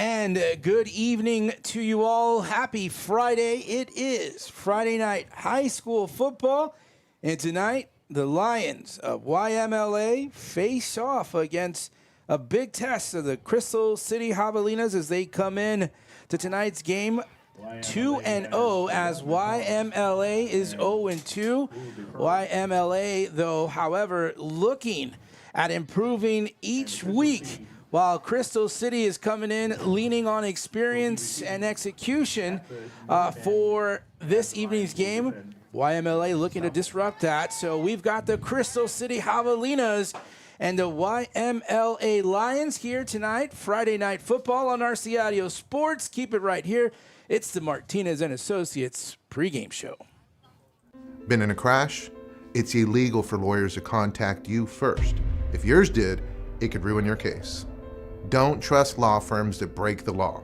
And good evening to you all. Happy Friday. It is Friday night high school football. And tonight, the Lions of YMLA face off against a big test of the Crystal City Javelinas as they come in to tonight's game 2-0 as YMLA is 0-2. YMLA, though, however, looking at improving each week, while Crystal City is coming in leaning on experience and execution for this evening's game. YMLA looking to disrupt that. So we've got the Crystal City Javelinas and the YMLA Lions here tonight. Friday Night Football on RC Audio Sports. Keep it right here. It's the Martinez and Associates pregame show. Been in a crash? It's illegal for lawyers to contact you first. If yours did, it could ruin your case. Don't trust law firms that break the law.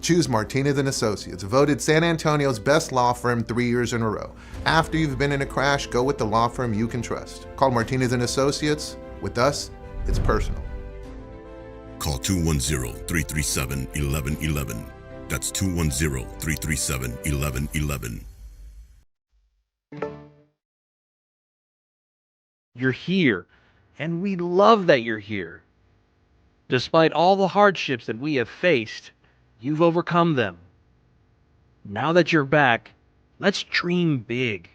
Choose Martinez and Associates, voted San Antonio's best law firm 3 years in a row. After you've been in a crash, go with the law firm you can trust. Call Martinez and Associates. With us, it's personal. Call 210-337-1111. That's 210-337-1111. You're here, and we love that you're here. Despite all the hardships that we have faced, you've overcome them. Now that you're back, let's dream big.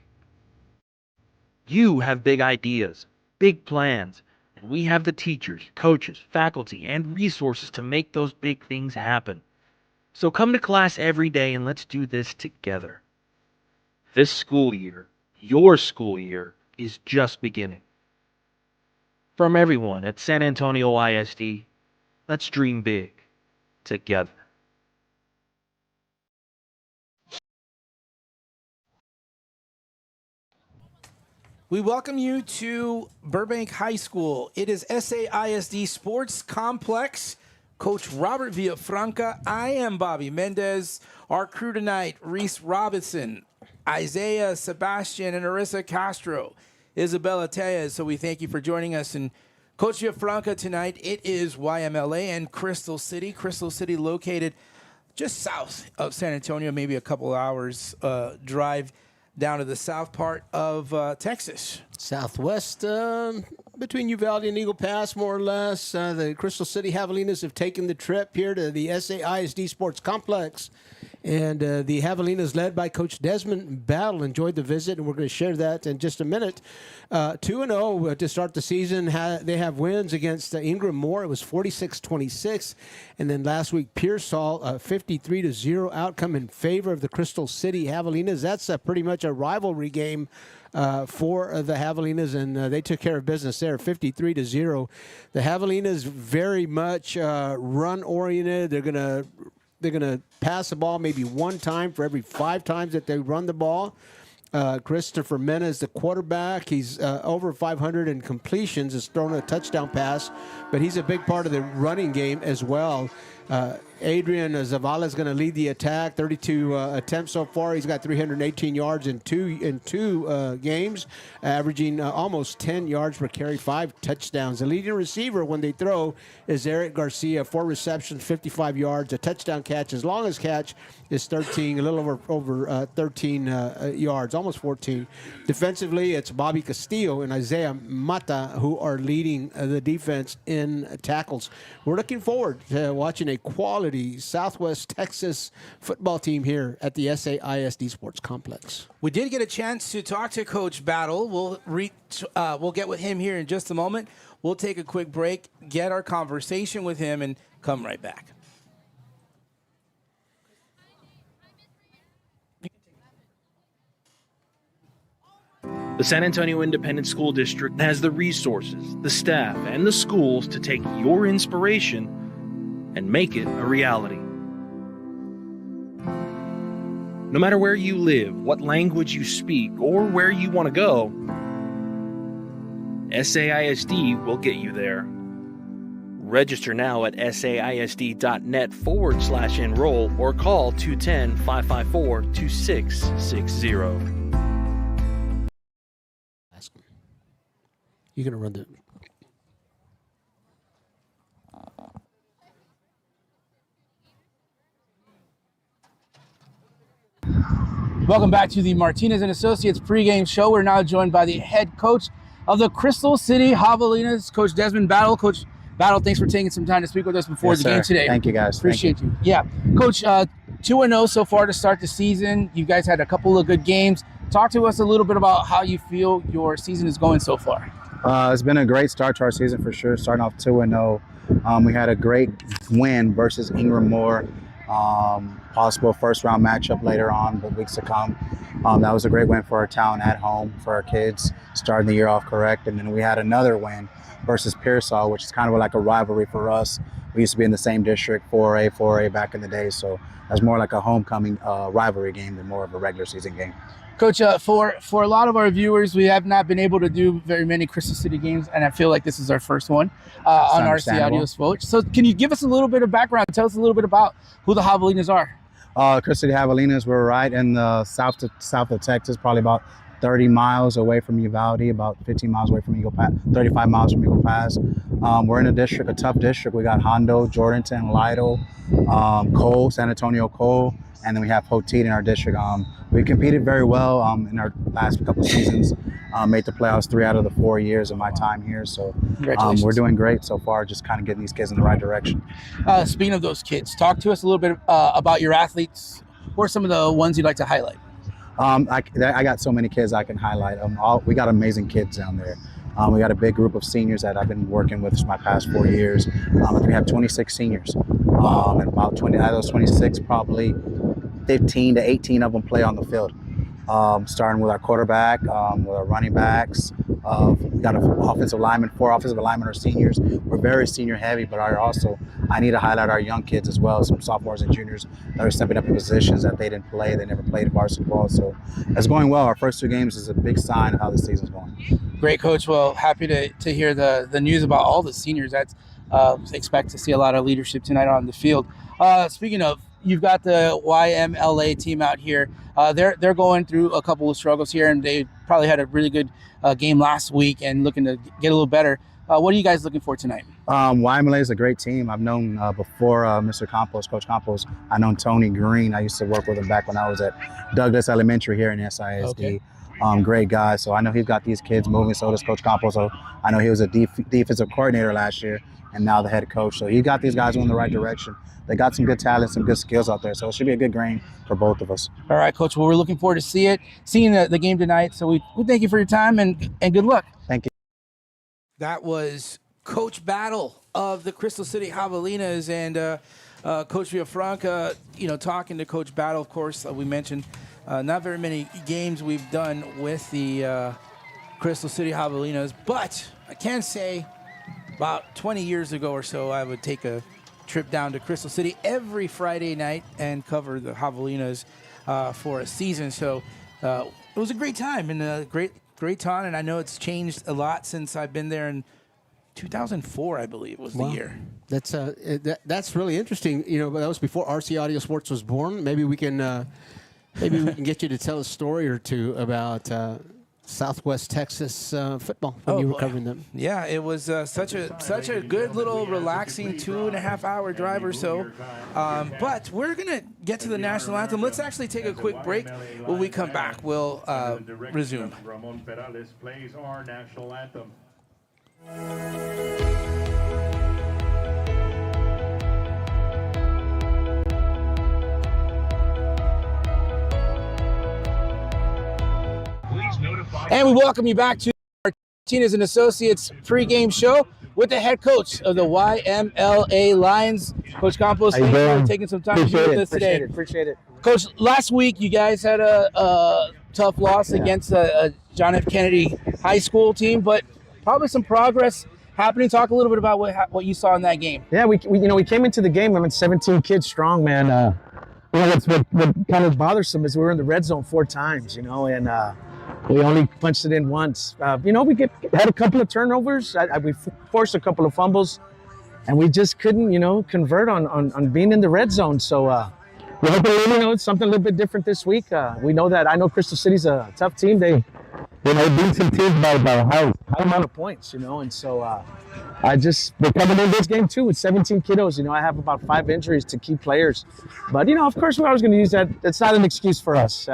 You have big ideas, big plans, and we have the teachers, coaches, faculty, and resources to make those big things happen. So come to class every day and let's do this together. This school year, your school year, is just beginning. From everyone at San Antonio ISD, let's dream big together. We welcome you to Burbank High School. It is SAISD Sports Complex. Coach Robert Villafranca. I am Bobby Mendez. Our crew tonight, Reese Robinson, Isaiah Sebastian, and Arissa Castro, Isabella Tejas. So we thank you for joining us. And Coach Villafranca, tonight it is YMLA and Crystal City. Crystal City located just south of San Antonio, maybe a couple hours drive down to the south part of Texas. Southwest, between Uvalde and Eagle Pass, more or less. The Crystal City Javelinas have taken the trip here to the SAISD Sports Complex. And the Javelinas, led by Coach Desmond Battle, enjoyed the visit, and we're going to share that in just a minute. 2-0 to start the season. They have wins against Ingram Moore. It was 46-26. And then last week, Pearsall, 53-0 outcome in favor of the Crystal City Javelinas. That's pretty much a rivalry game for the Javelinas, and they took care of business there, 53-0. The Javelinas very much run-oriented. They're going to pass the ball maybe one time for every 5 times that they run the ball. Christopher Mena is the quarterback. He's over 500 in completions, has thrown a touchdown pass, but he's a big part of the running game as well. Adrian Zavala is going to lead the attack. 32 attempts so far. He's got 318 yards in two games, averaging almost 10 yards per carry, 5 touchdowns. The leading receiver when they throw is Eric Garcia, 4 receptions, 55 yards, a touchdown catch. His longest catch is 13, a little over 13 yards, almost 14. Defensively, it's Bobby Castillo and Isaiah Mata who are leading the defense in tackles. We're looking forward to watching a quality Southwest Texas football team here at the SAISD Sports Complex. We did get a chance to talk to Coach Battle. We'll get with him here in just a moment. We'll take a quick break, get our conversation with him, and come right back. The San Antonio Independent School District has the resources, the staff, and the schools to take your inspiration and make it a reality. No matter where you live, what language you speak, or where you want to go, SAISD will get you there. Register now at saisd.net/enroll or call 210-554-2660. You're going to run the... Welcome back to the Martinez and Associates pregame show. We're now joined by the head coach of the Crystal City Javelinas, Coach Desmond Battle. Coach Battle, thanks for taking some time to speak with us before the game today. Thank you, guys. Appreciate you. Yeah. Coach, 2-0 so far to start the season. You guys had a couple of good games. Talk to us a little bit about how you feel your season is going so far. It's been a great start to our season for sure, starting off 2-0. We had a great win versus Ingram Moore. Possible first-round matchup later on, but weeks to come. That was a great win for our town at home, for our kids, starting the year off correct. And then we had another win versus Pearsall, which is kind of like a rivalry for us. We used to be in the same district, 4A back in the day, so that's more like a homecoming rivalry game than more of a regular season game. Coach, for a lot of our viewers, we have not been able to do very many Crystal City games, and I feel like this is our first one on RC Audio Sports. So can you give us a little bit of background? Tell us a little bit about who the Javelinas are. Crystal City Javelinas, we're right in the south of Texas, probably about 30 miles away from Uvalde, about 15 miles away from Eagle Pass, 35 miles from Eagle Pass. We're in a tough district. We got Hondo, Jordanton, Lytle, Cole, San Antonio Cole, and then we have Poteet in our district. We competed very well in our last couple of seasons, made the playoffs 3 out of the 4 years of my time here. So we're doing great so far, just kind of getting these kids in the right direction. Speaking of those kids, talk to us a little bit about your athletes. What are some of the ones you'd like to highlight? I got so many kids I can highlight. We got amazing kids down there. We got a big group of seniors that I've been working with for my past 4 years. We have 26 seniors, and about 20 out of those 26, probably 15 to 18 of them play on the field. Starting with our quarterback, with our running backs. We got an offensive lineman, 4 offensive linemen are seniors. We're very senior heavy, but I need to highlight our young kids as well, some sophomores and juniors that are stepping up in positions that they didn't play. They never played varsity ball. So it's going well. Our first 2 games is a big sign of how the season's going. Great, Coach. Well, happy to hear the news about all the seniors. That's expect to see a lot of leadership tonight on the field. Speaking of, you've got the YMLA team out here. They're going through a couple of struggles here, and they probably had a really good game last week and looking to get a little better. What are you guys looking for tonight? YMLA is a great team. I've known before Mr. Campos, Coach Campos, I've known Tony Green. I used to work with him back when I was at Douglas Elementary here in SAISD. Okay. Great guy. So I know he's got these kids moving. So does Coach Campos. So I know he was a defensive coordinator last year and now the head coach. So he got these guys in the right direction. They got some good talent, some good skills out there. So it should be a good game for both of us. All right, Coach. Well, we're looking forward to seeing the game tonight. So we thank you for your time and good luck. Thank you. That was Coach Battle of the Crystal City Javelinas and Coach Villafranca, talking to Coach Battle. Of course, we mentioned not very many games we've done with the Crystal City Javelinas, but I can say about 20 years ago or so, I would take a trip down to Crystal City every Friday night and cover the Javelinas for a season. So it was a great time and a great time, and I know it's changed a lot since I've been there in 2004, I believe, was the year. That's really interesting. That was before RC Audio Sports was born. Maybe we can get you to tell a story or two about Southwest Texas football when you were covering them. Yeah, it was such a good little relaxing 2.5 hour drive or so. But we're gonna get to the national anthem. Let's actually take a quick break. When we come back, we'll resume. Ramon Perales plays our national anthem. And we welcome you back to Martinez and Associates pregame show with the head coach of the YMLA Lions, Coach Campos. Thank you for taking some time to be with us today. Appreciate it. Coach, last week you guys had a tough loss against a John F. Kennedy High School team, but probably some progress happening. Talk a little bit about what you saw in that game. Yeah, we came into the game. 17 kids strong, man. What kind of bothersome is we were in the red zone 4 times, and we only punched it in once. We had a couple of turnovers. We forced a couple of fumbles, and we just couldn't, convert on being in the red zone. So we're hoping, it's something a little bit different this week. We know that. I know Crystal City's a tough team. They beat some teams by a high amount of points, and so we're coming in this game too with 17 kiddos. I have about 5 injuries to key players, but of course we're always going to use that. It's not an excuse for us.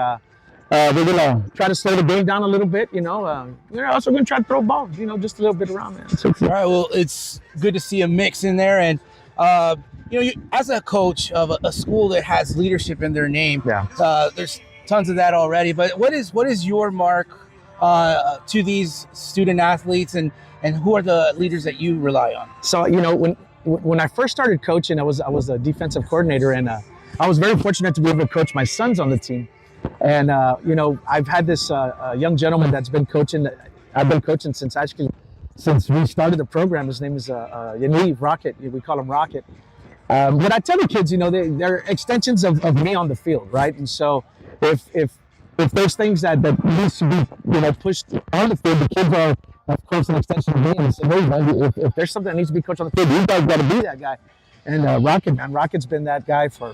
We're gonna try to slow the game down a little bit. We're also gonna try to throw balls. Just a little bit around, man. So, All right. Well, it's good to see a mix in there, and as a coach of a school that has leadership in their name, Yeah. There's tons of that already. But what is your mark to these student athletes, and who are the leaders that you rely on? So when I first started coaching, I was a defensive coordinator, and I was very fortunate to be able to coach my sons on the team. And I've had this young gentleman that's been coaching. I've been coaching since we started the program. His name is Yaniv Rocket. We call him Rocket. But I tell the kids, they're extensions of me on the field, right? And so if there's things that needs to be pushed on the field, the kids are of course an extension of me. And so if there's something that needs to be coached on the field, you guys got to be that guy. And Rocket's been that guy for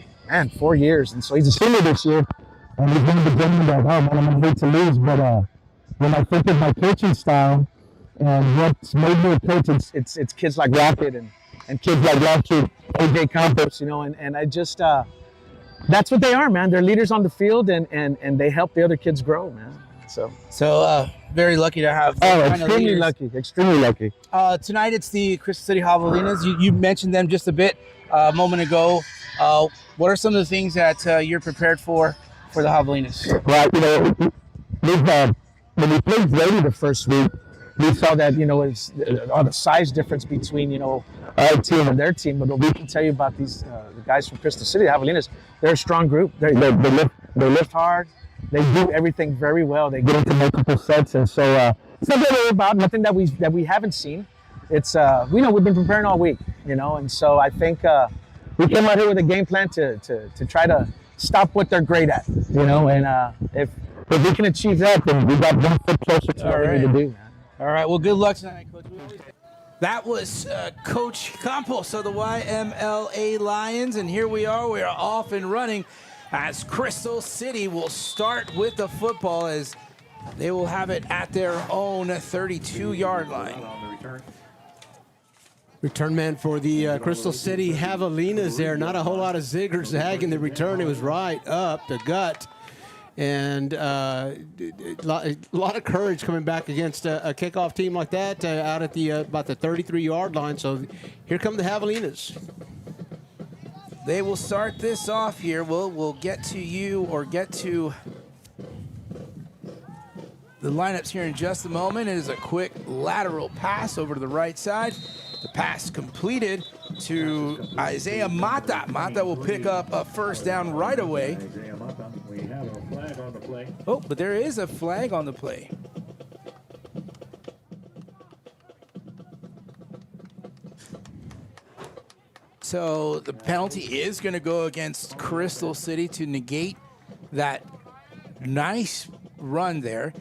4 years, and so he's a senior this year. And he's one of the gentlemen that, I'm going to hate to lose, but when I think of my coaching style and what's made me a coach, it's kids like Rocket and kids like Rocket, AJ Campos, and I just, that's what they are, man. They're leaders on the field, and they help the other kids grow, man. So very lucky to have those kind of leaders. Extremely lucky. Tonight it's the Crystal City Javelinas. You mentioned them just a bit a moment ago. What are some of the things that you're prepared for the Javelinas? Well, when we played Brady the first week, we saw that it's on the size difference between our team and their team. But what we can tell you about these the guys from Crystal City, the Javelinas, they're a strong group. They lift hard. They do everything very well. They get into multiple sets, and so it's nothing to worry about. Nothing that we haven't seen. It's we've been preparing all week, and so I think we came out here with a game plan to try to stop what they're great at, and if we can achieve that, then we got 1 foot closer to what we need to do, man. All right. Well, good luck tonight, Coach. That was Coach Campos of the YMLA Lions, and here we are. We are off and running as Crystal City will start with the football as they will have it at their own 32-yard line. Return man for the Crystal City Javelinas there. Not a whole lot of zig or zag in the return. It was right up the gut. And a lot of courage coming back against a kickoff team like that out at about the 33-yard line. So here come the Javelinas. They will start this off here. We'll get to you or get to the lineups here in just a moment. It is a quick lateral pass over to the right side. The pass completed to Isaiah Mata. Mata will pick up a first down right away. We have a flag on the play. Oh, but there is a flag on the play. So the penalty is going to go against Crystal City to negate that nice run there.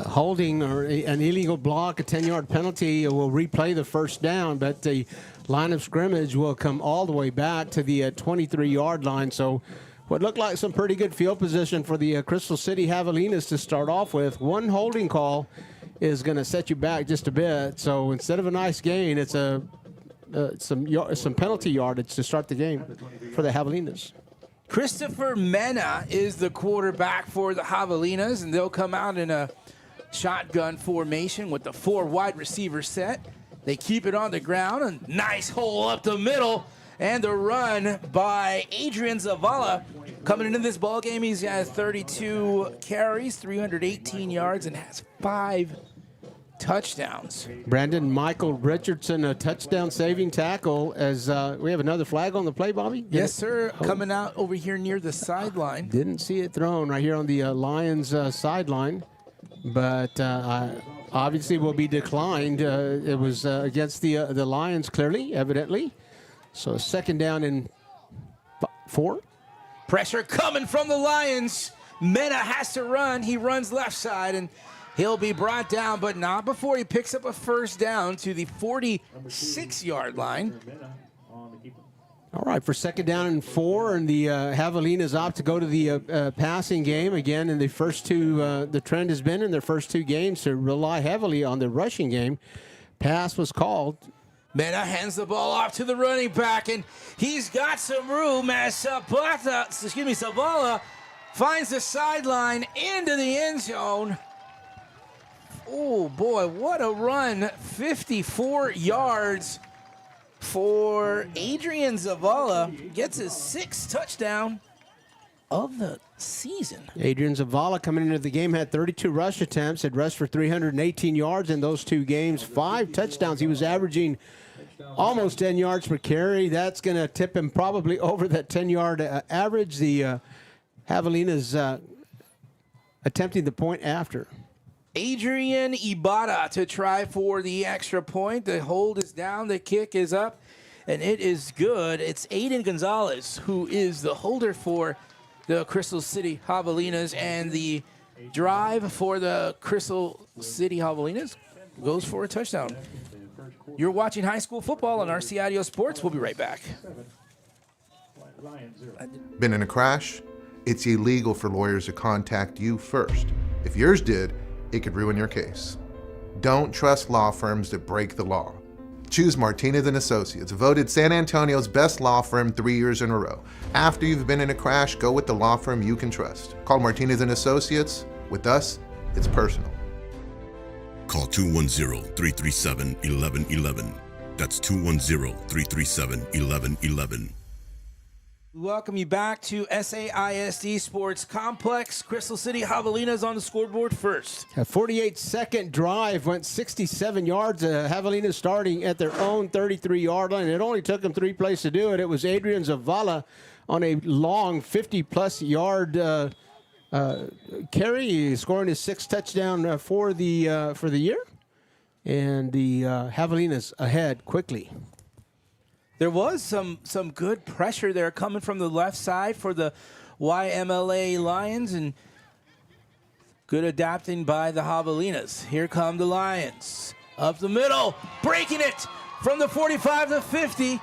Holding or an illegal block, a 10-yard penalty will replay the first down, but the line of scrimmage will come all the way back to the 23-yard line. So what looked like some pretty good field position for the Crystal City Javelinas to start off with. One holding call is going to set you back just a bit. So instead of a nice gain, it's some penalty yardage to start the game for the Javelinas. Christopher Mena is the quarterback for the Javelinas, and they'll come out in a shotgun formation with the 4 wide receiver set. They keep it on the ground, a nice hole up the middle, and the run by Adrian Zavala. Coming into this ball game, he's got 32 carries, 318 yards, and has 5 touchdowns. Brandon Michael Richardson, a touchdown saving tackle. As we have another flag on the play, Bobby? Yes, sir. Coming out over here near the sideline. Didn't see it thrown right here on the Lions sideline, but obviously will be declined. It was against the Lions, clearly, evidently. So second down and 4. Pressure coming from the Lions. Mena has to run. He runs left side, and he'll be brought down, but not before he picks up a first down to the 46-yard line. All right, for second down and 4, and the Javelinas opt to go to the passing game again. In the first two, the trend has been in their first 2 games to rely heavily on the rushing game. Pass was called. Mena hands the ball off to the running back, and he's got some room as Zavala finds the sideline into the end zone. Oh boy, what a run. 54 yards for Adrian Zavala. Gets his 6th touchdown of the season. Adrian Zavala coming into the game had 32 rush attempts, had rushed for 318 yards in those 2 games, 5 touchdowns. He was averaging almost 10 yards per carry. That's going to tip him probably over that 10-yard average. The Javelinas attempting the point after. Adrian Ibarra to try for the extra point. The hold is down, the kick is up, and it is good. It's Aiden Gonzalez who is the holder for the Crystal City Javelinas, and the drive for the Crystal City Javelinas goes for a touchdown. You're watching high school football on RC Audio Sports. We'll be right back. Been in a crash? It's illegal for lawyers to contact you first. If yours did, it could ruin your case. Don't trust law firms that break the law. Choose Martinez & Associates, voted San Antonio's best law firm 3 years in a row. After you've been in a crash, go with the law firm you can trust. Call Martinez & Associates. With us, it's personal. Call 210-337-1111. That's 210-337-1111. Welcome you back to SAISD Sports Complex. Crystal City Javelinas on the scoreboard first. A 48-second drive went 67 yards. Javelinas starting at their own 33-yard line. It only took them 3 plays to do it. It was Adrian Zavala on a long 50-plus yard carry, scoring his 6th touchdown for the year. And the Javelinas ahead quickly. There was some good pressure there coming from the left side for the YMLA Lions, and good adapting by the Javelinas. Here come the Lions. Up the middle, breaking it from the 45 to 50,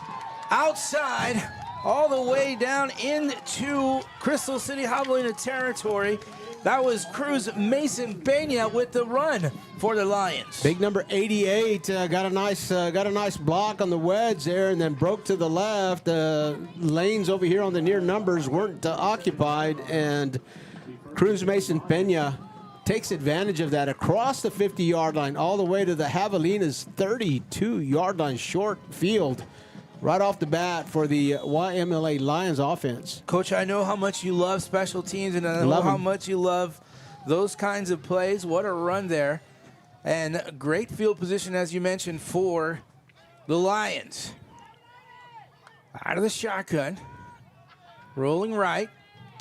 outside, all the way down into Crystal City Javelina territory. That was Cruz Mason Peña with the run for the Lions. Big number 88 got a nice block on the wedge there, and then broke to the left. Lanes over here on the near numbers weren't occupied, and Cruz Mason Peña takes advantage of that across the 50-yard line, all the way to the Javelinas' 32-yard line short field. Right off the bat for the YMLA Lions offense. Coach, I know how much you love special teams, and I know how much you love those kinds of plays. What a run there. And great field position, as you mentioned, for the Lions. Out of the shotgun. Rolling right.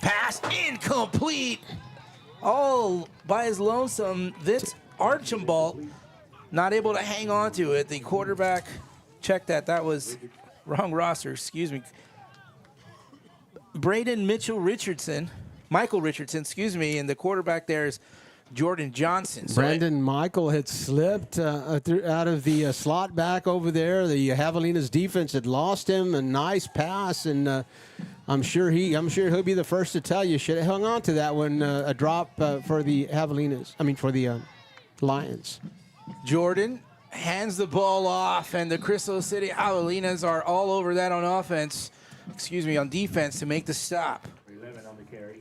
Pass incomplete. All by his lonesome. Vince Archambault not able to hang on to it. The quarterback, check that. That was wrong roster, excuse me. Michael Richardson, and the quarterback there is Jordan Johnson. So Brandon Michael had slipped out of the slot back over there. The Javelinas defense had lost him. A nice pass, and I'm sure he'll be the first to tell you should have hung on to that one. A drop for the Javelinas. For the Lions. Jordan hands the ball off, and the Crystal City Javelinas are all over that on defense to make the stop. 11 on the carry.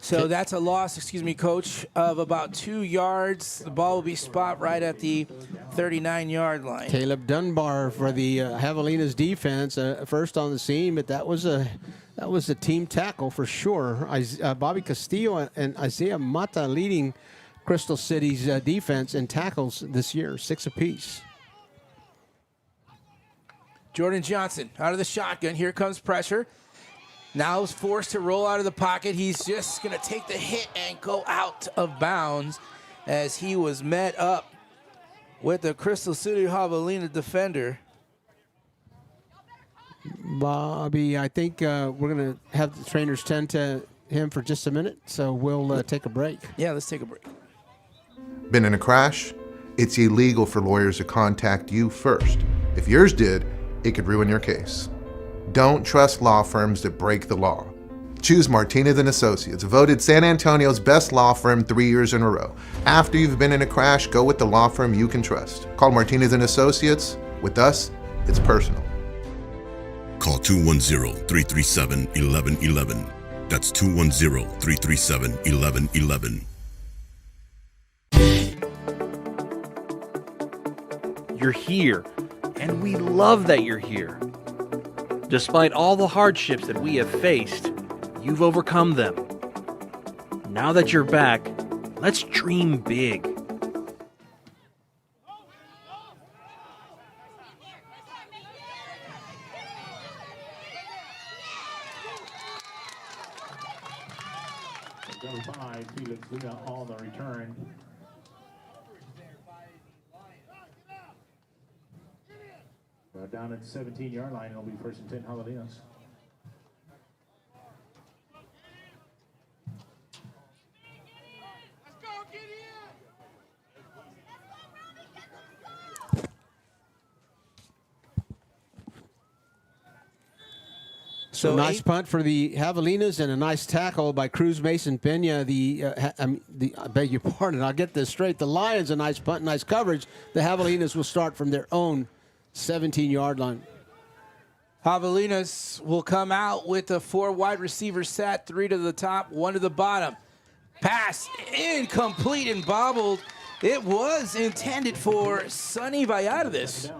So that's a loss, Coach, of about 2 yards. The ball will be spot right at the 39-yard line. Caleb Dunbar for the Javelinas defense, first on the scene, but that was a team tackle for sure. Bobby Castillo and Isaiah Mata leading Crystal City's defense in tackles this year, 6 apiece. Jordan Johnson out of the shotgun. Here comes pressure. Now is forced to roll out of the pocket. He's just going to take the hit and go out of bounds as he was met up with the Crystal City Javelina defender. Bobby, I think we're going to have the trainers tend to him for just a minute, so we'll take a break. Yeah, let's take a break. Been in a crash? It's illegal for lawyers to contact you first. If yours did, it could ruin your case. Don't trust law firms that break the law. Choose Martinez & Associates, voted San Antonio's best law firm 3 years in a row. After you've been in a crash, go with the law firm you can trust. Call Martinez & Associates. With us, it's personal. Call 210-337-1111. That's 210-337-1111. You're here, and we love that you're here. Despite all the hardships that we have faced, you've overcome them. Now that you're back, let's dream big. Number 5, Felix Luna on the return. Down at the 17-yard line, it'll be first and 10 Javelinas. So nice punt for the Javelinas and a nice tackle by Cruz Mason Pena. I beg your pardon, I'll get this straight. The Lions, a nice punt, nice coverage. The Javelinas will start from their own 17-yard line. Javelinas will come out with a 4 wide receiver set, 3 to the top, 1 to the bottom. Pass incomplete and bobbled. It was intended for Sonny Valladares.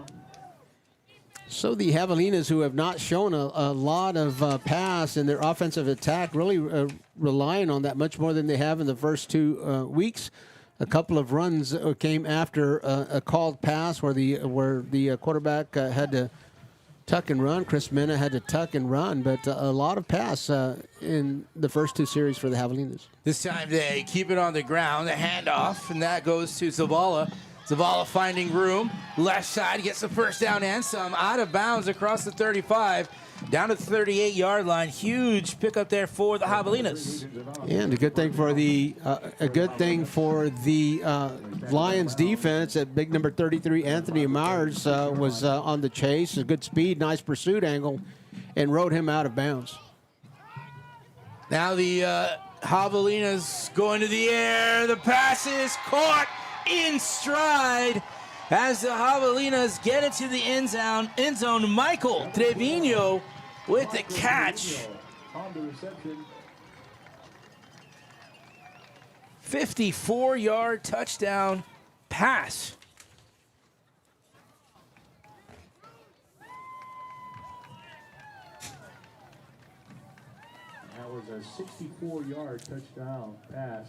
So the Javelinas, who have not shown a lot of pass in their offensive attack, really relying on that much more than they have in the first 2 weeks. A couple of runs came after a called pass where the quarterback had to tuck and run. Chris Mena had to tuck and run, but a lot of pass in the first 2 series for the Javelinas. This time they keep it on the ground, a handoff, and that goes to Zavala. Zavala finding room, left side, gets the first down and some, out of bounds across the 35, down to the 38-yard line. Huge pickup there for the Javelinas. And a good thing for the Lions defense at big number 33, Anthony Myers was on the chase. A good speed, nice pursuit angle, and rode him out of bounds. Now the Javelinas going to the air. The pass is caught in stride as the Javelinas get into the end zone. Michael Trevino with the catch. 54-yard touchdown pass. That was a 64-yard touchdown pass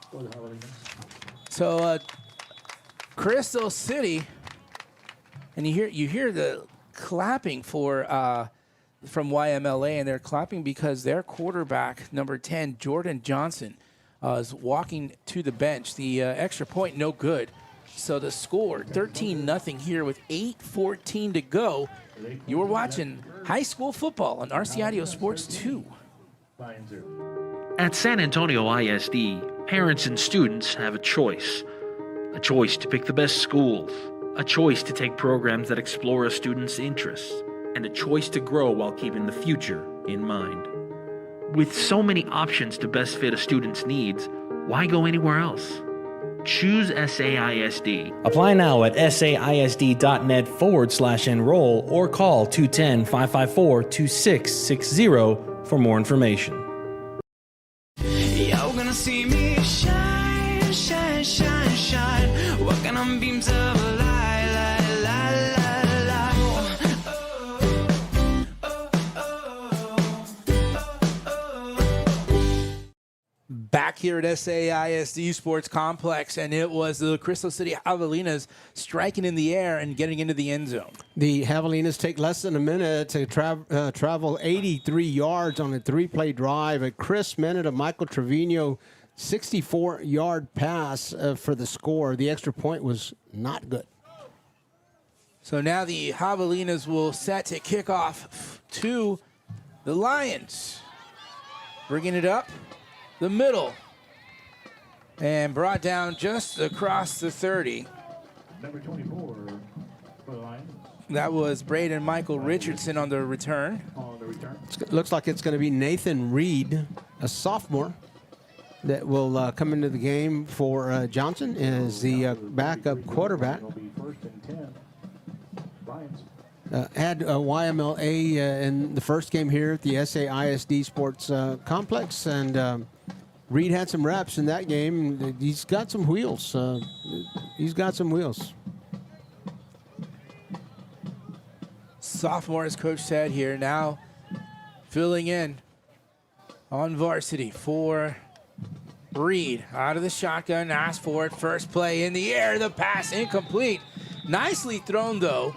for the Javelinas. So Crystal City, and you hear the clapping for from YMLA, and they're clapping because their quarterback number 10, Jordan Johnson, is walking to the bench. The extra point no good. So the score 13-0 here with 8:14 to go. You are watching high school football on RCIDO Sports 2. At San Antonio ISD, parents and students have a choice. A choice to pick the best schools, a choice to take programs that explore a student's interests, and a choice to grow while keeping the future in mind. With so many options to best fit a student's needs, why go anywhere else? Choose SAISD. Apply now at saisd.net/enroll or call 210-554-2660 for more information. You're gonna see me shine, shine, shine, shine. Walking on beams of light, light, light, light, light. Oh, oh, oh, oh. Back here at SAISD Sports Complex, and it was the Crystal City Javelinas striking in the air and getting into the end zone. The Javelinas take less than a minute to travel 83 yards on a 3-play drive. A crisp minute of Michael Trevino, 64-yard pass for the score. The extra point was not good. So now the Javelinas will set to kick off to the Lions. Bringing it up the middle and brought down just across the 30. Number 24 for the Lions. That was Braden Michael Richardson on the return. On the return. It looks like it's going to be Nathan Reed, a sophomore, that will come into the game for Johnson as the backup quarterback. It'll be first and 10. Lions. had YMLA in the first game here at the SAISD Sports Complex, and Reed had some reps in that game. He's got some wheels. He's got some wheels. Sophomore, as Coach said here, now filling in on varsity for Reed. Out of the shotgun, asked for it. First play in the air, the pass incomplete. Nicely thrown, though,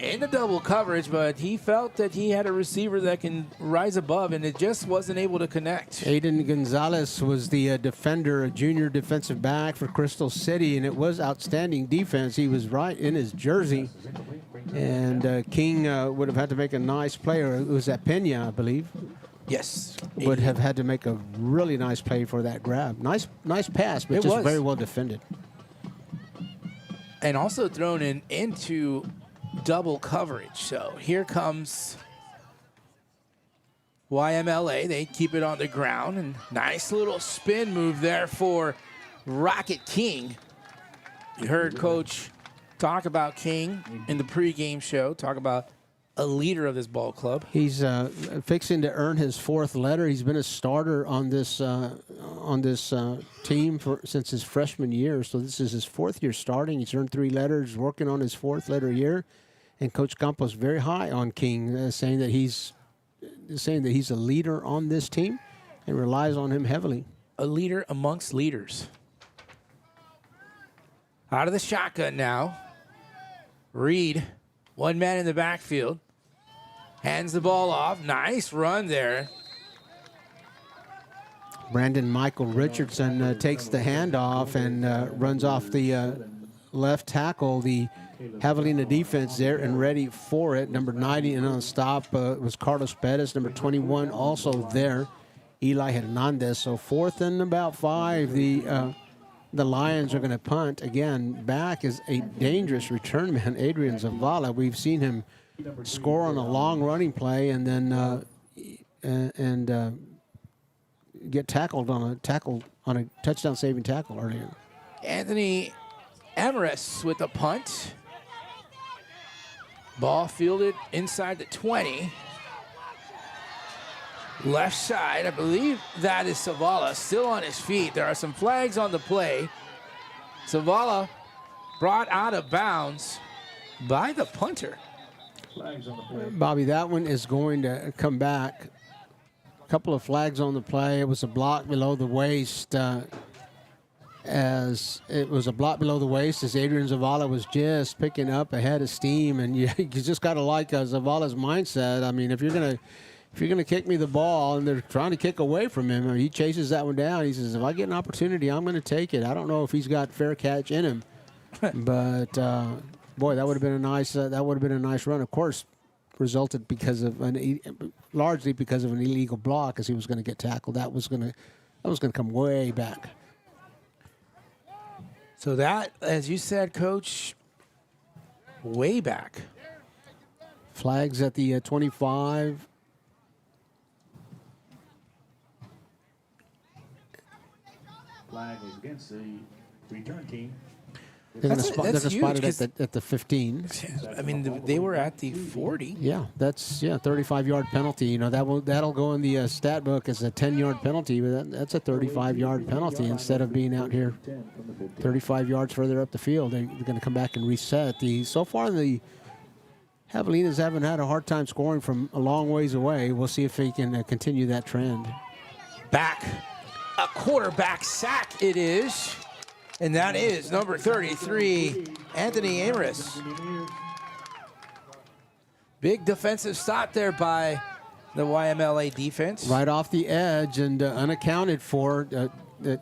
in the double coverage, but he felt that he had a receiver that can rise above, and it just wasn't able to connect. Aiden Gonzalez was the defender, a junior defensive back for Crystal City, and it was outstanding defense. He was right in his jersey, and King would have had to make a nice play, or it was at Pena, I believe. Yes. Would have had to make a really nice play for that grab. Nice pass, but It just was very well defended. And also thrown into double coverage. So here comes YMLA. They keep it on the ground, and nice little spin move there for Rocket King. You heard Coach talk about King in the pregame show, talk about a leader of this ball club. He's fixing to earn his 4th letter. He's been a starter on this team since his freshman year. So this is his 4th year starting. He's earned 3 letters, working on his 4th letter year. And Coach Campos very high on King, saying that he's a leader on this team and relies on him heavily. A leader amongst leaders. Out of the shotgun now. Reed, one man in the backfield. Hands the ball off. Nice run there. Brandon Michael Richardson takes the handoff and runs off the left tackle. The Javelina defense there and ready for it. Number 90 and on the stop was Carlos Pettis. Number 21 also there, Eli Hernandez. So 4th and about 5. The Lions are going to punt. Again, back is a dangerous return man, Adrian Zavala. We've seen him score on a long running play and then get tackled on a touchdown saving tackle earlier. Anthony Amaris with the punt. Ball fielded inside the 20. Left side, I believe that is Zavala, still on his feet. There are some flags on the play. Zavala brought out of bounds by the punter. Bobby, that one is going to come back. A couple of flags on the play. It was a block below the waist. As Adrian Zavala was just picking up a head of steam, and you just got to like Zavala's mindset. I mean, if you're gonna kick me the ball, and they're trying to kick away from him, he chases that one down. He says, if I get an opportunity, I'm going to take it. I don't know if he's got fair catch in him, but boy, that would have been a nice run. Of course, resulted largely because of an illegal block, as he was going to get tackled. That was going to come way back. So that, as you said, Coach, way back. Flags at the 25. Flag is against the return team. They're going to spot it at the 15. I mean, they were at the 40. Yeah, that's 35-yard penalty. You know, that'll go in the stat book as a 10-yard penalty, but that's a 35-yard penalty instead of being out here 35 yards further up the field. They're going to come back and reset. So far, the Javelinas haven't had a hard time scoring from a long ways away. We'll see if they can continue that trend. Back, a quarterback sack it is. And that is number 33, Anthony Amaris. Big defensive stop there by the YMLA defense. Right off the edge and unaccounted for. I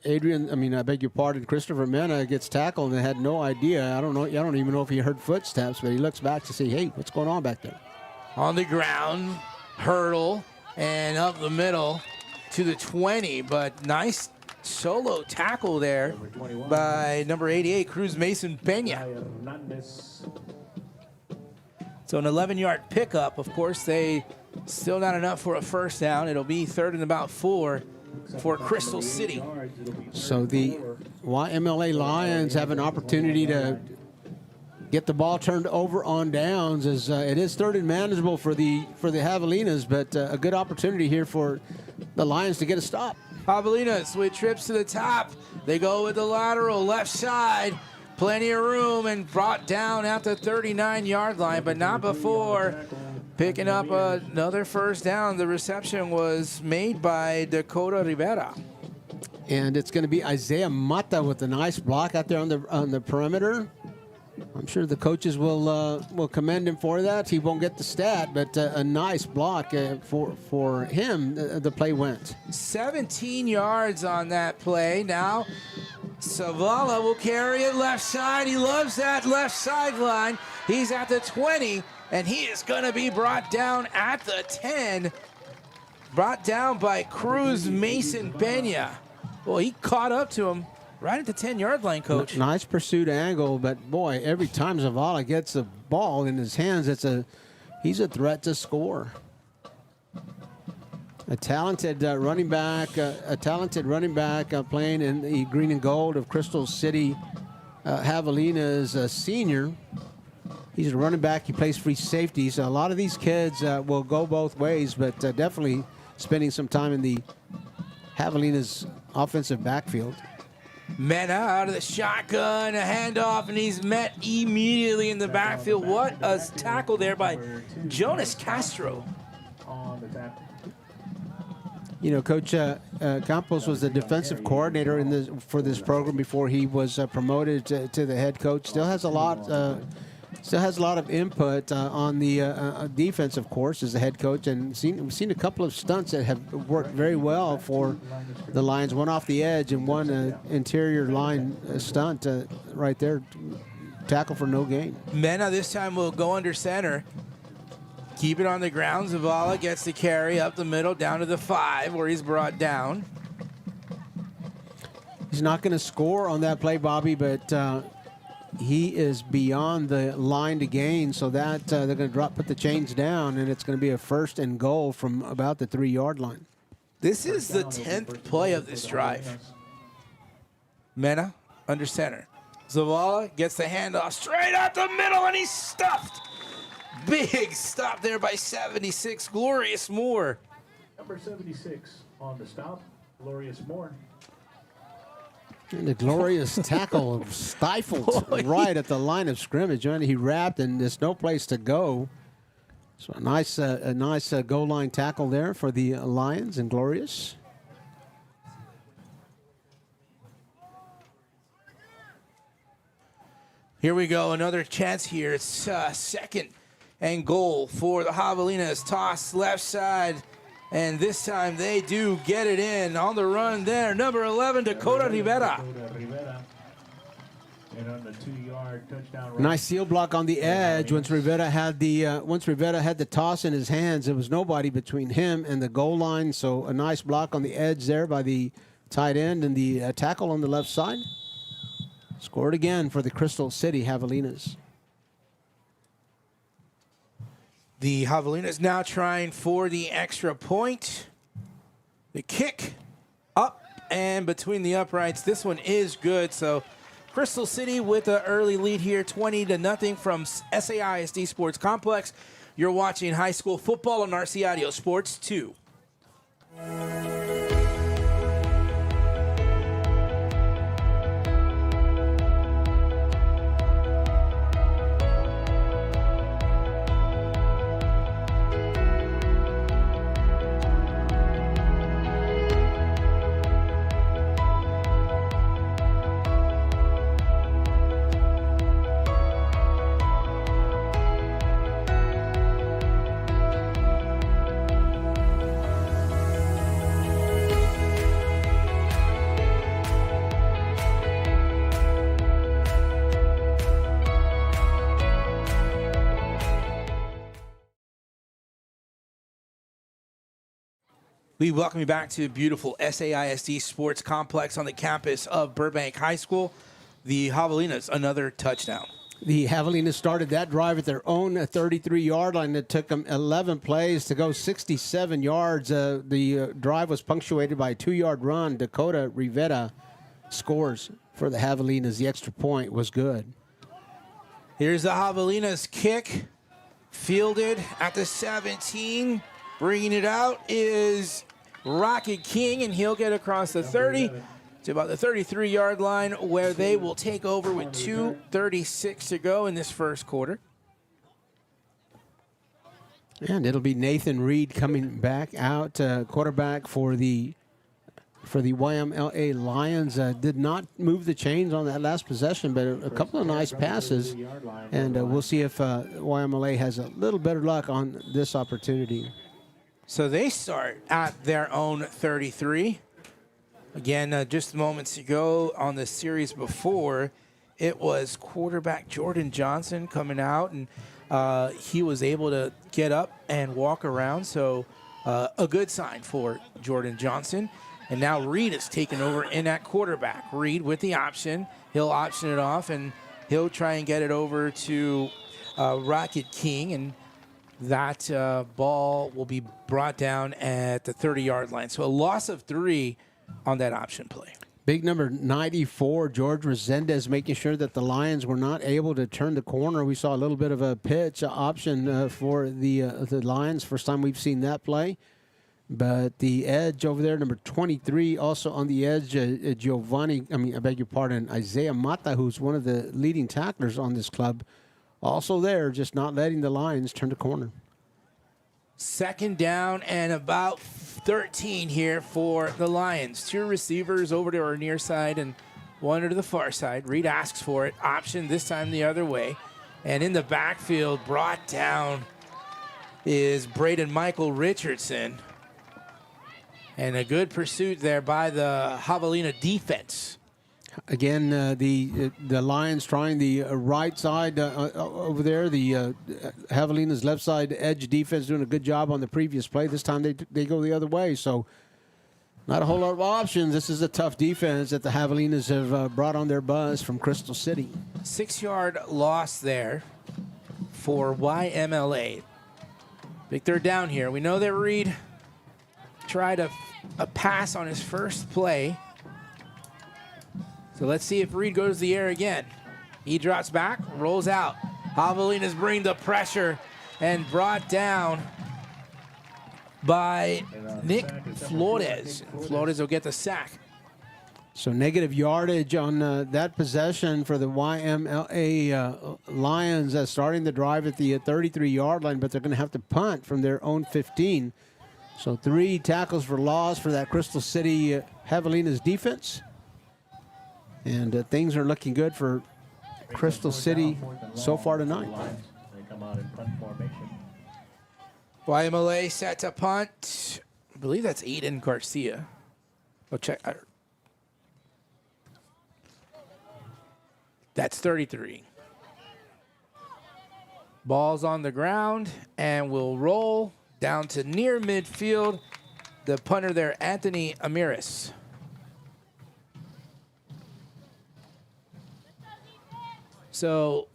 beg your pardon, Christopher Mena gets tackled and had no idea. I don't even know if he heard footsteps, but he looks back to see, hey, what's going on back there? On the ground, hurdle, and up the middle to the 20, but nice solo tackle there by number 88, Cruz Mason Pena. So an 11-yard pickup. Of course, they still not enough for a first down. It'll be 3rd and about 4 for Crystal City. So the YMLA Lions have an opportunity to get the ball turned over on downs. As it is third and manageable for the Javelinas, but a good opportunity here for the Lions to get a stop. Javelinas with trips to the top. They go with the lateral left side. Plenty of room and brought down at the 39-yard line, but not before picking up another first down. The reception was made by Dakota Rivera. And it's going to be Isaiah Mata with a nice block out there on the perimeter. I'm sure the coaches will commend him for that. He won't get the stat, but a nice block for him. The play went 17 yards on that play. Now Savala will carry it left side. He loves that left sideline. He's at the 20, and he is going to be brought down at the 10. Brought down by Cruz Mason Pena. Well, he caught up to him right at the 10-yard line, Coach. Nice pursuit angle, but boy, every time Zavala gets the ball in his hands, he's a threat to score. A talented running back playing in the green and gold of Crystal City Javelinas, a senior. He's a running back. He plays free safety. So a lot of these kids will go both ways, but definitely spending some time in the Javelinas offensive backfield. Mena out of the shotgun, a handoff, and he's met immediately in the backfield. What a tackle there by Jonas Castro. On the tackle. You know, Coach Campos was the defensive coordinator for this program before he was promoted to the head coach. Still has a lot of input on the defense, of course, as the head coach, and we've seen a couple of stunts that have worked very well for the Lions. One off the edge and one interior line stunt right there, tackle for no gain. Mena this time will go under center. Keep it on the ground. Zavala gets the carry up the middle down to the 5 where he's brought down. He's not going to score on that play, Bobby, but he is beyond the line to gain, so that they're going to put the chains down, and it's going to be a first and goal from about the 3-yard line. This is the 10th play of this drive. Mena under center. Zavala gets the handoff straight out the middle, and he's stuffed. Big stop there by 76, Glorious Moore. Number 76 on the stop, Glorious Moore. And the glorious tackle stifled right at the line of scrimmage. And he wrapped, and there's no place to go. So a nice goal line tackle there for the Lions and Glorious. Here we go, another chance here. It's second and goal for the Javelinas. Toss left side, and this time they do get it in on the run there. Number 11, Dakota Rivera. And on the 2-yard touchdown run. Nice seal block on the edge. Once Rivera had the toss in his hands, there was nobody between him and the goal line. So a nice block on the edge there by the tight end, and the tackle on the left side. Scored again for the Crystal City Javelinas. The Javelinas now trying for the extra point. The kick up and between the uprights. This one is good. So Crystal City with an early lead here, 20-0 from SAISD Sports Complex. You're watching high school football on RC Audio Sports 2. We welcome you back to beautiful SAISD Sports Complex on the campus of Burbank High School. The Javelinas, another touchdown. The Javelinas started that drive at their own 33-yard line. It took them 11 plays to go 67 yards. The drive was punctuated by a 2-yard run. Dakota Rivera scores for the Javelinas. The extra point was good. Here's the Javelinas kick. Fielded at the 17. Bringing it out is Rocket King, and he'll get across the 30 to about the 33-yard line, where they will take over with 2:36 to go in this first quarter. And it'll be Nathan Reed coming back out, quarterback for the YMLA Lions. Did not move the chains on that last possession, but a couple of nice passes. And we'll see if YMLA has a little better luck on this opportunity. So they start at their own 33. Again, just moments ago on the series before, it was quarterback Jordan Johnson coming out, and he was able to get up and walk around. So a good sign for Jordan Johnson. And now Reed is taking over in at quarterback. Reed with the option. He'll option it off, and he'll try and get it over to Rocket King. And that ball will be brought down at the 30-yard line. So a loss of 3 on that option play. Big number 94, George Resendez, making sure that the Lions were not able to turn the corner. We saw a little bit of a pitch option for the Lions. First time we've seen that play. But the edge over there, number 23, also on the edge, Isaiah Mata, who's one of the leading tacklers on this club, also there, just not letting the Lions turn the corner. Second down and about 13 here for the Lions. 2 receivers over to our near side and 1 to the far side. Reed asks for it. Option this time the other way. And in the backfield, brought down is Braden Michael Richardson. And a good pursuit there by the Javelina defense. Again, the Lions trying the right side over there. The Javelina's left side edge defense doing a good job on the previous play. This time they go the other way. So not a whole lot of options. This is a tough defense that the Javelinas have brought on their bus from Crystal City. 6-yard loss there for YMLA. Big third down here. We know that Reed tried a pass on his first play. So let's see if Reed goes to the air again. He drops back, rolls out. Javelinas bring the pressure and brought down by Nick Flores. Flores will get the sack. So negative yardage on that possession for the YMLA Lions, starting the drive at the 33-yard line, but they're going to have to punt from their own 15. So 3 tackles for loss for that Crystal City Javelinas defense. And things are looking good for Crystal City so far tonight. They come out in punt formation. YMLA set to punt. I believe that's Aiden Garcia. We'll check. That's 33. Ball's on the ground and will roll down to near midfield. The punter there, Anthony Amiris. So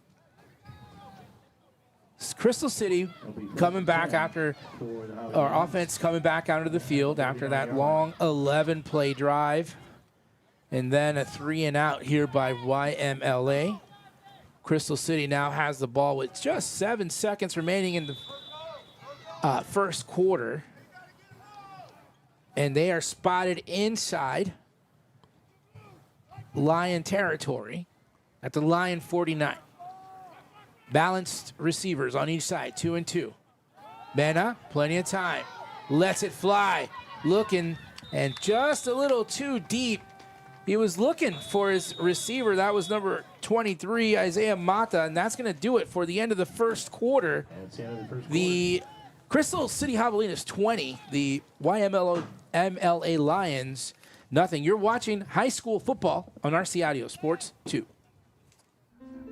Crystal City coming back after our offense coming back onto the field after that long 11-play drive. And then a 3-and-out here by YMLA. Crystal City now has the ball with just 7 seconds remaining in the first quarter. And they are spotted inside Lion territory at the Lion 49. Balanced receivers on each side, 2 and 2. Mena, plenty of time. Lets it fly. Looking, and just a little too deep. He was looking for his receiver. That was number 23, Isaiah Mata, and that's going to do it for the end of the first quarter. The Crystal City Javelinas 20, the YMLA Lions, nothing. You're watching high school football on RC Audio Sports 2.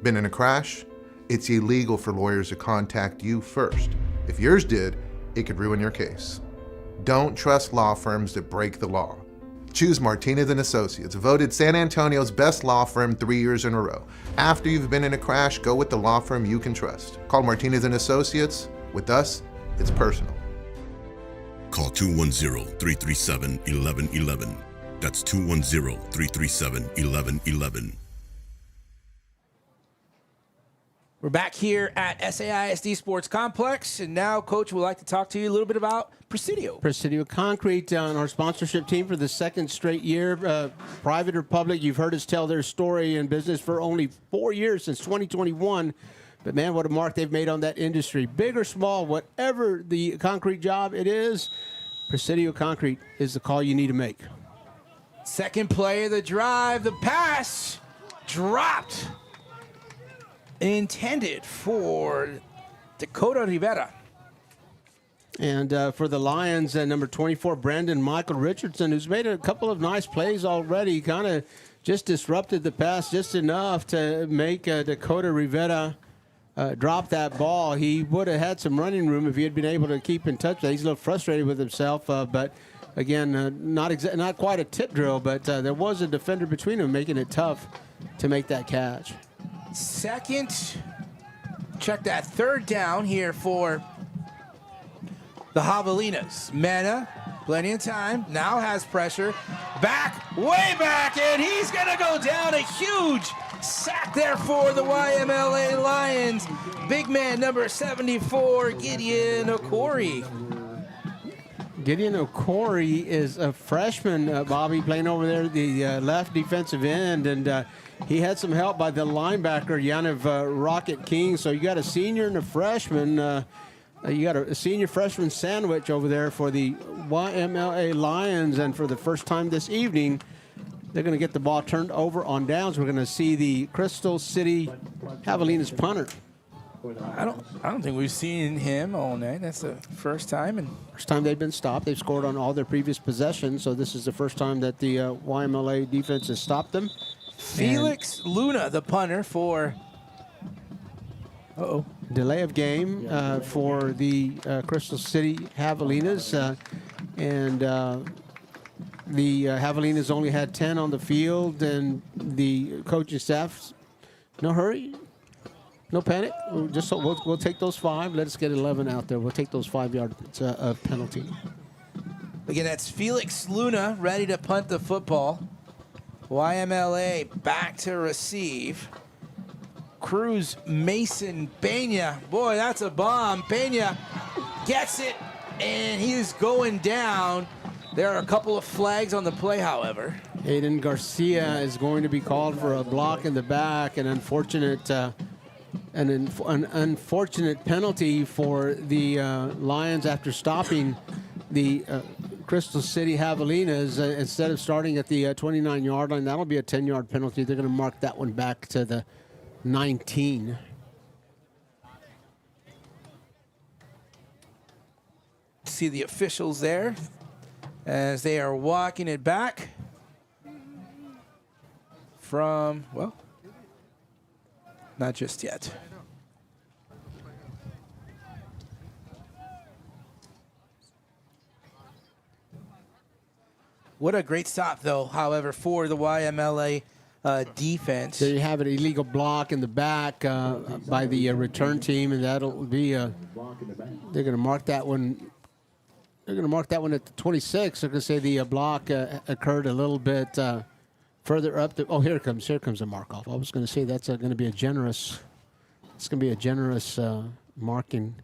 Been in a crash? It's illegal for lawyers to contact you first. If yours did, it could ruin your case. Don't trust law firms that break the law. Choose Martinez & Associates, voted San Antonio's best law firm 3 years in a row. After you've been in a crash, go with the law firm you can trust. Call Martinez & Associates. With us, it's personal. Call 210-337-1111. That's 210-337-1111. We're back here at SAISD Sports Complex, and now Coach would like to talk to you a little bit about Presidio. Presidio Concrete on our sponsorship team for the second straight year. Private or public, you've heard us tell their story in business for only 4 years since 2021. But, man, what a mark they've made on that industry. Big or small, whatever the concrete job it is, Presidio Concrete is the call you need to make. Second play of the drive, the pass dropped. Intended for Dakota Rivera. And for the Lions, number 24, Brandon Michael Richardson, who's made a couple of nice plays already, kind of just disrupted the pass just enough to make Dakota Rivera drop that ball. He would have had some running room if he had been able to keep in touch. He's a little frustrated with himself, but again, not quite a tip drill, but there was a defender between them making it tough to make that catch. Second, check that, third down here for the Javelinas. Mena, plenty of time, now has pressure. Back, way back, and he's going to go down. A huge sack there for the YMLA Lions. Big man, number 74, Gideon Okori. Gideon Okori is a freshman, Bobby, playing over there, the left defensive end, and he had some help by the linebacker, Yaniv Rocket King. So you got a senior and a freshman. You got a senior freshman sandwich over there for the YMLA Lions, and for the first time this evening, they're going to get the ball turned over on downs. We're going to see the Crystal City Javelinas punter. I don't think we've seen him all night. That's the first time. First time they've been stopped. They've scored on all their previous possessions, so this is the first time that the YMLA defense has stopped them. Felix Luna, the punter for... Delay of game for the Crystal City Javelinas. And the Javelinas only had 10 on the field, and the coaching staff, no hurry, no panic. We'll take those 5. Let us get 11 out there. We'll take those 5-yard penalty. Again, that's Felix Luna ready to punt the football. YMLA back to receive. Cruz Mason Pena. Boy, that's a bomb. Pena gets it, and he is going down. There are a couple of flags on the play, however. Aiden Garcia is going to be called for a block in the back, an unfortunate penalty for the Lions after stopping the Crystal City Javelinas instead of starting at the 29-yard line. That'll be a 10-yard penalty. They're going to mark that one back to the 19. See the officials there as they are walking it back from, well, not just yet. What a great stop, though, however, for the YMLA defense. There you have it, illegal block in the back by the return team, and that'll be they're going to mark that one. They're going to mark that one at the 26. They're going to say the block occurred a little bit further up. Here comes the mark off. I was going to say that's going to be a generous. It's going to be a generous marking,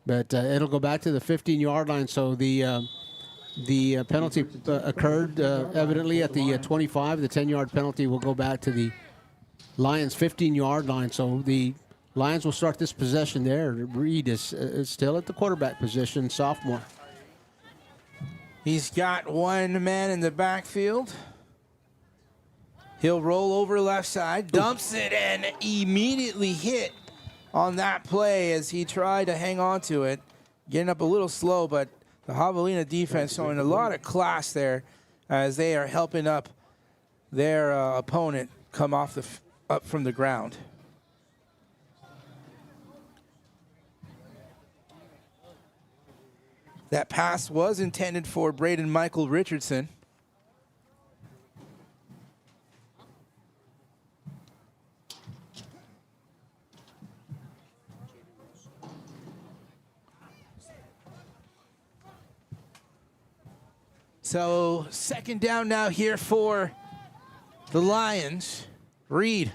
but it'll go back to the 15-yard line. So the penalty occurred evidently at the 25. The 10-yard penalty will go back to the Lions' 15-yard line. So the Lions will start this possession there. Reed is still at the quarterback position, sophomore. He's got one man in the backfield. He'll roll over left side, dumps it, and immediately hit on that play as he tried to hang on to it. Getting up a little slow, but the Javelina defense showing a lot of class there as they are helping up their opponent come off up from the ground. That pass was intended for Braden Michael Richardson. So second down now here for the Lions. Reed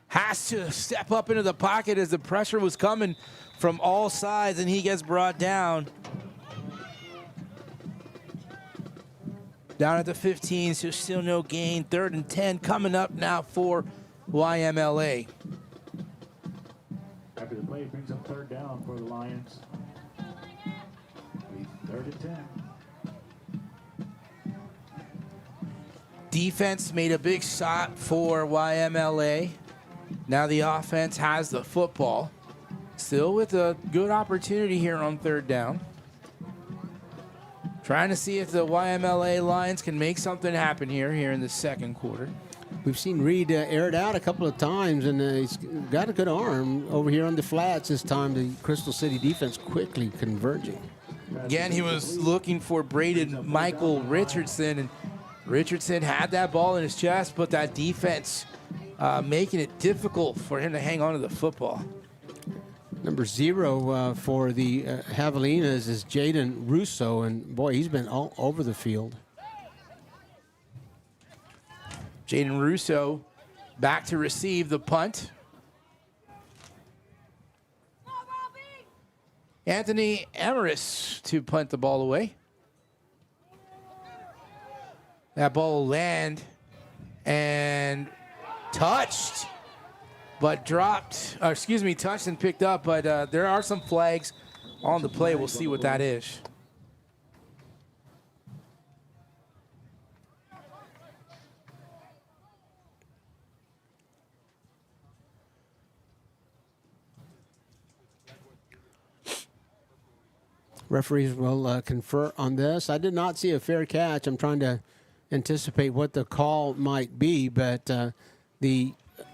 has has to step up into the pocket as the pressure was coming from all sides, and he gets brought down. Down at the 15, so still no gain. 3rd and 10 coming up now for YMLA. After the play, brings up 3rd down for the Lions. 3rd and 10. Defense made a big shot for YMLA. Now the offense has the football. Still with a good opportunity here on 3rd down. Trying to see if the YMLA Lions can make something happen here in the 2nd quarter. We've seen Reed air it out a couple of times, and he's got a good arm over here on the flats this time. The Crystal City defense quickly converging. Again, he was looking for Braden Michael Richardson, and Richardson had that ball in his chest, but that defense making it difficult for him to hang on to the football. Number 0 for the Javelinas is Jaden Russo, and boy, he's been all over the field. Jaden Russo back to receive the punt. Anthony Amaris to punt the ball away. That ball will land and touched, but dropped, touched and picked up, but there are some flags on the play. We'll see what that is. Referees will confer on this. I did not see a fair catch. I'm trying to anticipate what the call might be, but the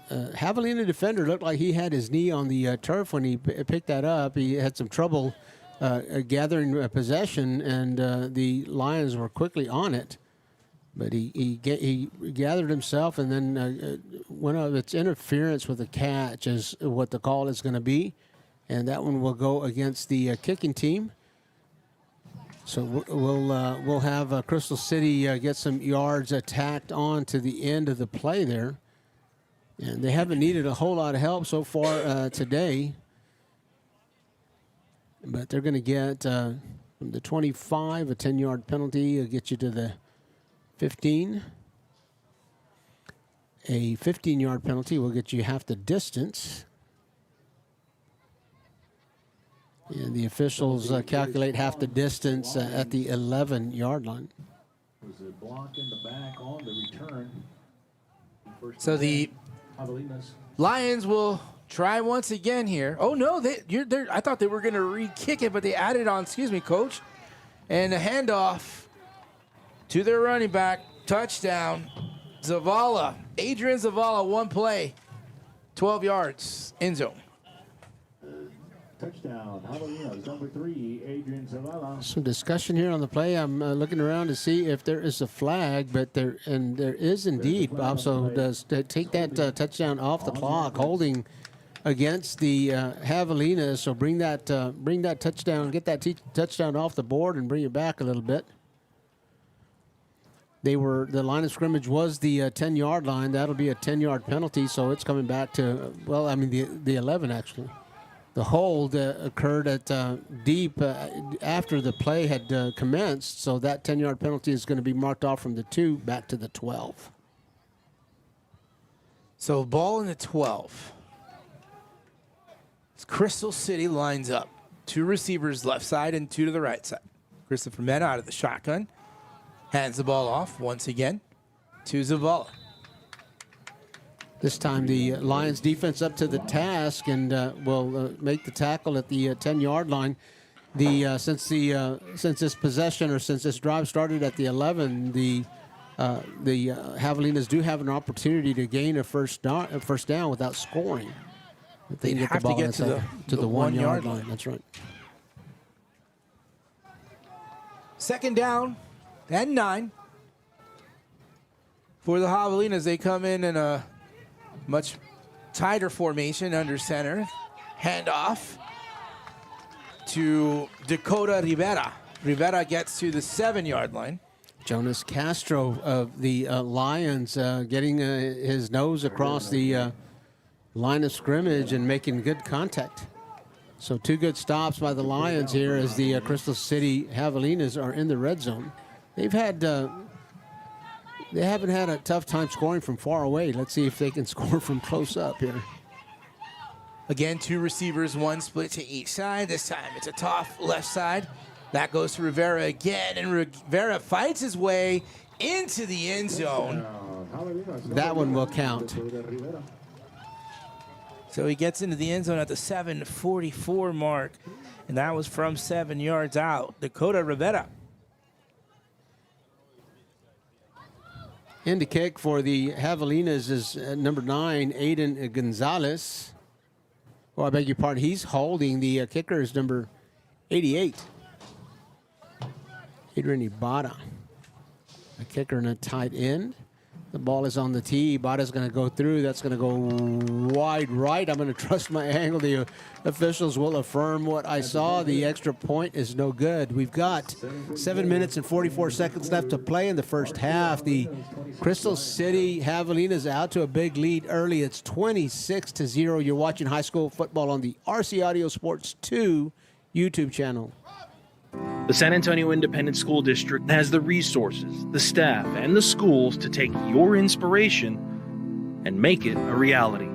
Javelina defender looked like he had his knee on the turf when he picked that up. He had some trouble gathering possession, and the Lions were quickly on it. But he gathered himself, and then one of its interference with the catch is what the call is going to be, and that one will go against the kicking team. So we'll have Crystal City get some yards tacked on to the end of the play there. And they haven't needed a whole lot of help so far today. But they're going to get from the 25, a 10-yard penalty will get you to the 15. A 15-yard penalty will get you half the distance. And the officials calculate half the distance at the 11-yard line. Was a block in the back on the return. So the Lions will try once again here. Oh, no, I thought they were going to re-kick it, but they added on, Coach. And a handoff to their running back. Touchdown. Zavala. Adrian Zavala, one play. 12 yards. End zone. Touchdown, Javelinas, number 3, Adrian Zavala. Some discussion here on the play. I'm looking around to see if there is a flag, but there is indeed, Bob. So does take that touchdown off the clock, holding against the Javelinas. So bring that touchdown, get that touchdown off the board, and bring it back a little bit. The line of scrimmage was the 10-yard line. That'll be a 10-yard penalty. So it's coming back to the 11 actually. The hold occurred at deep after the play had commenced, so that 10-yard penalty is going to be marked off from the 2 back to the 12. So ball in the 12. Crystal City lines up. 2 receivers left side and 2 to the right side. Christopher Mena out of the shotgun. Hands the ball off once again to Zavala. This time the Lions defense up to the task and will make the tackle at the 10-yard line. Since this possession or since this drive started at the 11, the Javelinas do have an opportunity to gain a first down without scoring. If they get the ball to the 1 yard line. That's right. 2nd down and 9 for the Javelinas. They come in a much tighter formation under center. Handoff to Dakota Rivera. Rivera gets to the 7-yard line. Jonas Castro of the Lions getting his nose across the line of scrimmage and making good contact. So 2 good stops by the Lions here as the Crystal City Javelinas are in the red zone. They've had they haven't had a tough time scoring from far away. Let's see if they can score from close up here. Again, 2 receivers, 1 split to each side. This time it's a tough left side. That goes to Rivera again, and Rivera fights his way into the end zone. That one will count. So he gets into the end zone at the 7:44 mark, and that was from 7 yards out. Dakota Rivera. In the kick for the Javelinas is number 9, Aiden Gonzalez. Oh, I beg your pardon. He's holding. The kicker is number 88. Adrian Ibarra. A kicker and a tight end. The ball is on the tee. Ibarra's going to go through. That's going to go wide right. I'm going to trust my angle. The officials will affirm what I saw. The extra point is no good. We've got 7 minutes and 44 seconds left to play in the first half. The Crystal City Javelinas out to a big lead early. It's 26-0. You're watching high school football on the RC Audio Sports 2 YouTube channel. The San Antonio Independent School District has the resources, the staff, and the schools to take your inspiration and make it a reality.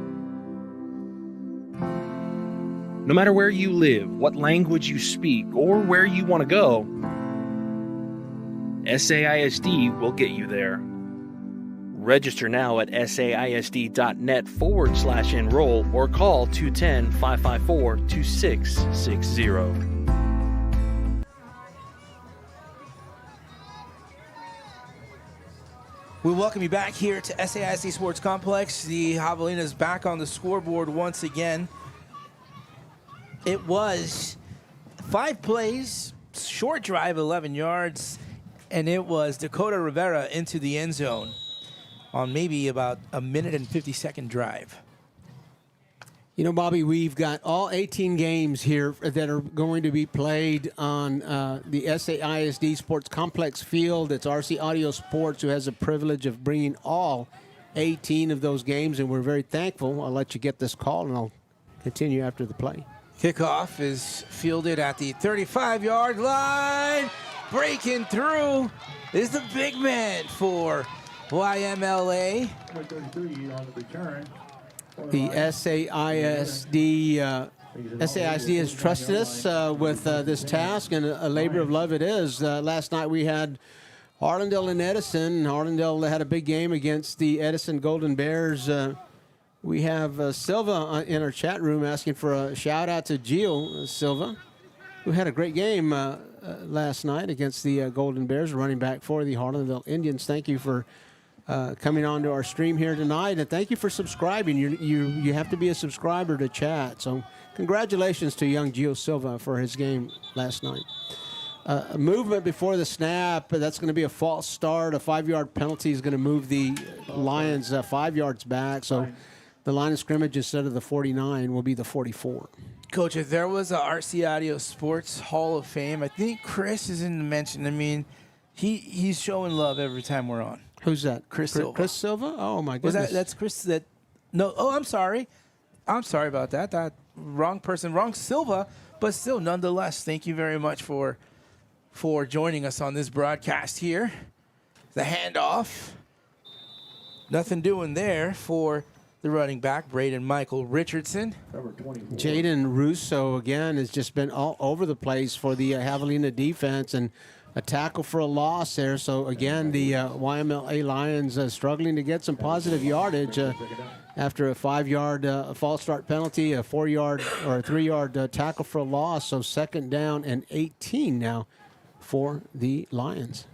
No matter where you live, what language you speak, or where you want to go, SAISD will get you there. Register now at saisd.net/enroll or call 210-554-2660. We welcome you back here to SAISD Sports Complex. The Javelinas back on the scoreboard once again. It was 5 plays, short drive, 11 yards, and it was Dakota Rivera into the end zone on maybe about a minute and 50-second drive. You know, Bobby, we've got all 18 games here that are going to be played on the SAISD Sports Complex field. It's RC Audio Sports who has the privilege of bringing all 18 of those games, and we're very thankful. I'll let you get this call, and I'll continue after the play. Kickoff is fielded at the 35-yard line. Breaking through is the big man for YMLA. Number 33 on the return. The SAISD has trusted us with this task, and a labor of love it is. Last night we had Harlandale and Edison. Harlandale had a big game against the Edison Golden Bears. We have Silva in our chat room asking for a shout-out to Gio Silva, who had a great game last night against the Golden Bears, running back for the Harlandale Indians. Thank you for coming on to our stream here tonight, and thank you for subscribing. You have to be a subscriber to chat. So congratulations to young Gio Silva for his game last night. A movement before the snap, that's going to be a false start. A 5-yard penalty is going to move the Lions 5 yards back. So the line of scrimmage instead of the 49 will be the 44. Coach, if there was a RC Audio Sports Hall of Fame, I think Chris is in the mention. I mean, he's showing love every time we're on. Who's that? Chris Silva. Chris Silva? Oh, my goodness. That's Chris. No. Oh, I'm sorry. I'm sorry about that. That wrong person, wrong Silva. But still, nonetheless, thank you very much for joining us on this broadcast here. The handoff. Nothing doing there for the running back, Braden Michael Richardson. Jaden Russo, again, has just been all over the place for the Javelina defense, and a tackle for a loss there. So, again, the YMLA Lions struggling to get some positive yardage after a 5-yard false start penalty, a 4-yard or a 3-yard tackle for a loss. So, 2nd down and 18 now for the Lions.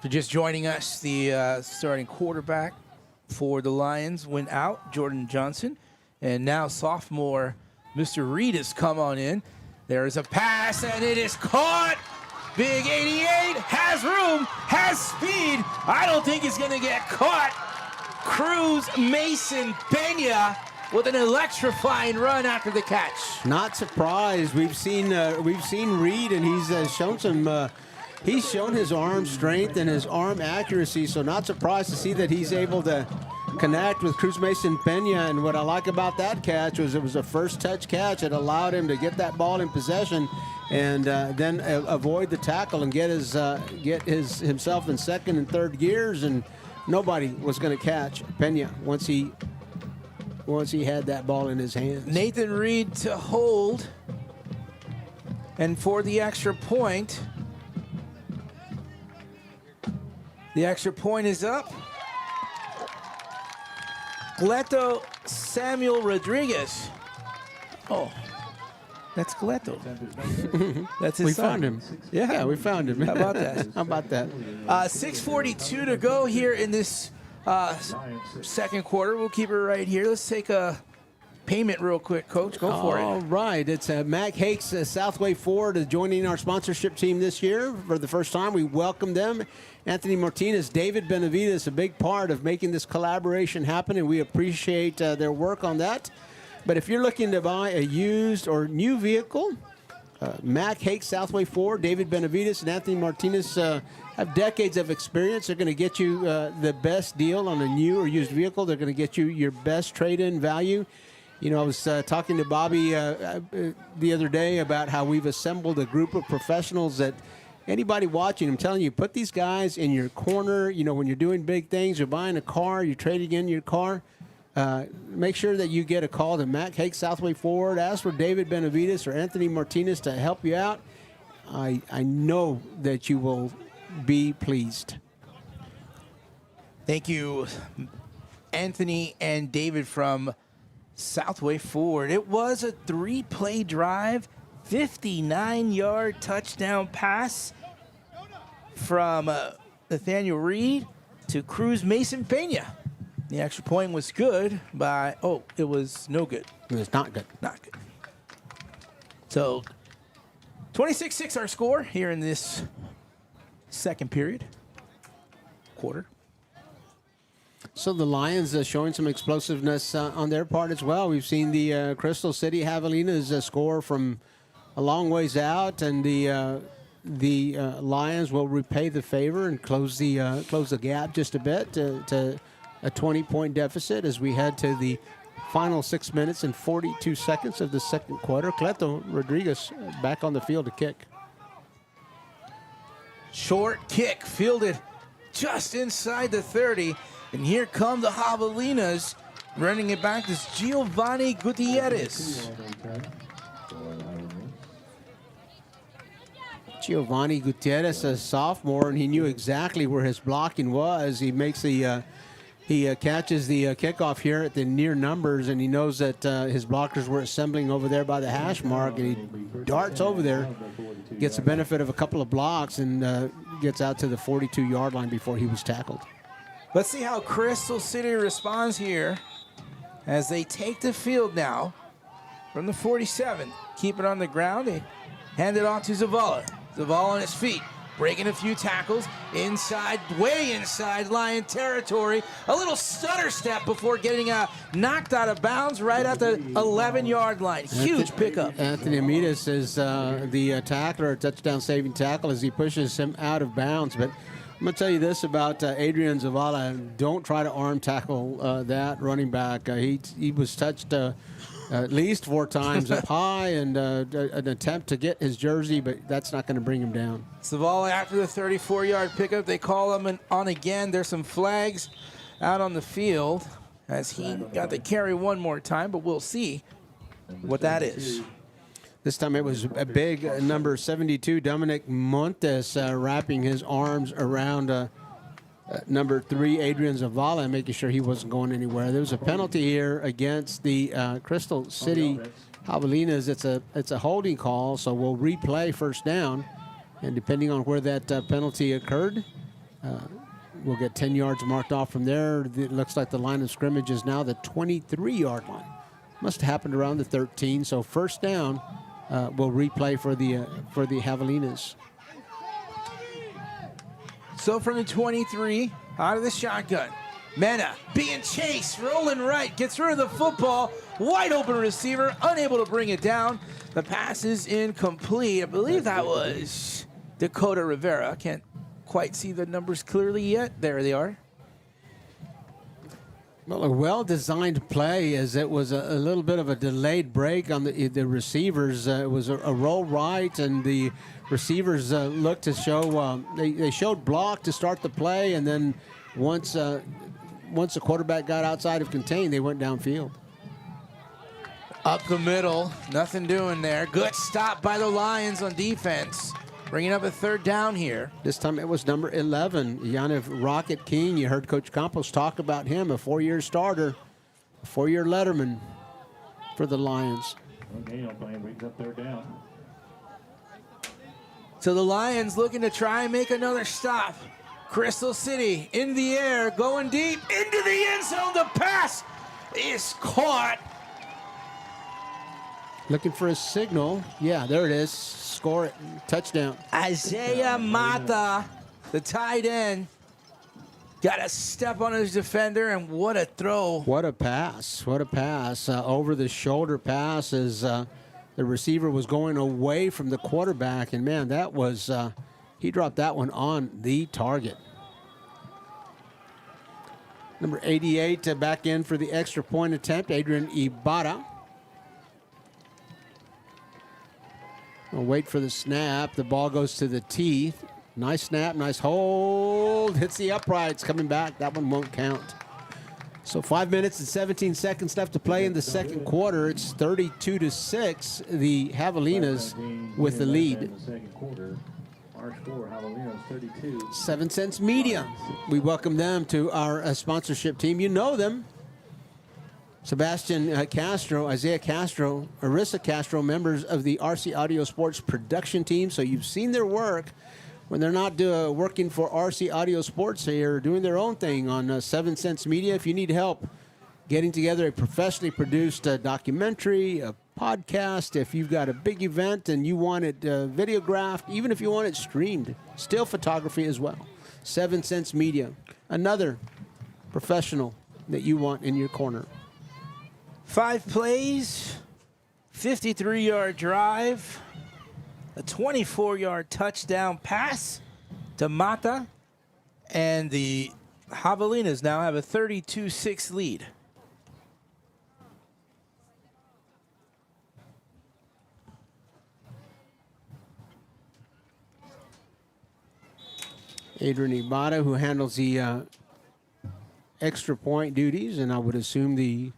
For just joining us, the starting quarterback for the Lions went out, Jordan Johnson. And now sophomore Mr. Reed has come on in. There is a pass, and it is caught. Big 88 has room, has speed. I don't think he's going to get caught. Cruz Mason Pena with an electrifying run after the catch. Not surprised. We've seen Reed, and he's shown some. He's shown his arm strength and his arm accuracy. So not surprised to see that he's able to connect with Cruz Mason Pena. And what I like about that catch was it was a first touch catch. It allowed him to get that ball in possession and then avoid the tackle and get himself in second and third gears. And nobody was going to catch Pena once he had that ball in his hands. Nathan Reed to hold. And for the extra point, the extra point is up. Gleto Samuel Rodriguez. Oh, that's Gleto. That's his We son. found him. Yeah, we found him. How about that? How about that? 6:42 to go here in this second quarter. We'll keep it right here. Let's take a payment real quick, Coach. Go for All it. right. It's Mac Hakes, Southway Ford, joining our sponsorship team this year for the first time. We welcome them. Anthony Martinez, David Benavides, a big part of making this collaboration happen, and we appreciate their work on that. But if you're looking to buy a used or new vehicle, Mac Hakes, Southway Ford, David Benavides, and Anthony Martinez have decades of experience. They're going to get you the best deal on a new or used vehicle. They're going to get you your best trade-in value. You know, I was talking to Bobby the other day about how we've assembled a group of professionals that anybody watching, I'm telling you, put these guys in your corner. You know, when you're doing big things, you're buying a car, you're trading in your car, make sure that you get a call to Mac Hakes, Southway Ford. Ask for David Benavides or Anthony Martinez to help you out. I know that you will be pleased. Thank you, Anthony and David from Southway Ford. It was a 3-play drive, 59-yard touchdown pass from Nathaniel Reed to Cruz Mason Pena. The extra point was good by, it was no good. It was not good. Not good. So 26-6 our score here in this second period. Quarter. So the Lions showing some explosiveness on their part as well. We've seen the Crystal City Javelinas score from a long ways out, and the Lions will repay the favor and close the gap just a bit to a 20-point deficit as we head to the final 6 minutes and 42 seconds of the second quarter. Cleto Rodriguez back on the field to kick. Short kick fielded just inside the 30. And here come the Javelinas. Running it back is Giovanni Gutierrez. Giovanni Gutierrez, a sophomore, and he knew exactly where his blocking was. He makes he catches the kickoff here at the near numbers, and he knows that his blockers were assembling over there by the hash mark, and he darts over there, gets the benefit of a couple of blocks, and gets out to the 42-yard line before he was tackled. Let's see how Crystal City responds here as they take the field now from the 47. Keep it on the ground. They hand it off to Zavala. Zavala on his feet, breaking a few tackles. Inside, way inside Lion territory. A little stutter step before getting knocked out of bounds right at the 11-yard line. Huge pickup. Anthony Amidas is the tackler, touchdown saving tackle as he pushes him out of bounds. But I'm going to tell you this about Adrian Zavala. Don't try to arm tackle that running back. He was touched at least 4 times up high and an attempt to get his jersey, but that's not going to bring him down. Zavala after the 34-yard pickup. They call him on again. There's some flags out on the field as he got to carry one more time, but we'll see what that is. This time it was a big number 72, Dominic Montes, wrapping his arms around number 3, Adrian Zavala, making sure he wasn't going anywhere. There was a penalty here against the Crystal City Javelinas. It's a holding call, so we'll replay first down. And depending on where that penalty occurred, we'll get 10 yards marked off from there. It looks like the line of scrimmage is now the 23-yard line. Must have happened around the 13, so first down. We'll replay for the Javelinas. So from the 23, out of the shotgun, Mena being chased, rolling right, gets rid of the football, wide open receiver, unable to bring it down. The pass is incomplete. I believe that was Dakota Rivera. I can't quite see the numbers clearly yet. There they are. Well, a well-designed play, as it was a little bit of a delayed break on the receivers. It was a roll right, and the receivers looked to show they showed block to start the play, and then once the quarterback got outside of contain, they went downfield. Up the middle, nothing doing there. Good stop by the Lions on defense. Bringing up a third down here. This time it was number 11, Yaniv Rocket King. You heard Coach Campos talk about him, a 4-year starter, a 4-year letterman for the Lions. Daniel playing brings up third down. So the Lions looking to try and make another stop. Crystal City in the air, going deep into the end zone. The pass is caught. Looking for a signal. Yeah, there it is. Score it. Touchdown. Isaiah Mata, the tight end, got a step on his defender, and what a throw. What a pass. What a pass. Over the shoulder pass as the receiver was going away from the quarterback. And, man, that was, he dropped that one on the target. Number 88 back in for the extra point attempt, Adrian Ibarra. We'll wait for the snap. The ball goes to the tee. Nice snap, nice hold. Hits the uprights, coming back. That one won't count. So 5 minutes and 17 seconds left to play in the second quarter. It's 32-6. The Javelinas with the lead. Our score, Javelinas 32. 7 Cents Media. We welcome them to our sponsorship team. You know them. Sebastian Castro, Isaiah Castro, Arissa Castro, members of the RC Audio Sports production team. So you've seen their work when they're not working for RC Audio Sports. They are doing their own thing on 7 Cents Media. If you need help getting together a professionally produced documentary, a podcast, if you've got a big event and you want it videographed, even if you want it streamed, still photography as well. 7 Cents Media, another professional that you want in your corner. 5 plays, 53-yard drive, a 24-yard touchdown pass to Mata, and the Javelinas now have a 32-6 lead. Adrian Ibarra, who handles the extra point duties, and I would assume the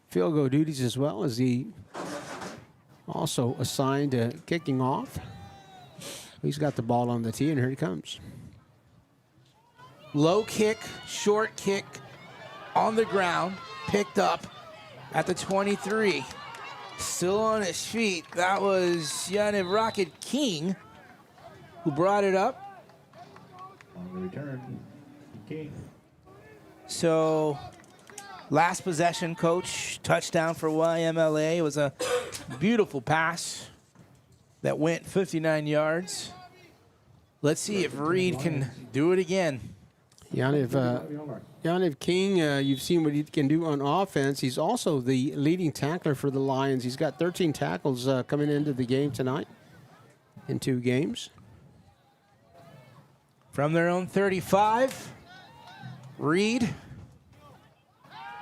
field goal duties as well, as he also assigned kicking off. He's got the ball on the tee, and here he comes. Low kick, short kick on the ground, picked up at the 23. Still on his feet. That was Yaniv Rocket King who brought it up. On the return, King. So last possession, coach, touchdown for YMLA. It was a beautiful pass that went 59 yards. Let's see if Reed can do it again. Yaniv King, you've seen what he can do on offense. He's also the leading tackler for the Lions. He's got 13 tackles coming into the game tonight in 2 games. From their own 35, Reed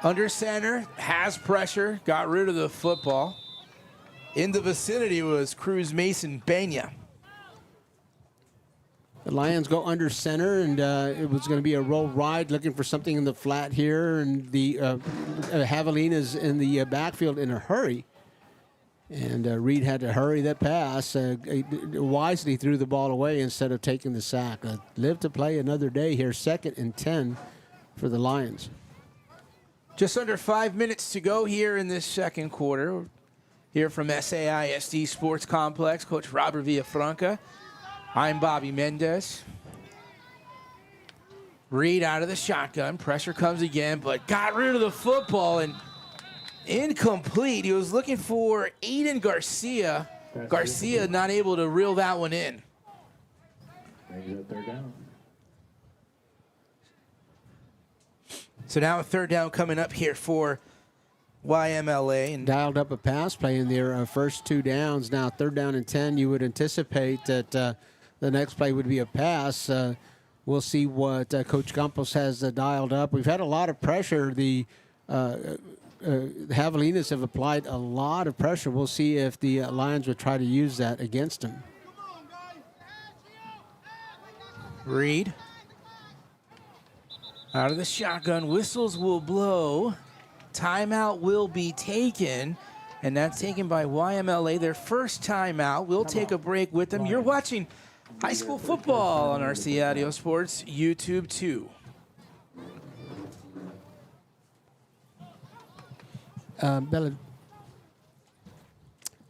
under center, has pressure, got rid of the football. In the vicinity was Cruz Mason Benya. The Lions go under center, and it was going to be a roll ride, looking for something in the flat here, and the Javelinas in the backfield in a hurry. And Reed had to hurry that pass. Wisely threw the ball away instead of taking the sack. Live to play another day here, 2nd and 10 for the Lions. Just under 5 minutes to go here in this second quarter. Here from SAISD Sports Complex, Coach Robert Villafranca. I'm Bobby Mendez. Reed out of the shotgun. Pressure comes again, but got rid of the football and incomplete. He was looking for Aiden Garcia. Garcia not able to reel that one in. Brings up third down. So now a third down coming up here for YMLA. And dialed up a pass play in their first 2 downs. Now 3rd down and 10. You would anticipate that the next play would be a pass. We'll see what Coach Campos has dialed up. We've had a lot of pressure. The the Javelinas have applied a lot of pressure. We'll see if the Lions would try to use that against them. Reed. Out of the shotgun, whistles will blow. Timeout will be taken, and that's taken by YMLA, their first timeout. We'll take a break with them. You're watching high school football on Arciadio Sports YouTube 2. Bella.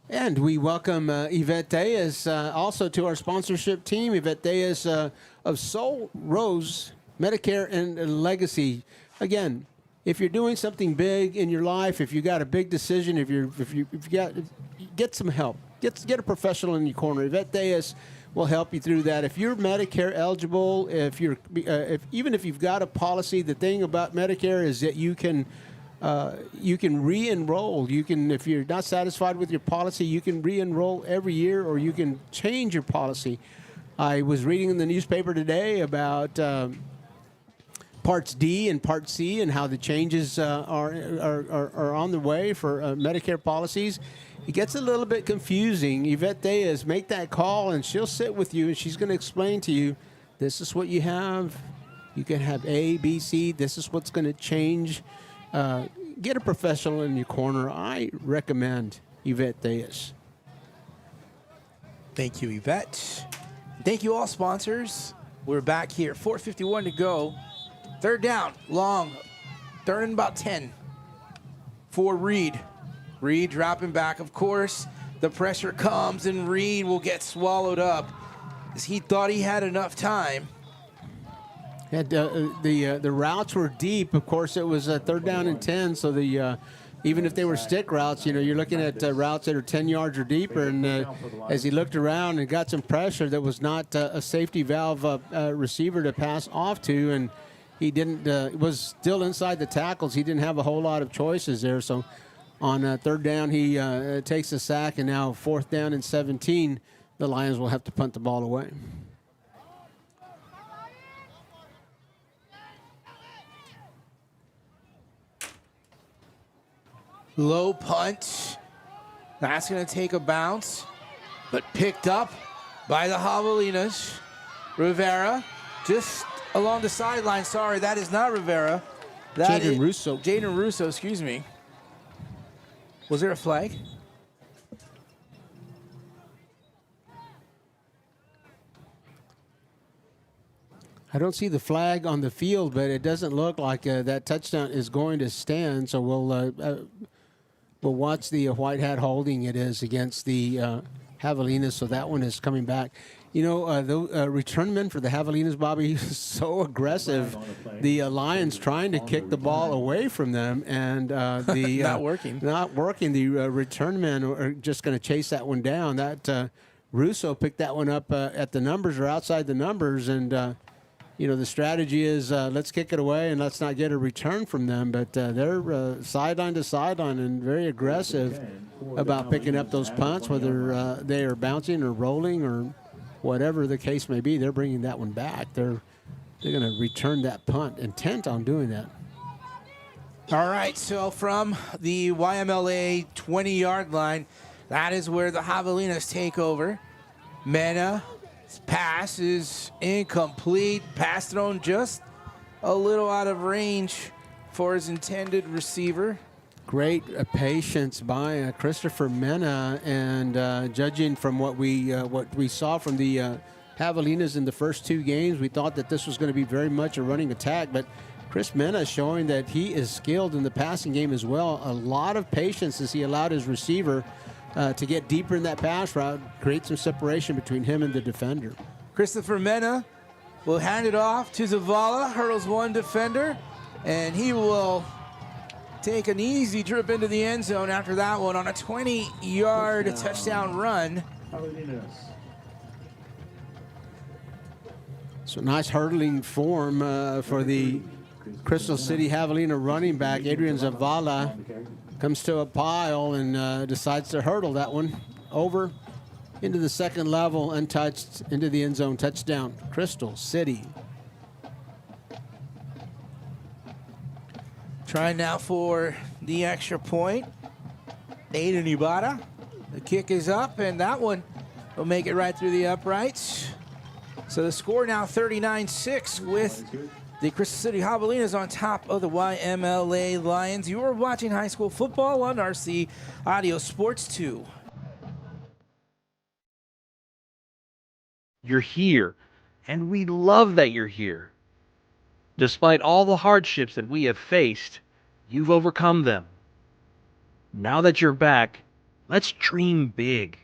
And we welcome Yvette Diaz also to our sponsorship team. Yvette Diaz of Soul Rose Medicare and Legacy. Again, if you're doing something big in your life, if you got a big decision, if you get some help, get a professional in your corner. Yvette Diaz will help you through that. If you're Medicare eligible, even if you've got a policy, the thing about Medicare is that you can re-enroll. You can, if you're not satisfied with your policy, you can re-enroll every year, or you can change your policy. I was reading in the newspaper today about Parts D and Part C and how the changes are on the way for Medicare policies. It gets a little bit confusing. Yvette Diaz, make that call, and she'll sit with you, and she's going to explain to you, this is what you have. You can have A, B, C. This is what's going to change. Get a professional in your corner. I recommend Yvette Diaz. Thank you, Yvette. Thank you, all sponsors. We're back here. 4:51 to go. Third down, long. Third and about 10 for Reed. Reed dropping back, of course. The pressure comes, and Reed will get swallowed up as he thought he had enough time. And the routes were deep. Of course, it was a third down and 10, so even if they were stick routes, you're looking at routes that are 10 yards or deeper. And as he looked around and got some pressure, that was not a safety valve receiver to pass off to, and he didn't. Was still inside the tackles. He didn't have a whole lot of choices there. So on third down, he takes a sack, and now fourth down and 17, the Lions will have to punt the ball away. Low punt. That's going to take a bounce, but picked up by the Javelinas. Rivera just along the sideline. Sorry, that is not Rivera. Jaden Russo. Jaden Russo, excuse me. Was there a flag? I don't see the flag on the field, but it doesn't look like that touchdown is going to stand. So we'll watch the white hat holding it is against the Javelinas. So that one is coming back. The return men for the Javelinas, Bobby, so aggressive. The Lions trying to kick the ball away from them, and the not working. Not working. The return men are just going to chase that one down. That Russo picked that one up at the numbers or outside the numbers, and the strategy is let's kick it away and let's not get a return from them. But they're sideline to sideline and very aggressive about picking up those punts, whether they are bouncing or rolling or whatever the case may be. They're bringing that one back. They're going to return that punt, intent on doing that. All right, so from the YMLA 20-yard line, that is where the Javelinas take over. Mena. Pass is incomplete. Pass thrown just a little out of range for his intended receiver. Great patience by Christopher Mena, and judging from what we saw from the Javelinas in the first two games, we thought that this was going to be very much a running attack, but Chris Mena showing that he is skilled in the passing game as well. A lot of patience as he allowed his receiver to get deeper in that pass route, create some separation between him and the defender. Christopher Mena will hand it off to Zavala, hurdles one defender, and he will take an easy trip into the end zone after that one on a 20-yard touchdown run. So nice hurdling form for the Crystal City Javelina running back, Adrian Zavala. Comes to a pile and decides to hurdle that one over into the second level, untouched, into the end zone. Touchdown, Crystal City. Trying now for the extra point. Aiden Ibarra. The kick is up, and that one will make it right through the uprights. So the score now 39-6 with the Crystal City Javelinas on top of the YMLA Lions. You are watching high school football on RC Audio Sports 2. You're here, and we love that you're here. Despite all the hardships that we have faced, you've overcome them. Now that you're back, let's dream big.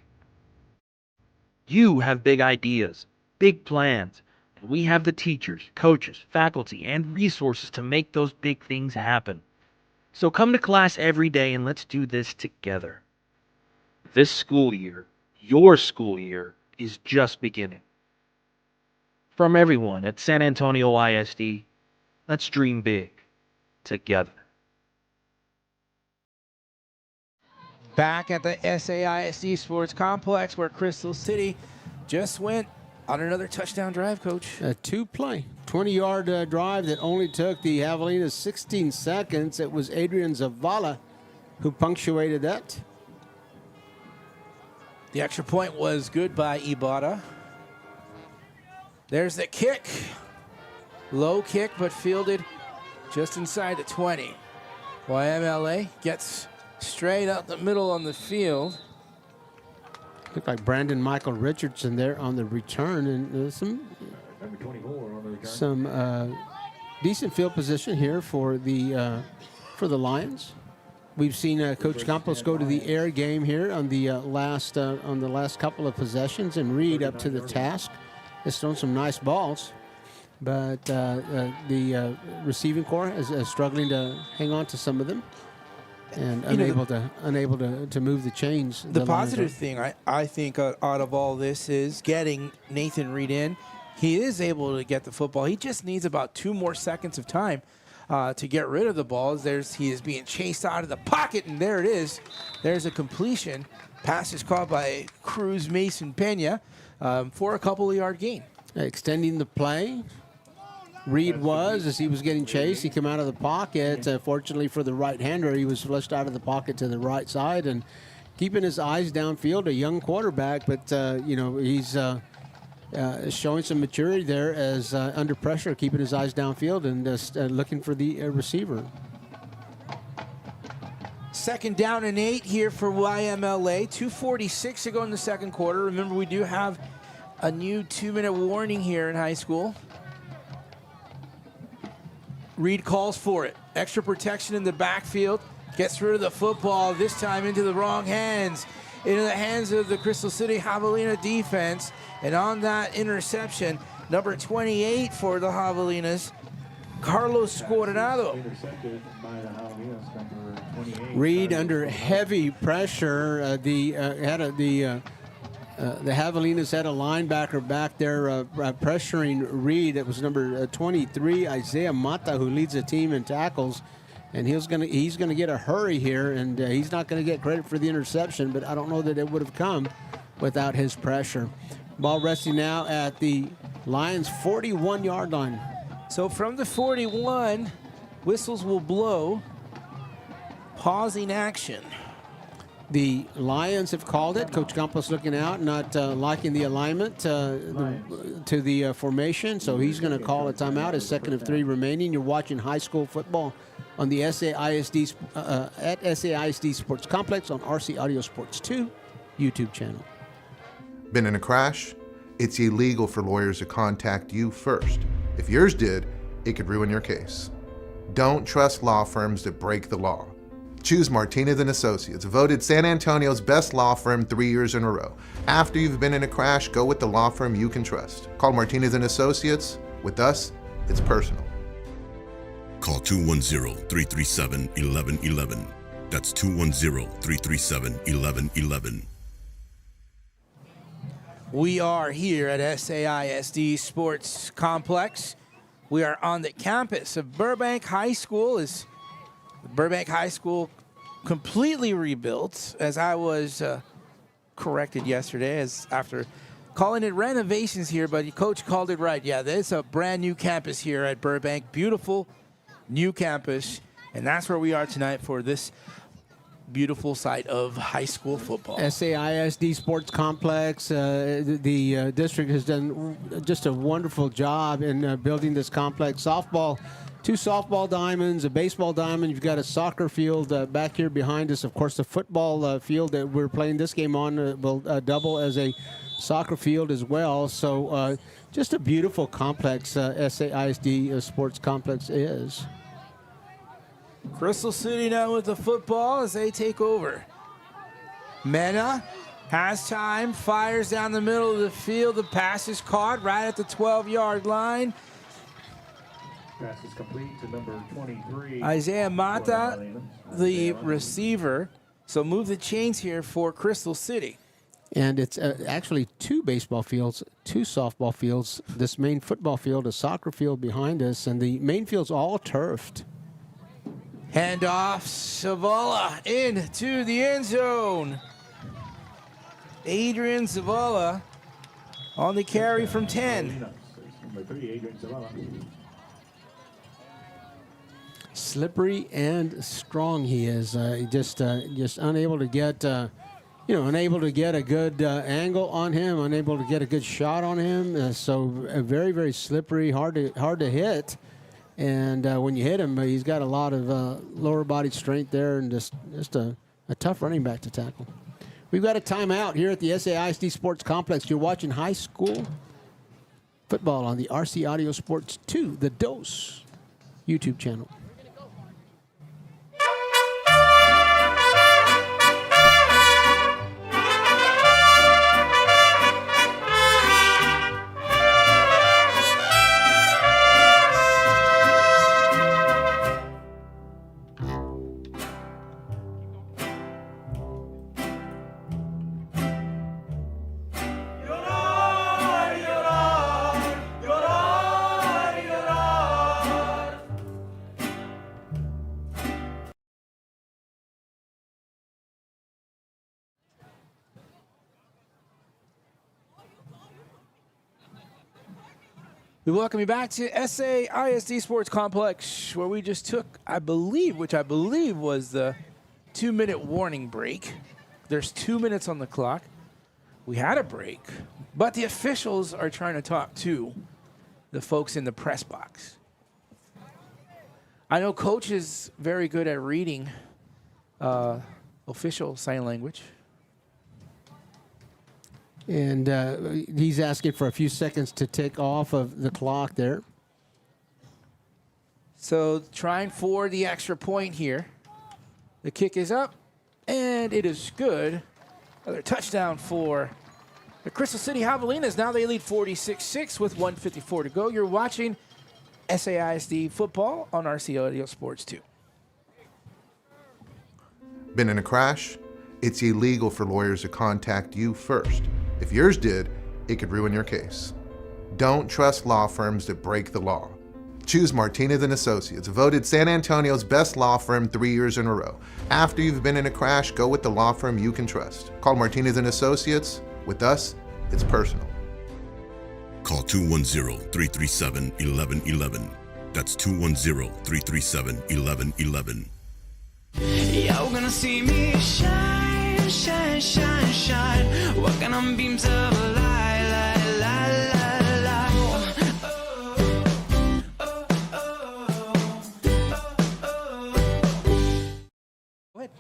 You have big ideas, big plans, and we have the teachers, coaches, faculty, and resources to make those big things happen. So come to class every day and let's do this together. This school year, your school year, is just beginning. From everyone at San Antonio ISD, let's dream big together. Back at the SAISD Sports Complex where Crystal City just went on another touchdown drive, Coach. A two-play, 20-yard drive that only took the Javelinas 16 seconds. It was Adrian Zavala who punctuated that. The extra point was good by Ibarra. There's the kick. Low kick, but fielded just inside the 20. YMLA gets straight out the middle on the field. Looked like Brandon Michael Richardson there on the return, and some decent field position here for the Lions. We've seen Coach Campos go to the air game here on the last couple of possessions, and Reed up to the task. Has thrown some nice balls, but the receiving corps is struggling to hang on to some of them, and unable to move the chains. The positive thing I think out of all this is getting Nathan Reed in. He is able to get the football. He just needs about 2 more seconds of time to get rid of the balls. He is being chased out of the pocket, and there it is. There's a completion. Pass is caught by Cruz Mason Pena for a couple of yard gain. Extending the play. Reed was, as he was getting chased, he came out of the pocket. Fortunately for the right-hander, he was flushed out of the pocket to the right side and keeping his eyes downfield. A young quarterback, but he's showing some maturity there as under pressure, keeping his eyes downfield and looking for the receiver. 2nd down and 8 here for YMLA. 2:46 to go in the second quarter. Remember, we do have a new 2-minute warning here in high school. Reed calls for it. Extra protection in the backfield. Gets rid of the football, this time into the wrong hands. Into the hands of the Crystal City Javelina defense. And on that interception, number 28 for the Javelinas, Carlos Coronado. Reed under heavy pressure. The Javelinas had a linebacker back there pressuring Reed. It was number 23, Isaiah Mata, who leads the team in tackles. And he's gonna get a hurry here, and he's not gonna get credit for the interception, but I don't know that it would have come without his pressure. Ball resting now at the Lions' 41-yard line. So from the 41, whistles will blow. Pausing action. The Lions have called it. Coach Campos looking out, not liking the alignment to the formation, so he's going to call a timeout. A 2nd of 3 remaining. You're watching high school football on the SAISD at SAISD Sports Complex on RC Audio Sports 2 YouTube channel. Been in a crash? It's illegal for lawyers to contact you first. If yours did, it could ruin your case. Don't trust law firms that break the law. Choose Martinez & Associates, voted San Antonio's best law firm 3 years in a row. After you've been in a crash, go with the law firm you can trust. Call Martinez & Associates. With us, it's personal. Call 210-337-1111. That's 210-337-1111. We are here at SAISD Sports Complex. We are on the campus of Burbank High School. Burbank High School completely rebuilt, as I was corrected yesterday after calling it renovations here, but Coach called it right. Yeah, there's a brand new campus here at Burbank. Beautiful new campus. And that's where we are tonight for this beautiful site of high school football. SAISD Sports Complex. The district has done just a wonderful job in building this complex. Softball, 2 softball diamonds, a baseball diamond. You've got a soccer field back here behind us. Of course, the football field that we're playing this game on will double as a soccer field as well. So just a beautiful complex SAISD Sports Complex is. Crystal City now with the football as they take over. Mena has time, fires down the middle of the field. The pass is caught right at the 12-yard line. Pass is complete to number 23. Isaiah Mata, the receiver. So move the chains here for Crystal City. And it's actually 2 baseball fields, 2 softball fields, this main football field, a soccer field behind us, and the main field's all turfed. Handoff, Zavala into the end zone. Adrian Zavala on the carry from 10. Number 3, Adrian Zavala. Slippery and strong he is. Just unable to get, unable to get a good angle on him, unable to get a good shot on him. So very, very slippery, hard to hit. And when you hit him, he's got a lot of lower body strength there, and just a tough running back to tackle. We've got a timeout here at the SAISD Sports Complex. You're watching high school football on the RC Audio Sports 2, the Dose YouTube channel. We welcome you back to SAISD Sports Complex, where we just took, I believe was the 2-minute warning break. There's 2 minutes on the clock. We had a break, but the officials are trying to talk to the folks in the press box. I know Coach is very good at reading official sign language. And he's asking for a few seconds to tick off of the clock there. So trying for the extra point here. The kick is up, and it is good. Another touchdown for the Crystal City Javelinas. Now they lead 46-6 with 1:54 to go. You're watching SAISD football on RC Audio Sports 2. Been in a crash? It's illegal for lawyers to contact you first. If yours did, it could ruin your case. Don't trust law firms that break the law. Choose Martinez & Associates, voted San Antonio's best law firm 3 years in a row. After you've been in a crash, go with the law firm you can trust. Call Martinez & Associates. With us, it's personal. Call 210-337-1111. That's 210-337-1111. You're gonna see me shine, shine, shine, shine. Walking on beams of light, light, light, light, light. Go ahead.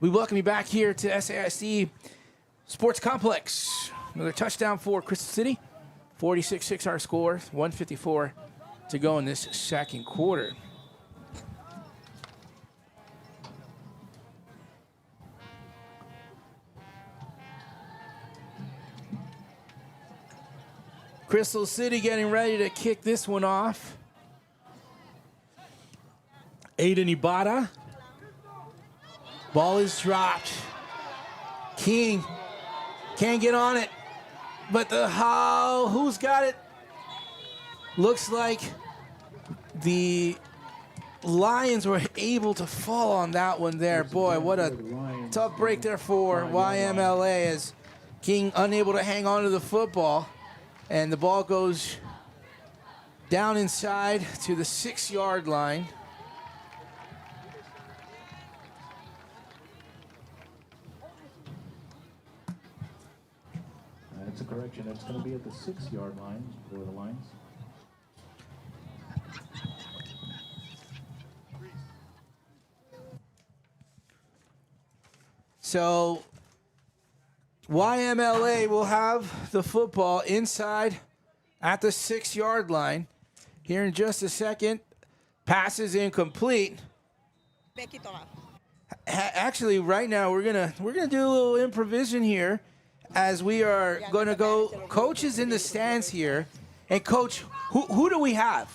We welcome you back here to SAISD Sports Complex. Another touchdown for Crystal City. 46-6 our score, 1:54 to go in this second quarter. Crystal City getting ready to kick this one off. Aiden Ibata. Ball is dropped. King can't get on it. But who's got it? Looks like the Lions were able to fall on that one there. Boy, what a tough break there for YMLA as King unable to hang on to the football. And the ball goes down inside to the 6-yard line. That's a correction. That's going to be at the 6-yard line for the Lions. So YMLA will have the football inside at the 6-yard line. Here in just a second. Pass is incomplete. Actually, right now we're gonna do a little improvisation here, as we are gonna go. Coach is in the stands here, and Coach, who do we have?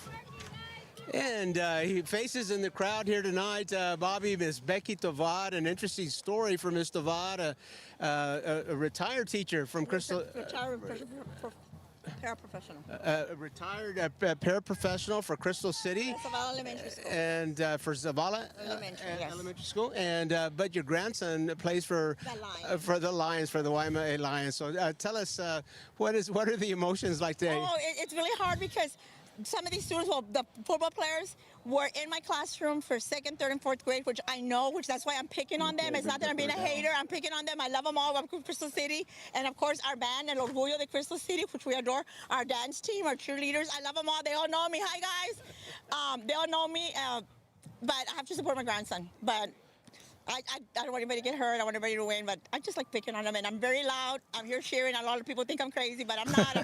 And he faces in the crowd here tonight, Bobby, Miss Becky Tovad. An interesting story for Miss Tovad, a retired teacher from Crystal. Paraprofessional. A retired paraprofessional for Crystal City. Zavala Elementary School. And for Zavala Elementary School. And but your grandson plays for the Lions, for the YMLA Lions. So tell us, what are the emotions like today? Oh, it's really hard because some of these students, well, the football players, were in my classroom for 2nd, 3rd, and 4th grade, which I know, which that's why I'm picking on them. It's not that I'm being a hater. I'm picking on them. I love them all. I'm from Crystal City. And, of course, our band, El Orgullo de Crystal City, which we adore. Our dance team, our cheerleaders. I love them all. They all know me. Hi, guys. They all know me. But I have to support my grandson. But I don't want anybody to get hurt. I want everybody to win, but I just like picking on them, and I'm very loud. I'm here cheering. A lot of people think I'm crazy, but I'm not.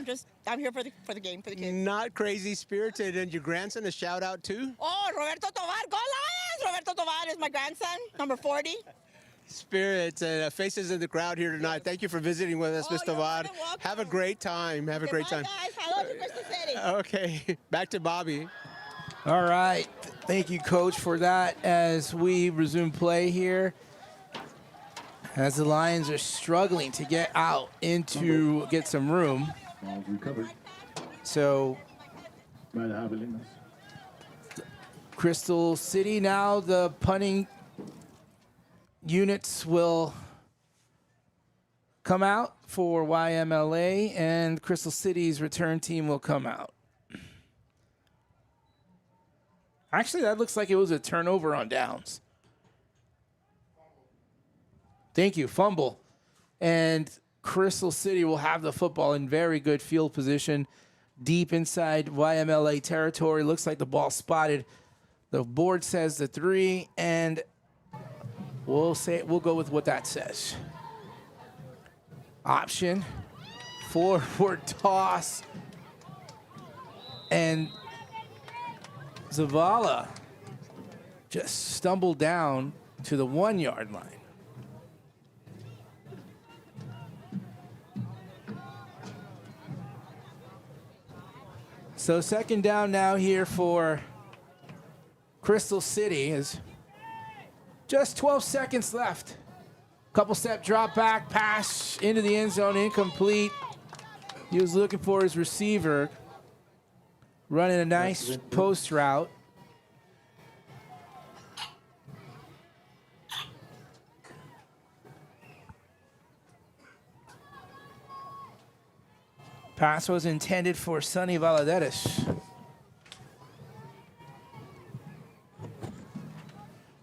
I'm here for the game, for the kids. Not crazy spirited. And your grandson, a shout out too? Oh, Roberto Tovar, go Lions! Roberto Tovar is my grandson, number 40. Spirit, faces in the crowd here tonight. Thank you for visiting with us, Mr. Tovar. Have a great time. Have a great time. Guys, hello to Crystal City. Okay, back to Bobby. All right. Thank you, Coach, for that as we resume play here. As the Lions are struggling to get out get some room. Ball recovered So by the Javelinas. Crystal City now, the punting units will come out for YMLA, and Crystal City's return team will come out. Actually, that looks like it was a turnover on downs. Thank you. Fumble. And Crystal City will have the football in very good field position, deep inside YMLA territory. Looks like the ball spotted. The board says the 3, and we'll go with what that says. Option, forward toss, and Zavala just stumbled down to the 1-yard line. So 2nd down now here for Crystal City is just 12 seconds left. Couple step drop back pass into the end zone, incomplete. He was looking for his receiver, running a nice post route. Pass was intended for Sonny Valadares.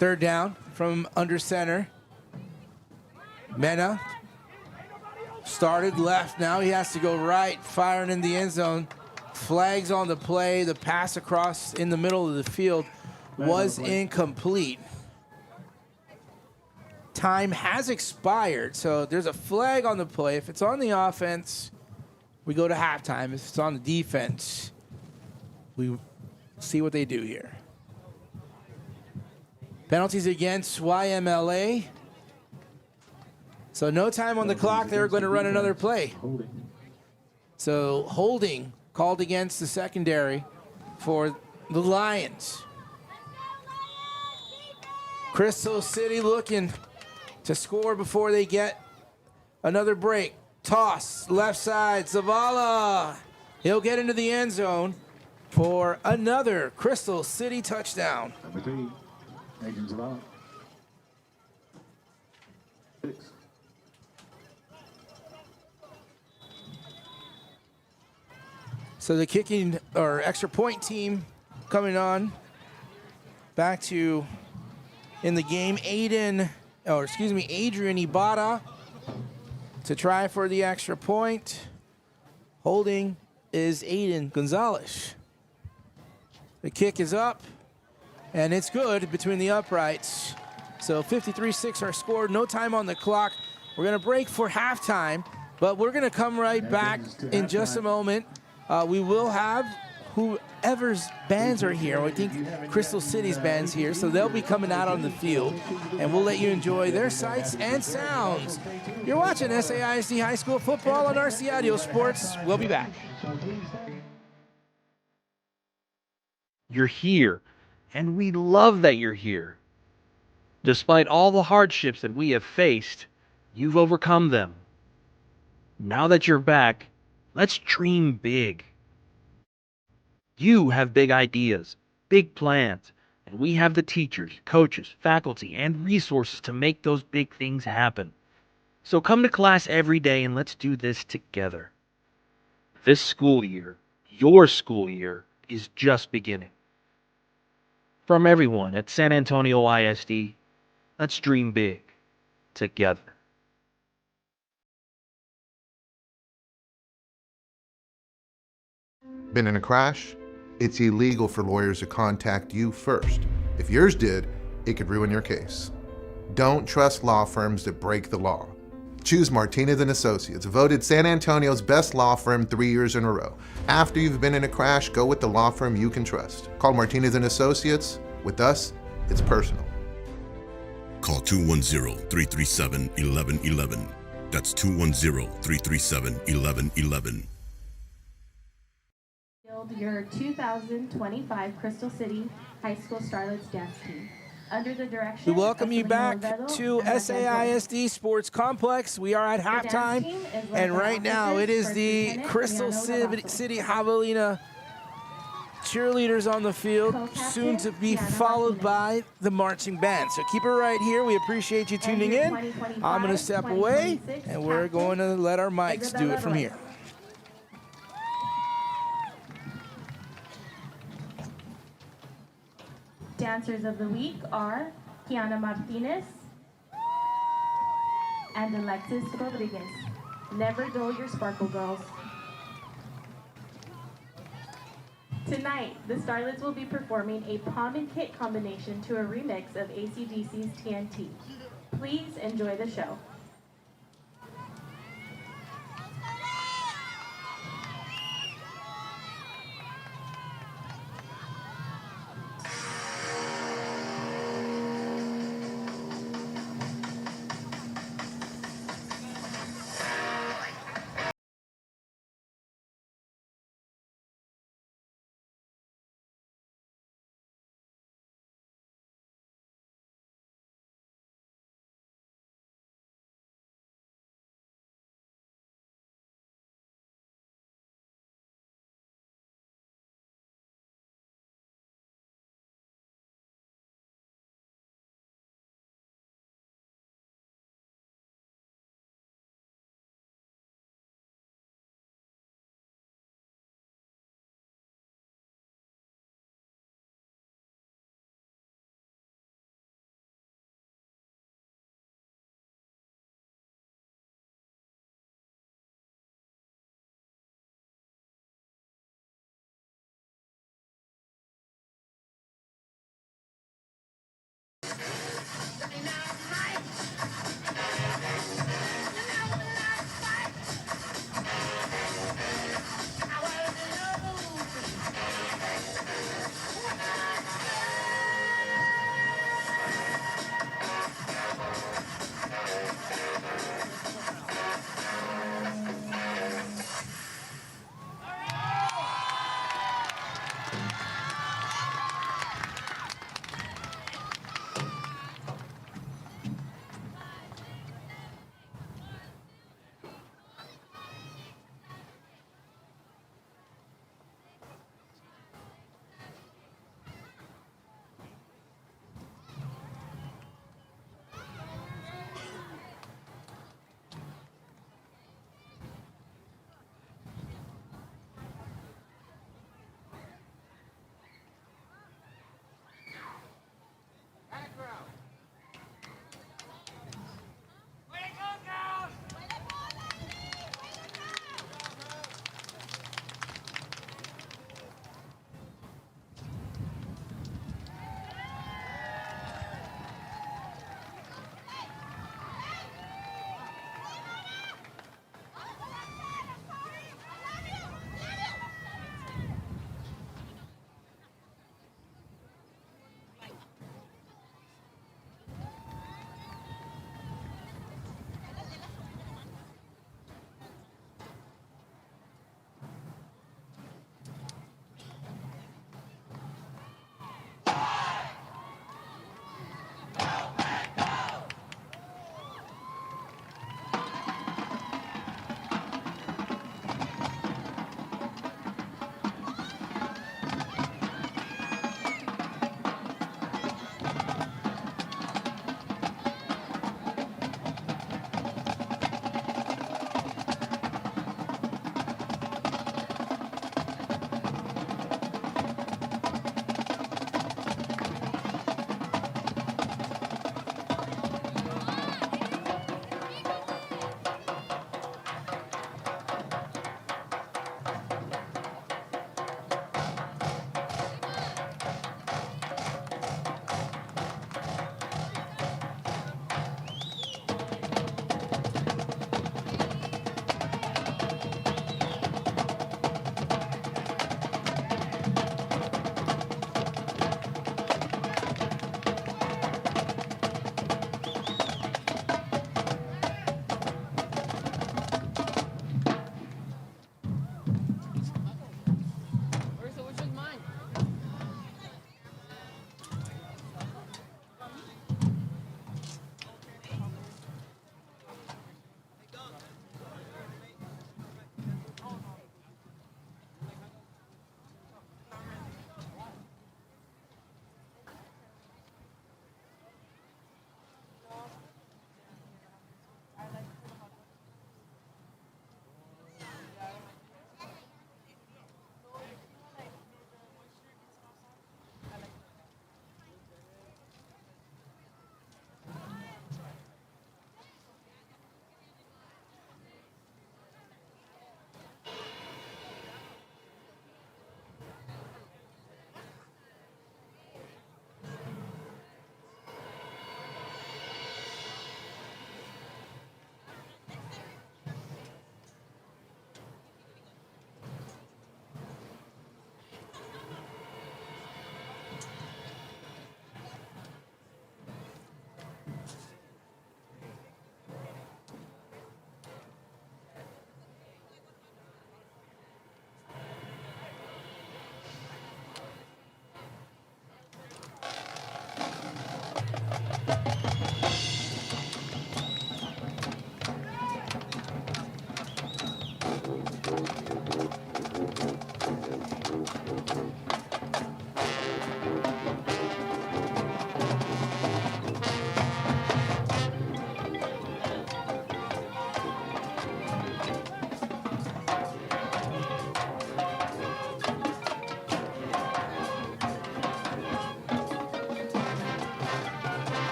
3rd down from under center. Mena started left. Now he has to go right, firing in the end zone. Flags on the play. The pass across in the middle of the field was incomplete. Time has expired, so there's a flag on the play. If it's on the offense, we go to halftime. If it's on the defense, we see what they do here. Penalties against YMLA. So no time on the clock. They're going to run another play. So holding called against the secondary for the Lions. Crystal City looking to score before they get another break. Toss, left side, Zavala. He'll get into the end zone for another Crystal City touchdown. Number 3, Agent Zavala. 6. So the kicking or extra point team coming on back to in the game. Adrian Ibarra to try for the extra point. Holding is Aiden Gonzalez. The kick is up, and it's good between the uprights. So 53-6 our score, no time on the clock. We're gonna break for halftime, but we're gonna come right back in just a moment. We will have whoever's bands are here. I think Crystal City's band's here, so they'll be coming out on the field, and we'll let you enjoy their sights and sounds. You're watching SAISD High School Football on RC Audio Sports. We'll be back. You're here, and we love that you're here. Despite all the hardships that we have faced, you've overcome them. Now that you're back, let's dream big. You have big ideas, big plans, and we have the teachers, coaches, faculty, and resources to make those big things happen. So come to class every day and let's do this together. This school year, your school year, is just beginning. From everyone at San Antonio ISD, let's dream big together. Been in a crash? It's illegal for lawyers to contact you first. If yours did, it could ruin your case. Don't trust law firms that break the law. Choose Martinez & Associates, voted San Antonio's best law firm 3 years in a row. After you've been in a crash, go with the law firm you can trust. Call Martinez & Associates. With us, it's personal. Call 210-337-1111. That's 210-337-1111. Your 2025 Crystal City High School Starlets dance team. Under the direction We welcome you of back Vedo to and SAISD Sports Complex. We are at halftime, team is led and by right now it is First the Lieutenant Crystal Keanu City Javelina cheerleaders on the field, Co-captain soon to be Keanu followed Martinez. by the marching band. So keep it right here. We appreciate you tuning in. I'm going to step away, and we're going to let our mics do it from here. Dancers of the week are Kiana Martinez and Alexis Rodriguez. Never dull your sparkle, girls. Tonight, the Starlets will be performing a palm and kit combination to a remix of AC/DC's TNT. Please enjoy the show.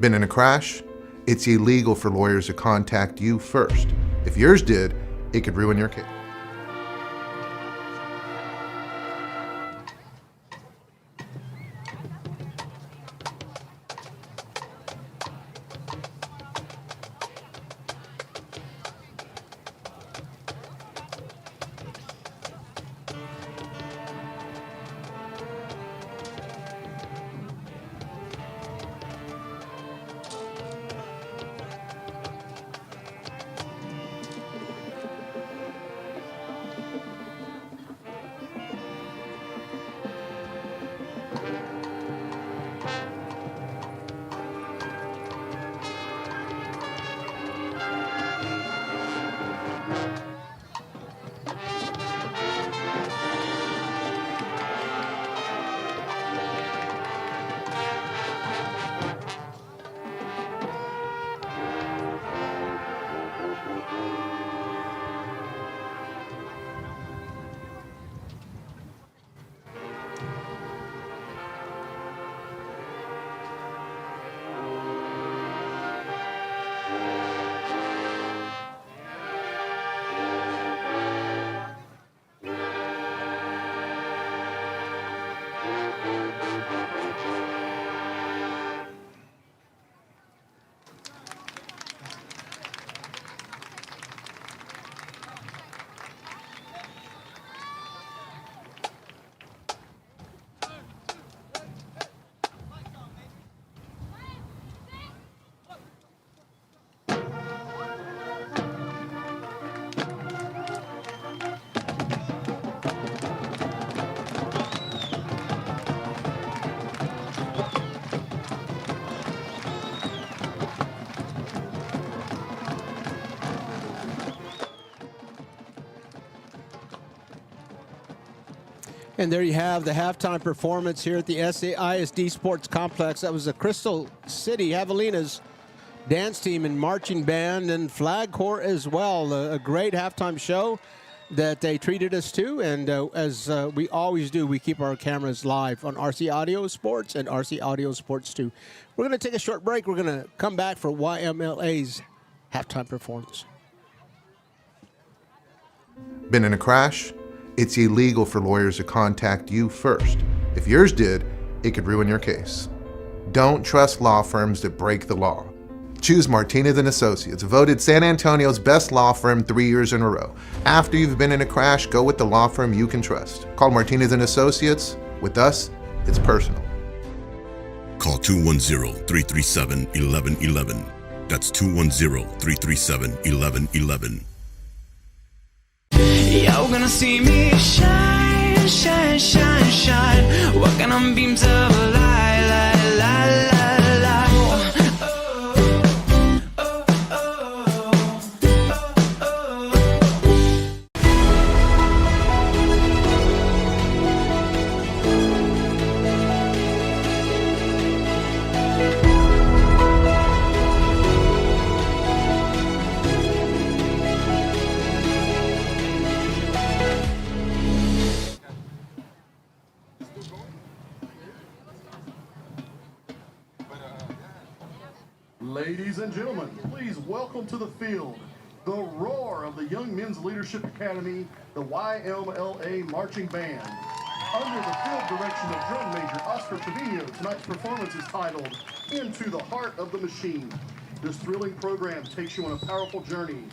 Been in a crash? It's illegal for lawyers to contact you first. If yours did, it could ruin your case. And there you have the halftime performance here at the SAISD Sports Complex. That was the Crystal City Javelinas dance team and marching band and flag corps as well. A great halftime show that they treated us to. And as we always do, we keep our cameras live on RC Audio Sports and RC Audio Sports 2. We're going to take a short break. We're going to come back for YMLA's halftime performance. Been in a crash? It's illegal for lawyers to contact you first. If yours did, it could ruin your case. Don't trust law firms that break the law. Choose Martinez & Associates, voted San Antonio's best law firm 3 years in a row. After you've been in a crash, go with the law firm you can trust. Call Martinez & Associates. With us, it's personal. Call 210-337-1111. That's 210-337-1111. You're gonna see me shine, shine, shine, shine. Walking on beams of light, light, light, light, light. Oh, oh, oh, oh, Ladies and gentlemen, please welcome to the field the roar of the Young Men's Leadership Academy, the YMLA Marching Band. Under the field direction of drum major Oscar Trevino, tonight's performance is titled Into the Heart of the Machine. This thrilling program takes you on a powerful journey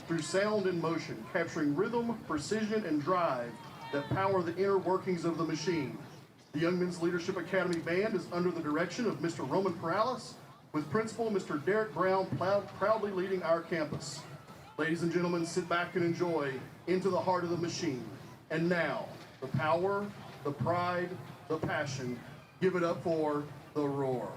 through sound and motion, capturing rhythm, precision, and drive that power the inner workings of the machine. The Young Men's Leadership Academy Band is under the direction of Mr. Roman Perales, with Principal Mr. Derek Brown proudly leading our campus. Ladies and gentlemen, sit back and enjoy Into the Heart of the Machine. And now, the power, the pride, the passion, give it up for the roar.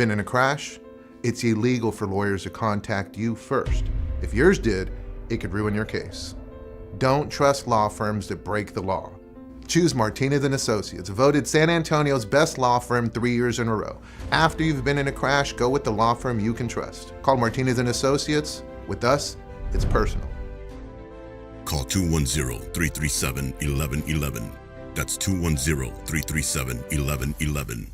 been in a crash? It's illegal for lawyers to contact you first. If yours did, it could ruin your case. Don't trust law firms that break the law. Choose Martinez & Associates, voted San Antonio's best law firm 3 years in a row. After you've been in a crash, go with the law firm you can trust. Call Martinez & Associates. With us, it's personal. Call 210-337-1111. That's 210-337-1111.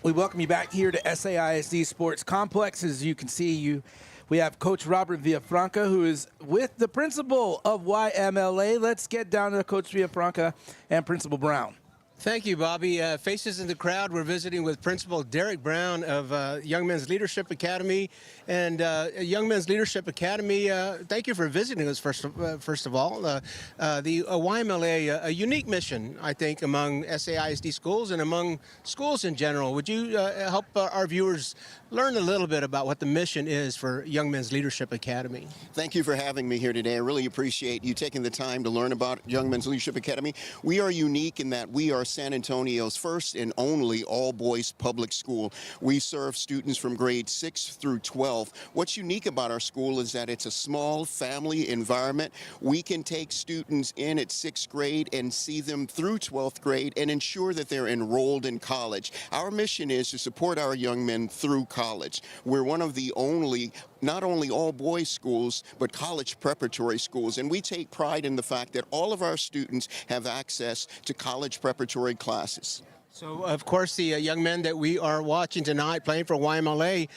We welcome you back here to SAISD Sports Complex. As you can see, we have Coach Robert Villafranca, who is with the principal of YMLA. Let's get down to Coach Villafranca and Principal Brown. Thank you, Bobby. Faces in the crowd, we're visiting with Principal Derek Brown of Young Men's Leadership Academy. And Young Men's Leadership Academy, thank you for visiting us, first of all. The YMLA, a unique mission, I think, among SAISD schools and among schools in general. Would you help our viewers learn a little bit about what the mission is for Young Men's Leadership Academy? Thank you for having me here today. I really appreciate you taking the time to learn about Young Men's Leadership Academy. We are unique in that we are San Antonio's first and only all-boys public school. We serve students from grades 6 through 12. What's unique about our school is that it's a small family environment. We can take students in at 6th grade and see them through 12th grade and ensure that they're enrolled in college. Our mission is to support our young men through college. We're one of the only not only all-boys schools, but college preparatory schools. And we take pride in the fact that all of our students have access to college preparatory classes. So, of course, the young men that we are watching tonight playing for YMLA,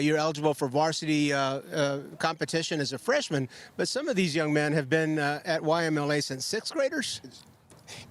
you're eligible for varsity competition as a freshman. But some of these young men have been at YMLA since 6th graders.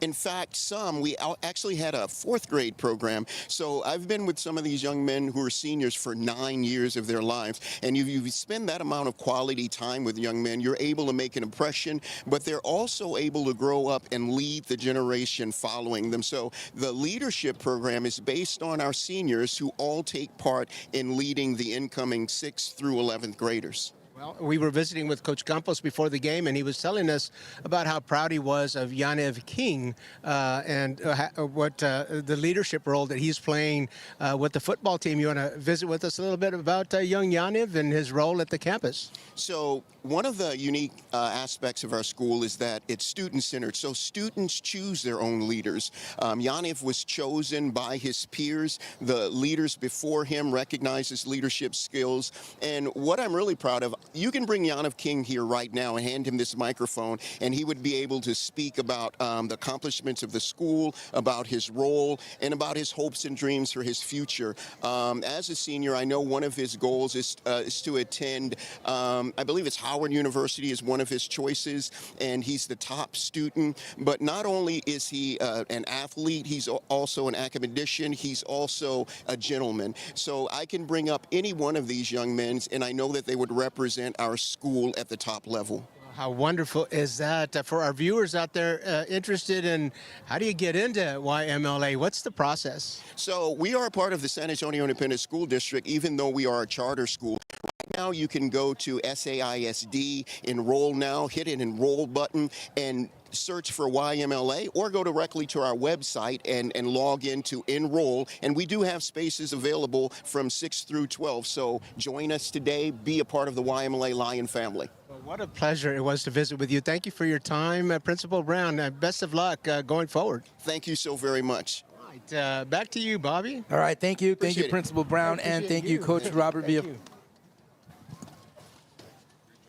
In fact, we actually had a 4th grade program. So I've been with some of these young men who are seniors for 9 years of their lives. And you spend that amount of quality time with young men, you're able to make an impression, but they're also able to grow up and lead the generation following them. So the leadership program is based on our seniors who all take part in leading the incoming 6th through 11th graders. Well, we were visiting with Coach Campos before the game, and he was telling us about how proud he was of Yaniv King and what the leadership role that he's playing with the football team. You want to visit with us a little bit about young Yaniv and his role at the campus? So one of the unique aspects of our school is that it's student-centered. So students choose their own leaders. Yaniv was chosen by his peers. The leaders before him recognize his leadership skills. And what I'm really proud of, you can bring Yaniv King here right now and hand him this microphone, and he would be able to speak about the accomplishments of the school, about his role, and about his hopes and dreams for his future. As a senior, I know one of his goals is to attend, I believe it's Howard University is one of his choices, and he's the top student. But not only is he an athlete, he's also an academician, he's also a gentleman. So I can bring up any one of these young men, and I know that they would represent our school at the top level. How wonderful is that? For our viewers out there interested in how do you get into YMLA, what's the process? So we are a part of the San Antonio Independent School District, even though we are a charter school. Right now you can go to SAISD, enroll now, hit an enroll button, and search for YMLA, or go directly to our website and log in to enroll. And we do have spaces available from 6 through 12. So join us today, be a part of the YMLA Lion family. Well, what a pleasure it was to visit with you. Thank you for your time, Principal Brown. Best of luck going forward. Thank you so very much. All right, back to you, Bobby. All right, thank you. Thank you, Appreciate it. Principal Brown, and thank you, Coach Robert Villa,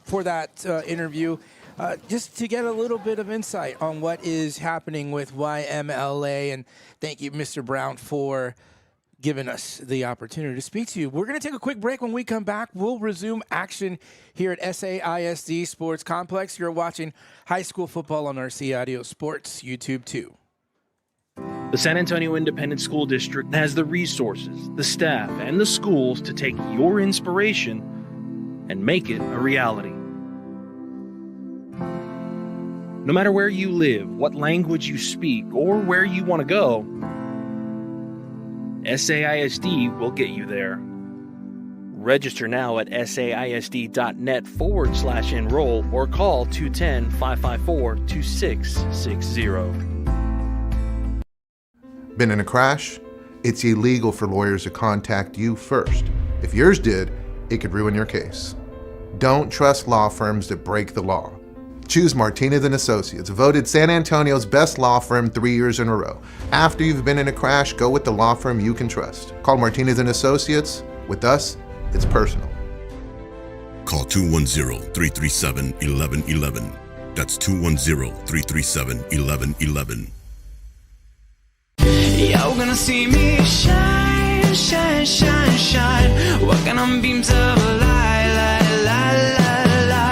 for that interview. Just to get a little bit of insight on what is happening with YMLA, and thank you, Mr. Brown, for giving us the opportunity to speak to you. We're going to take a quick break. When we come back, we'll resume action here at SAISD Sports Complex. You're watching high school football on RC Audio Sports YouTube 2. The San Antonio Independent School District has the resources, the staff, and the schools to take your inspiration and make it a reality. No matter where you live, what language you speak, or where you want to go, SAISD will get you there. Register now at saisd.net/enroll or call 210-554-2660. Been in a crash? It's illegal for lawyers to contact you first. If yours did, it could ruin your case. Don't trust law firms that break the law. Choose Martinez & Associates, voted San Antonio's best law firm 3 years in a row. After you've been in a crash, go with the law firm you can trust. Call Martinez & Associates. With us, it's personal. Call 210-337-1111. That's 210-337-1111. You're gonna see me shine, shine, shine, shine. Walking on beams of light, light, light, light, light.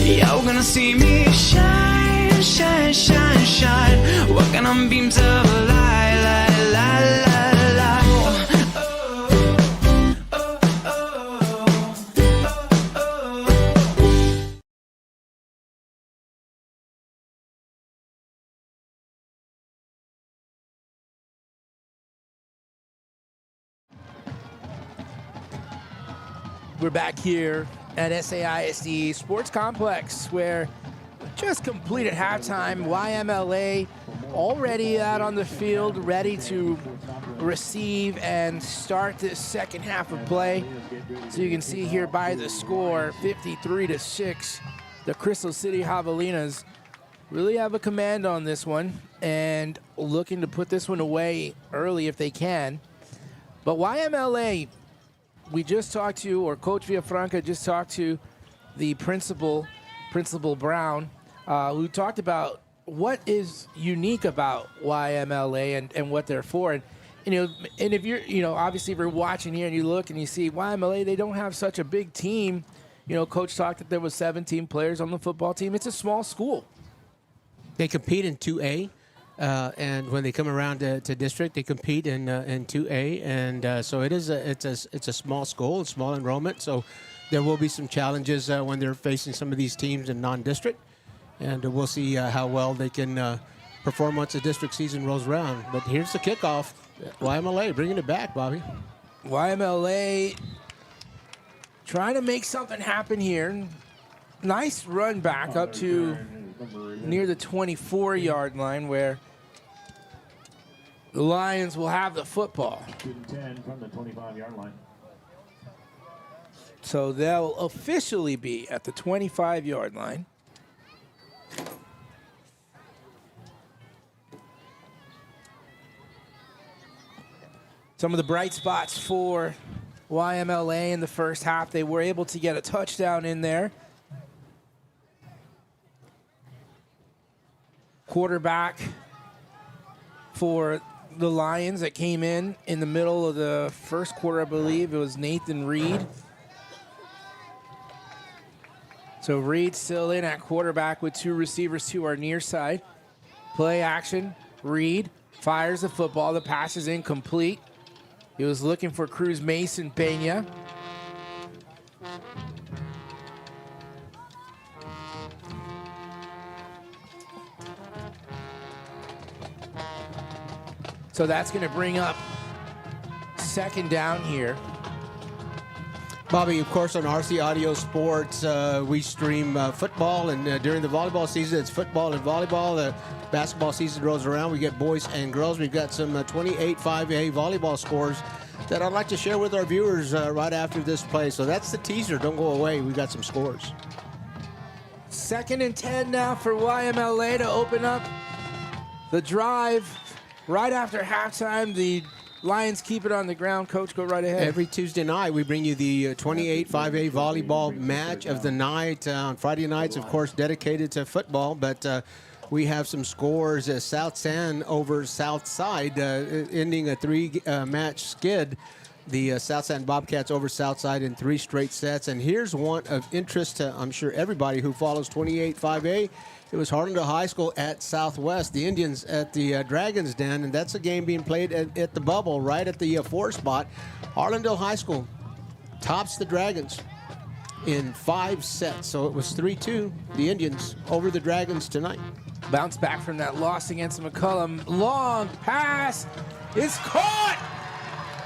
You're gonna see me shine, shine, shine, shine. Walking on beams of light, light, light, light, light. We're back here at SAISD Sports Complex, where we just completed halftime. YMLA already out on the field, ready to receive and start this second half of play. So you can see here by the score, 53-6, the Crystal City Javelinas really have a command on this one and looking to put this one away early if they can. But YMLA, we just talked to, or Coach Villafranca just talked to the principal, Principal Brown, who talked about what is unique about YMLA and what they're for. And, and if you're, obviously if you're watching here and you look and you see YMLA, they don't have such a big team. Coach talked that there was 17 players on the football team. It's a small school. They compete in 2A. And when they come around to district, they compete in 2A, and so it's a small school, a small enrollment. So there will be some challenges when they're facing some of these teams in non-district, and we'll see how well they can perform once the district season rolls around. But here's the kickoff, YMLA bringing it back, Bobby. YMLA trying to make something happen here. Nice run back up to near the 24-yard line, where the Lions will have the football. 10 from the 25-yard line. So they'll officially be at the 25-yard line. Some of the bright spots for YMLA in the first half, they were able to get a touchdown in there. Quarterback for the Lions that came in the middle of the first quarter, I believe. It was Nathan Reed. So Reed still in at quarterback with two receivers to our near side. Play action. Reed fires the football. The pass is incomplete. He was looking for Cruz Mason Pena. So that's going to bring up second down here Bobby, of course, on RC Audio Sports, we stream football, and during the volleyball season, it's football and volleyball. The basketball season rolls around. We get boys and girls. We've got some 28 5A volleyball scores that I'd like to share with our viewers right after this play. So that's the teaser. Don't go away. We've got some scores. 2nd and 10 now for YMLA to open up the drive. Right after halftime, the Lions keep it on the ground. Coach, go right ahead. Every Tuesday night, we bring you the 28 5A volleyball match of the night. On Friday nights, of course, dedicated to football, but we have some scores. South San over South Side, ending a 3-match skid. The South San Bobcats over Southside in 3 straight sets. And here's one of interest to, I'm sure, everybody who follows 28 5A. It was Harlandale High School at Southwest, the Indians at the Dragons Den, and that's a game being played at the bubble, right at the 4 spot. Harlandale High School tops the Dragons in 5 sets. So it was 3-2, the Indians over the Dragons tonight. Bounce back from that loss against McCullum. Long pass is caught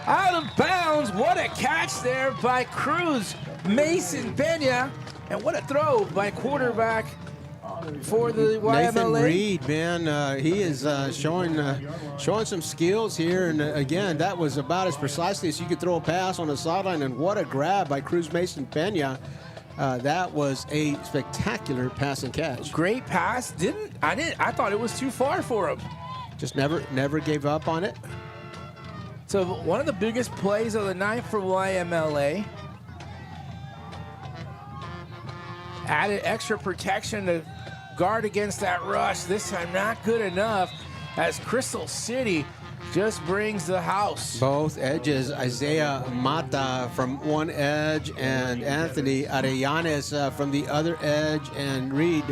out of bounds. What a catch there by Cruz Mason Pena. And what a throw by quarterback for the YMLA. Nathan Reed, man, he is showing some skills here. And again, that was about as precisely as you could throw a pass on the sideline. And what a grab by Cruz Mason Pena. That was a spectacular pass and catch. Great pass. I thought it was too far for him. Just never gave up on it. So one of the biggest plays of the night for YMLA. Added extra protection to guard against that rush. This time not good enough as Crystal City just brings the house. Both edges, Isaiah Mata from one edge and Anthony Arellanes from the other edge, and Reed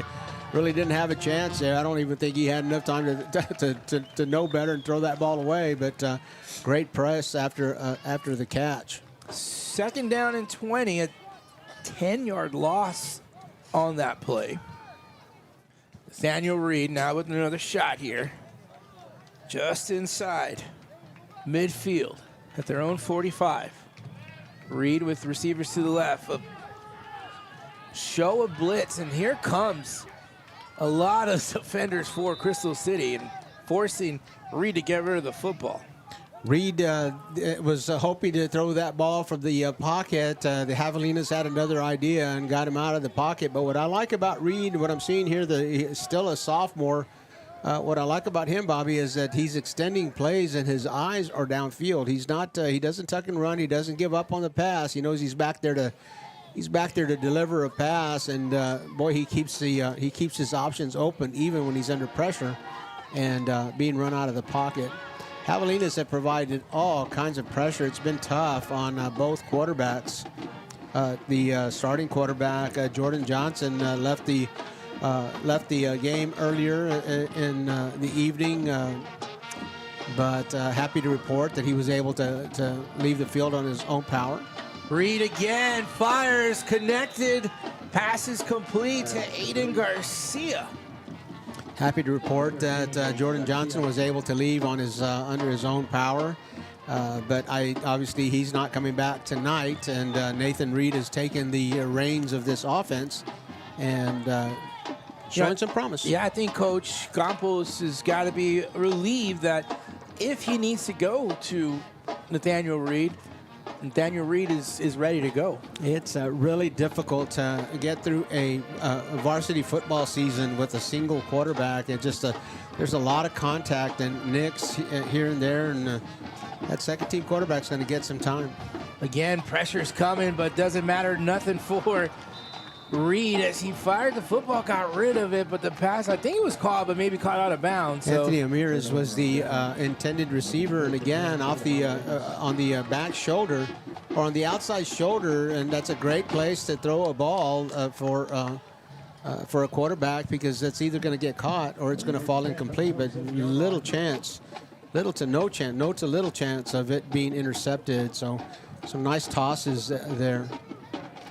really didn't have a chance there. I don't even think he had enough time to know better and throw that ball away, but great press after the catch. 2nd down and 20, a 10-yard loss on that play. Nathaniel Reed now with another shot here. Just inside midfield at their own 45. Reed with receivers to the left. A show of blitz, and here comes a lot of defenders for Crystal City and forcing Reed to get rid of the football. Reed was hoping to throw that ball from the pocket. The Javelinas had another idea and got him out of the pocket. But what I like about Reed, what I'm seeing here, he's still a sophomore. What I like about him, Bobby, is that he's extending plays and his eyes are downfield. He's not. He doesn't tuck and run. He doesn't give up on the pass. He knows he's back there to deliver a pass. And boy, he keeps his options open even when he's under pressure and being run out of the pocket. Javelinas have provided all kinds of pressure. It's been tough on both quarterbacks. The starting quarterback, Jordan Johnson, left the game earlier in the evening, but happy to report that he was able to leave the field on his own power. Reed again fires, connected, passes complete to Aiden Garcia. Happy to report that Jordan Johnson was able to leave on his under his own power, but obviously he's not coming back tonight, and Nathan Reed has taken the reins of this offense and showing some promise. Yeah, I think Coach Campos has got to be relieved that if he needs to go to Nathaniel Reed is ready to go. It's really difficult to get through a varsity football season with a single quarterback. It just there's a lot of contact and nicks here and there, and that second team quarterback's going to get some time. Again, pressure's coming, but doesn't matter. Nothing for Reed as he fired the football, got rid of it, but the pass, I think it was caught, but maybe caught out of bounds. So. Anthony Ramirez was the intended receiver, and again, off the on the back shoulder or on the outside shoulder, and that's a great place to throw a ball for a quarterback, because it's either going to get caught or it's going to fall incomplete, but little to no chance of it being intercepted. So some nice tosses there.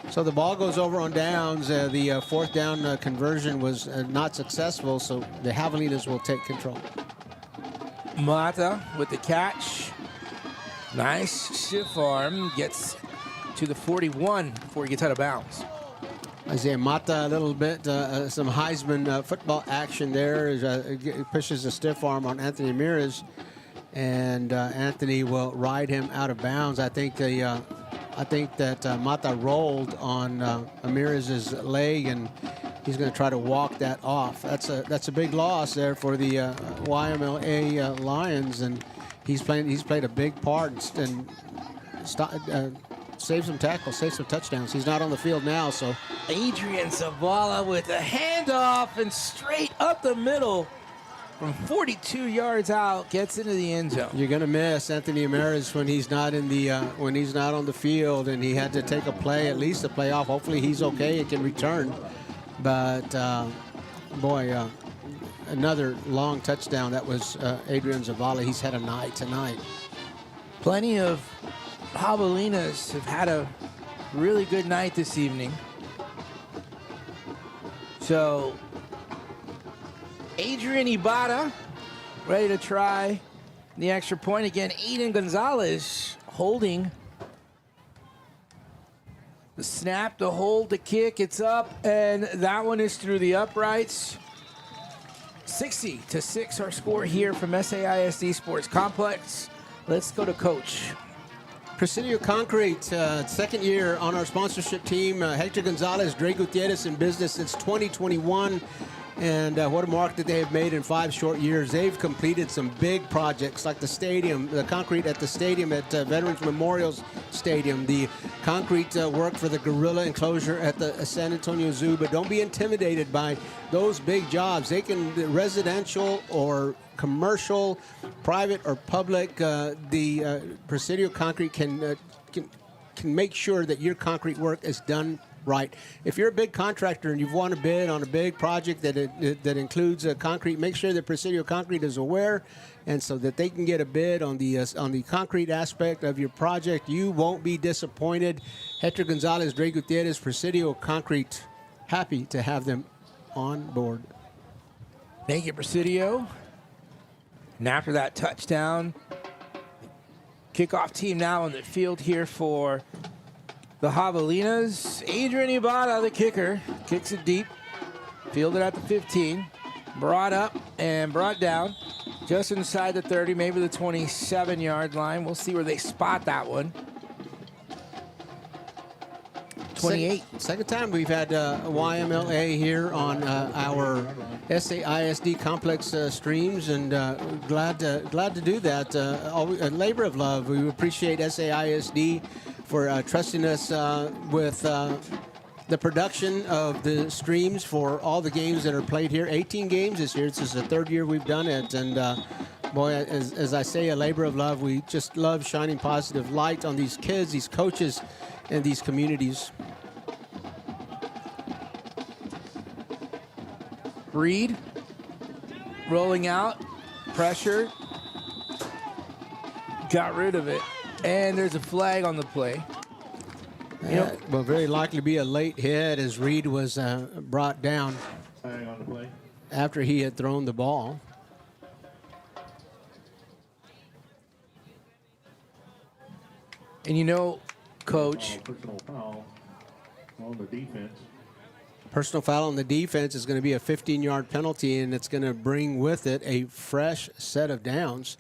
So the ball goes over on downs. The fourth down conversion was not successful, so the Javelinas will take control. Mata with the catch. Nice stiff arm. Gets to the 41 before he gets out of bounds. Isaiah Mata, a little bit, some Heisman football action there. Pushes a stiff arm on Anthony Ramirez, and Anthony will ride him out of bounds. I think that Mata rolled on Ramirez's leg, and he's going to try to walk that off. That's a big loss there for the YMLA Lions, and he's played a big part and save some tackles, save some touchdowns. He's not on the field now, so. Adrian Zavala with a handoff and straight up the middle from 42 yards out, gets into the end zone. You're gonna miss Anthony Ramirez when he's not on the field, and he had to take a play, at least a play off. Hopefully he's okay and can return. But boy, another long touchdown. That was Adrian Zavala. He's had a night tonight. Plenty of Javelinas have had a really good night this evening. So Adrian Ibarra ready to try the extra point again. Aiden Gonzalez holding the snap, the hold, the kick. It's up, and that one is through the uprights. 60-6 our score here from SAISD Sports Complex. Let's go to Coach. Presidio Concrete, second year on our sponsorship team. Hector Gonzalez, Dre Gutierrez in business since 2021. And what a mark that they have made in 5 short years. They've completed some big projects like the stadium, the concrete at the stadium at Veterans Memorial Stadium, the concrete work for the Gorilla enclosure at the San Antonio Zoo. But don't be intimidated by those big jobs. They can, residential or commercial, private or public, the Presidio Concrete can make sure that your concrete work is done right. If you're a big contractor and you've won a bid on a big project that includes concrete, make sure that Presidio Concrete is aware, and so that they can get a bid on the concrete aspect of your project. You won't be disappointed. Hector Gonzalez, Dre Gutierrez, Presidio Concrete, happy to have them on board. Thank you, Presidio. And after that touchdown, kickoff team now on the field here for the Javelinas. Adrian Ibarra, the kicker, kicks it deep, fielded at the 15, brought up and brought down just inside the 30, maybe the 27-yard line. We'll see where they spot that one. 28. Second time we've had YMLA here on our SAISD complex streams, and glad to do that. A labor of love. We appreciate SAISD for trusting us with the production of the streams for all the games that are played here. 18 games this year. This is the 3rd year we've done it, and boy, as I say, a labor of love. We just love shining positive light on these kids, these coaches, and these communities. Reed rolling out, pressure, got rid of it, and there's a flag on the play. Will very likely be a late hit as Reed was brought down On the play. after he had thrown the ball. And you know, Coach, Personal foul on the defense. Personal foul on the defense is going to be a 15-yard penalty, and it's going to bring with it a fresh set of downs.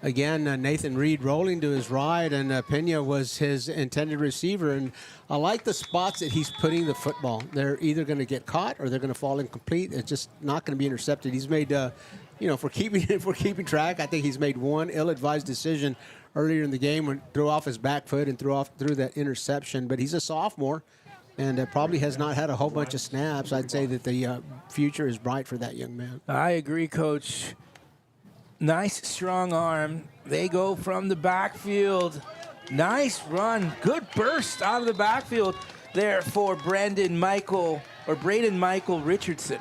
Again, Nathan Reed rolling to his right, and Pena was his intended receiver. And I like the spots that he's putting the football. They're either going to get caught or they're going to fall incomplete. It's just not going to be intercepted. He's made, for keeping track, I think he's made one ill-advised decision earlier in the game when threw off his back foot and threw that interception. But he's a sophomore and probably has not had a whole bunch of snaps. I'd say that the future is bright for that young man. I agree, Coach. Nice, strong arm. They go from the backfield. Nice run. Good burst out of the backfield there for Braden Michael Richardson.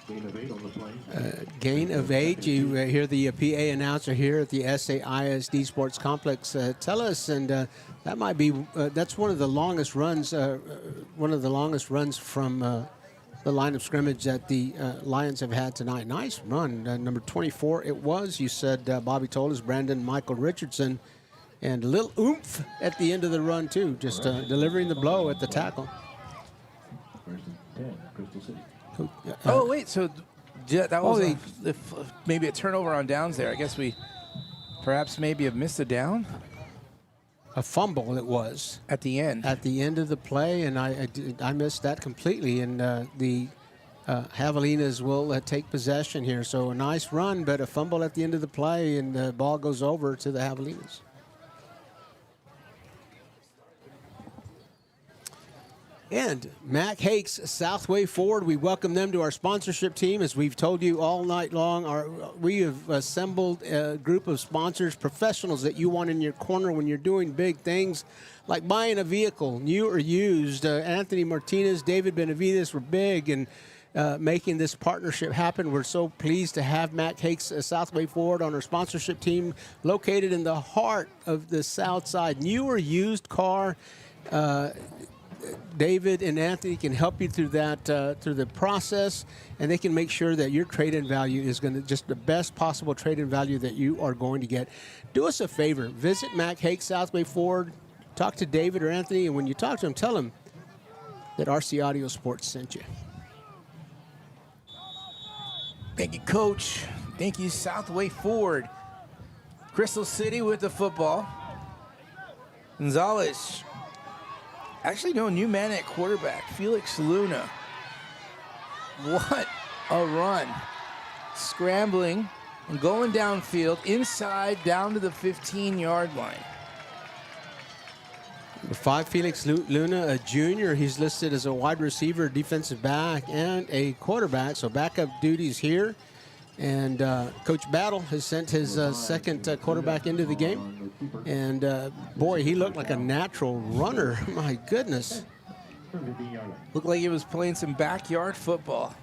Gain of 8 on the play. Gain of 8. You hear the PA announcer here at the SAISD Sports Complex. Tell us, and that might be that's one of the longest runs. One of the longest runs from line of scrimmage that the Lions have had tonight. Nice run. Number 24, it was. You said Bobby told us Brandon Michael Richardson. And a little oomph at the end of the run, too. Just delivering the blow at the tackle. Oh, wait. So that was maybe a turnover on downs there. I guess we perhaps maybe have missed a down. A fumble it was. At the end. At the end of the play, and I missed that completely. And the Javelinas will take possession here. So a nice run, but a fumble at the end of the play, and the ball goes over to the Javelinas. And Mac Hakes, Southway Ford, we welcome them to our sponsorship team. As we've told you all night long, we have assembled a group of sponsors, professionals that you want in your corner when you're doing big things, like buying a vehicle, new or used. Anthony Martinez, David Benavides were big in making this partnership happen. We're so pleased to have Mac Hakes, Southway Ford, on our sponsorship team, located in the heart of the South Side. New or used car, David and Anthony can help you through that, through the process, and they can make sure that your trade-in value is going to just the best possible trade-in value that you are going to get. Do us a favor, visit Mac Hakes, Southway Ford, talk to David or Anthony, and when you talk to them, tell them that RC Audio Sports sent you. Thank you, Coach. Thank you, Southway Ford. Crystal City with the football. Gonzalez. Actually, no, new man at quarterback, Felix Luna. What a run. Scrambling and going downfield, inside, down to the 15-yard line. Number 5, Felix Luna, a junior. He's listed as a wide receiver, defensive back, and a quarterback, so backup duties here. And Coach Battle has sent his second quarterback into the game. And, boy, he looked like a natural runner. My goodness. Looked like he was playing some backyard football.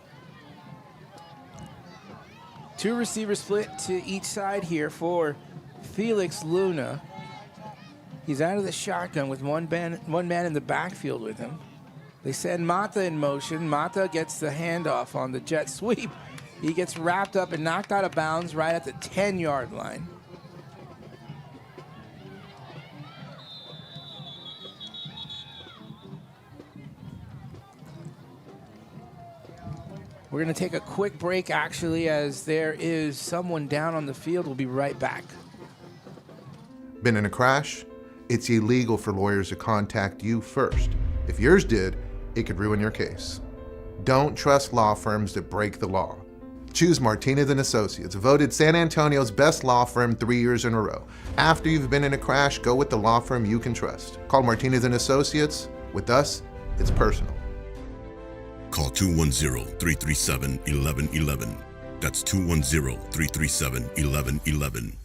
2 receivers split to each side here for Felix Luna. He's out of the shotgun with one man in the backfield with him. They send Mata in motion. Mata gets the handoff on the jet sweep. He gets wrapped up and knocked out of bounds right at the 10-yard line. We're going to take a quick break, actually, as there is someone down on the field. We'll be right back. Been in a crash? It's illegal for lawyers to contact you first. If yours did, it could ruin your case. Don't trust law firms that break the law. Choose Martinez & Associates, voted San Antonio's best law firm 3 years in a row. After you've been in a crash, go with the law firm you can trust. Call Martinez & Associates. With us, it's personal. Call 210-337-1111. That's 210-337-1111.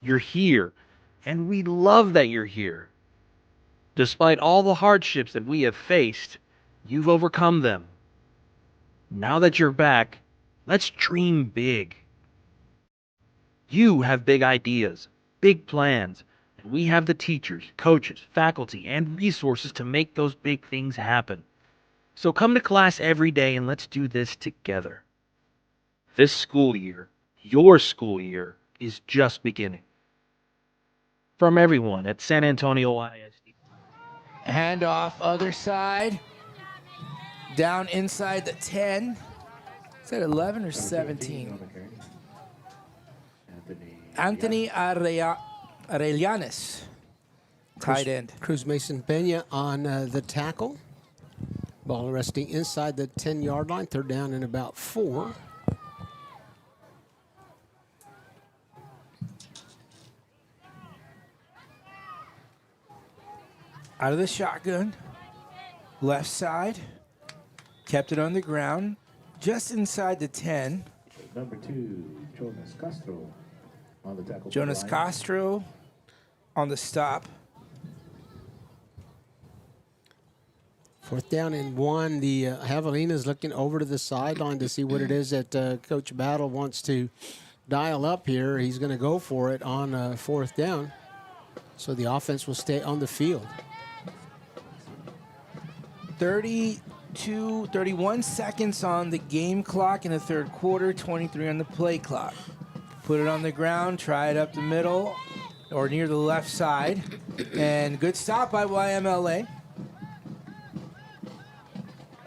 You're here, and we love that you're here. Despite all the hardships that we have faced, you've overcome them. Now that you're back, let's dream big. You have big ideas, big plans, and we have the teachers, coaches, faculty, and resources to make those big things happen. So come to class every day and let's do this together. This school year, your school year, is just beginning. From everyone at San Antonio YSD. Handoff, other side. Down inside the 10. Is that 11 or 17? Anthony Arellanes. tight end. Cruz Mason Pena on the tackle. Ball resting inside the 10-yard line. Third down and about 4. Out of the shotgun. Left side. Kept it on the ground. Just inside the 10. Number 2, Jonas Castro on the tackle. Jonas Castro on the stop. 4th down and 1. The Javelinas looking over to the sideline to see what it is that Coach Battle wants to dial up here. He's going to go for it on 4th down. So the offense will stay on the field. 31 seconds on the game clock in the third quarter, 23 on the play clock. Put it on the ground, try it up the middle or near the left side. And good stop by YMLA.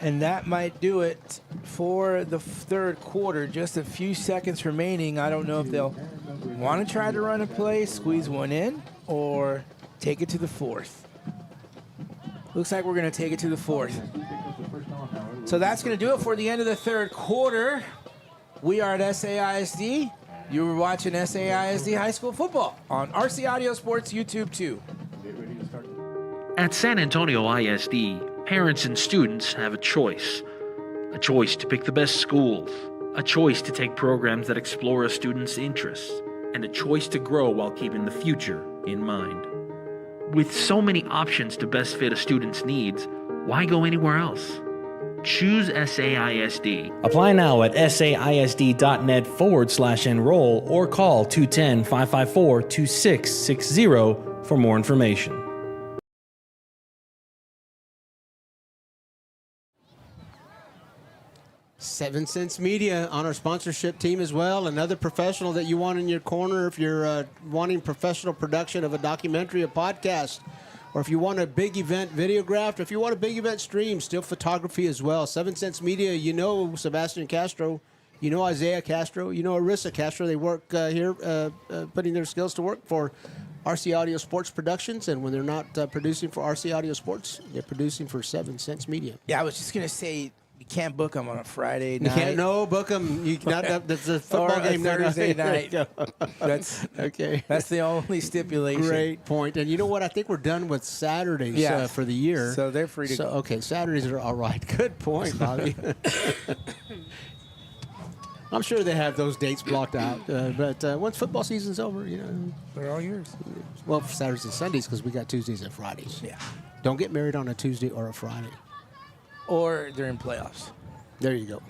And that might do it for the third quarter. Just a few seconds remaining. I don't know if they'll want to try to run a play, squeeze one in, or take it to the 4th. Looks like we're going to take it to the 4th. So that's going to do it for the end of the third quarter. We are at SAISD. You were watching SAISD High School Football on RC Audio Sports YouTube 2. At San Antonio ISD, parents and students have a choice. A choice to pick the best schools, a choice to take programs that explore a student's interests, and a choice to grow while keeping the future in mind. With so many options to best fit a student's needs, why go anywhere else? Choose SAISD. Apply now at saisd.net/enroll or call 210-554-2660 for more information. Seven Cents Media on our sponsorship team as well. Another professional that you want in your corner if you're wanting professional production of a documentary, a podcast, or if you want a big event videographed, or if you want a big event stream, still photography as well. 7 Cents Media, you know Sebastian Castro, you know Isaiah Castro, you know Arissa Castro. They work here putting their skills to work for RC Audio Sports Productions, and when they're not producing for RC Audio Sports, they're producing for 7 Cents Media. Yeah, I was just going to say, you can't book them on a Friday night. You can't, no, book them. You cannot. That's a football or game a Thursday night. That's okay. That's the only stipulation. Great point. And you know what? I think we're done with Saturdays for the year. So they're free to go. Okay, Saturdays are all right. Good point, Bobby. I'm sure they have those dates blocked out. But once football season's over, you know, they're all yours. Well, for Saturdays and Sundays because we got Tuesdays and Fridays. Yeah. Don't get married on a Tuesday or a Friday. Or during playoffs. There you go.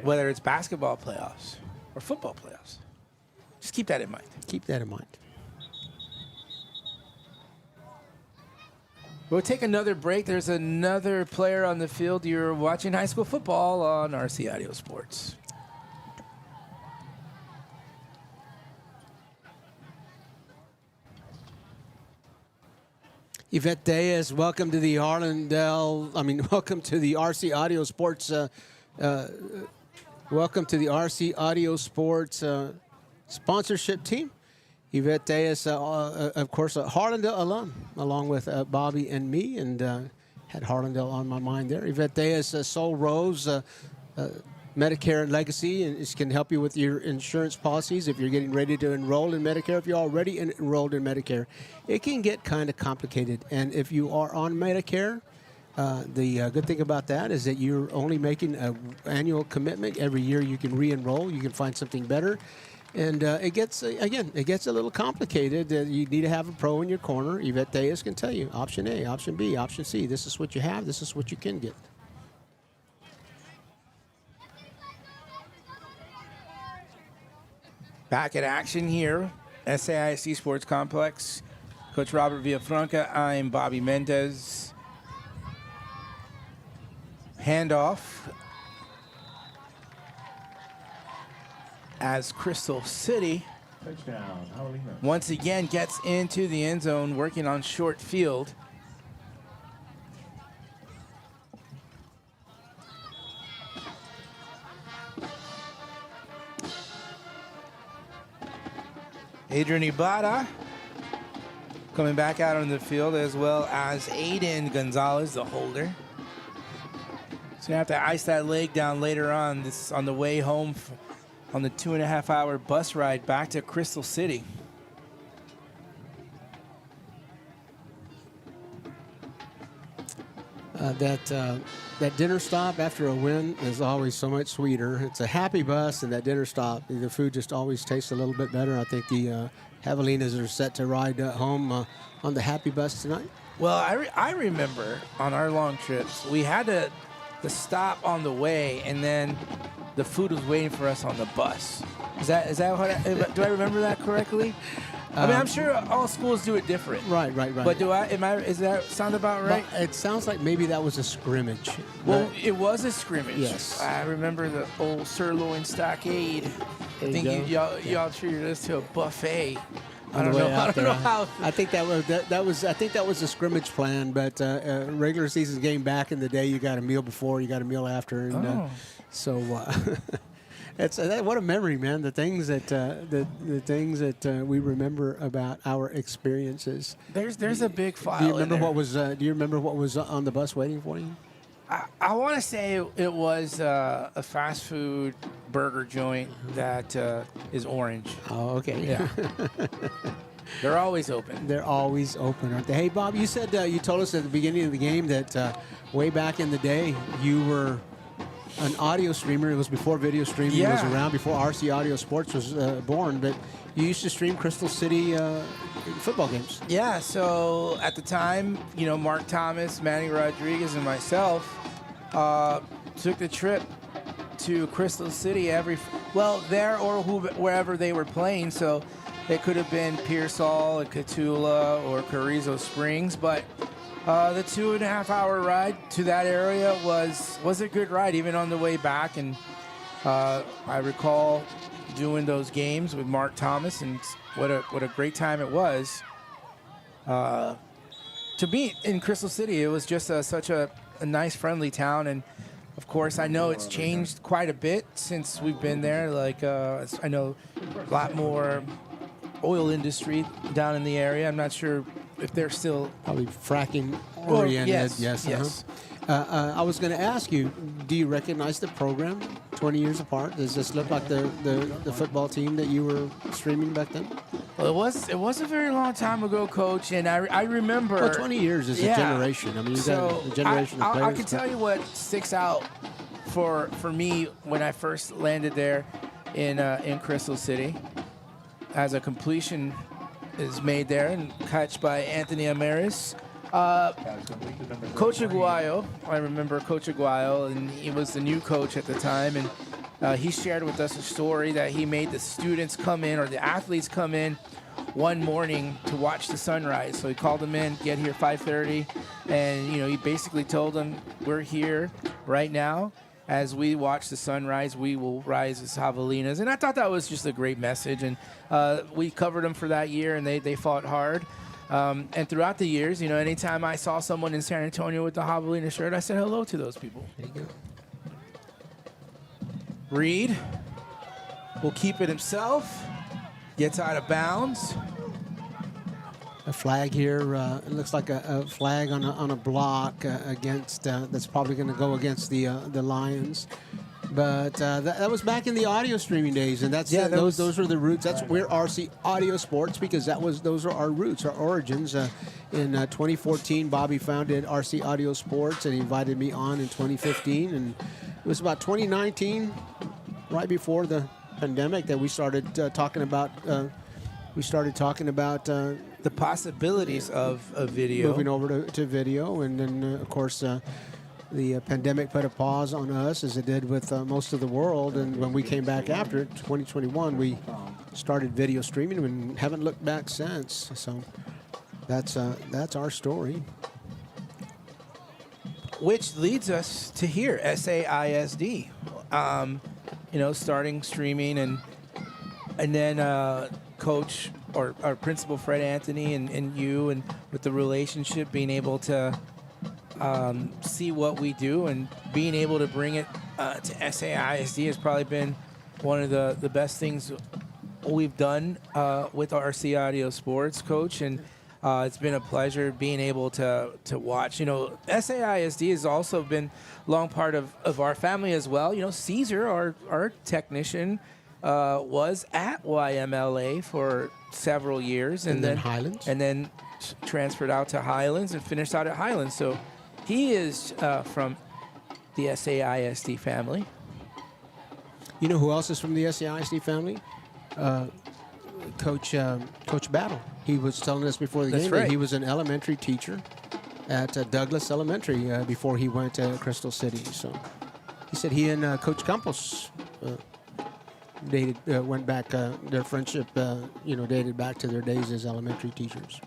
Whether it's basketball playoffs or football playoffs. Just keep that in mind. Keep that in mind. We'll take another break. There's another player on the field. You're watching high school football on RC Audio Sports. Yvette Diaz, welcome to the welcome to the RC Audio Sports. Welcome to the RC Audio Sports sponsorship team. Yvette Diaz, of course, a Harlandale alum, along with Bobby and me, and had Harlandale on my mind there. Yvette Diaz, Soul Rose, Medicare and Legacy, and it can help you with your insurance policies if you're getting ready to enroll in Medicare. If you're already enrolled in Medicare, it can get kind of complicated. And if you are on Medicare, the good thing about that is that you're only making an annual commitment. Every year you can re-enroll. You can find something better. And it gets, again, it gets a little complicated. You need to have a pro in your corner. Yvette Diaz can tell you, option A, option B, option C. This is what you have. This is what you can get. Back at action here, SAISD Sports Complex. Coach Robert Villafranca, I'm Bobby Mendez. Handoff as Crystal City Touchdown, Javelina. once again gets into the end zone, working on short field. Adrian Ibarra coming back out on the field, as well as Aiden Gonzalez, the holder. He's gonna have to ice that leg down later on. This on the way home on the 2.5-hour bus ride back to Crystal City. That dinner stop after a win is always so much sweeter. It's a happy bus, and that dinner stop, the food just always tastes a little bit better. I think the Javelinas are set to ride home on the happy bus tonight. Well, I remember on our long trips, we had to stop on the way, and then the food was waiting for us on the bus. Is that what? Do I remember that correctly? I mean, I'm sure all schools do it different. Right. But does that sound about right? But it sounds like maybe that was a scrimmage. Well, it was a scrimmage. Yes. I remember the old sirloin stockade. I think y'all treated us to a buffet. I don't know how. I think that was a scrimmage plan, but regular season game back in the day, you got a meal before, you got a meal after, and so it's what a memory, man. The things that we remember about our experiences. There's a big file. Do you remember what was on the bus waiting for you? I want to say it was a fast food burger joint that is orange. Oh, okay. Yeah. They're always open. They're always open, aren't they? Hey, Bob, you said you told us at the beginning of the game that way back in the day you were an audio streamer. It was before video streaming was around, before RC Audio Sports was born, but you used to stream Crystal City football games. Yeah, so at the time, Mark Thomas, Manny Rodriguez, and myself took the trip to Crystal City there or wherever they were playing. So it could have been Pearsall, Catula, or Carrizo Springs, but the 2.5-hour ride to that area was a good ride, even on the way back. And I recall doing those games with Mark Thomas, and what a great time it was to be in Crystal City. It was just such a nice, friendly town. And of course, I know it's changed quite a bit since we've been there. Like I know a lot more oil industry down in the area. I'm not sure if they're still probably fracking oriented. Yes. I was going to ask you, do you recognize the program 20 years apart? Does this look like the football team that you were streaming back then? Well, it was a very long time ago, Coach, and I remember. Well, 20 years is a generation. I mean, you've got a generation of players. I can tell you what sticks out for me when I first landed there in Crystal City, as a completion is made there and catch by Anthony Amaris. Coach Aguayo, I remember Coach Aguayo, and he was the new coach at the time, and he shared with us a story that he made the students come in, or the athletes come in one morning to watch the sunrise. So he called them in, get here 5:30, and he basically told them, we're here right now. As we watch the sunrise, we will rise as Javelinas. And I thought that was just a great message. And we covered them for that year, and they fought hard. And throughout the years, anytime I saw someone in San Antonio with the Javelina shirt, I said hello to those people. There you go. Reed will keep it himself. Gets out of bounds. A flag here. It looks like a flag on a block against. That's probably going to go against the Lions. But that was back in the audio streaming days, and those are the roots. We're RC Audio Sports because those are our roots, our origins. In 2014, Bobby founded RC Audio Sports, and he invited me on in 2015, and it was about 2019, right before the pandemic, that we started talking about. The possibilities of video. Moving over to video, and then of course. The pandemic put a pause on us, as it did with most of the world. And when we came back after it, 2021, we started video streaming and haven't looked back since. So that's our story. Which leads us to here, SAISD. Starting streaming, and then Coach or our principal Fred Anthony and you, and with the relationship, being able to see what we do and being able to bring it to SAISD has probably been one of the best things we've done with RC Audio Sports, Coach. And It's been a pleasure being able to watch. You know, SAISD has also been a long part of our family as well. You know, Caesar, our technician, was at YMLA for several years, and then Highlands, and then transferred out to Highlands and finished out at Highlands. So he is from the SAISD family. You know who else is from the SAISD family? Coach Battle. He was telling us before the game that he was an elementary teacher at Douglas Elementary before he went to Crystal City. So he said he and Coach Campos went back. Their friendship, dated back to their days as elementary teachers.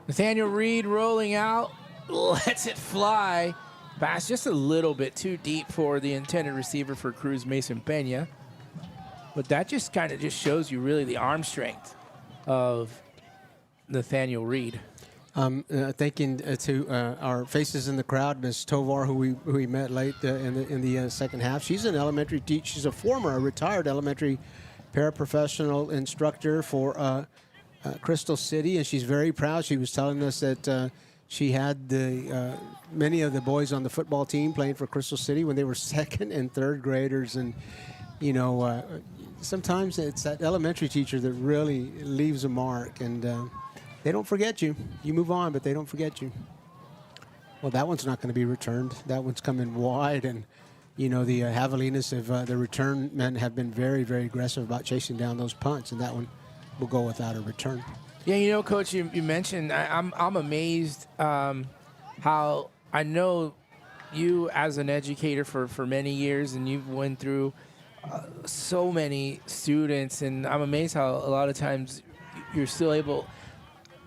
Nathaniel Reed rolling out, lets it fly. Pass just a little bit too deep for the intended receiver for Cruz Mason Pena. But that just kind of just shows you really the arm strength of Nathaniel Reed. Thanking to our faces in the crowd, Ms. Tovar, who we met late in the second half. She's an elementary teacher. She's a retired elementary paraprofessional instructor for Crystal City, and she's very proud. She was telling us that she had many of the boys on the football team playing for Crystal City when they were second and third graders, and sometimes it's that elementary teacher that really leaves a mark, and they don't forget you. You move on, but they don't forget you. Well, that one's not going to be returned. That one's coming wide, and the Javelinas the return men have been very, very aggressive about chasing down those punts, and that one will go without a return. Yeah, Coach, you mentioned, I'm amazed how I know you as an educator for many years, and you've went through so many students, and I'm amazed how a lot of times you're still able,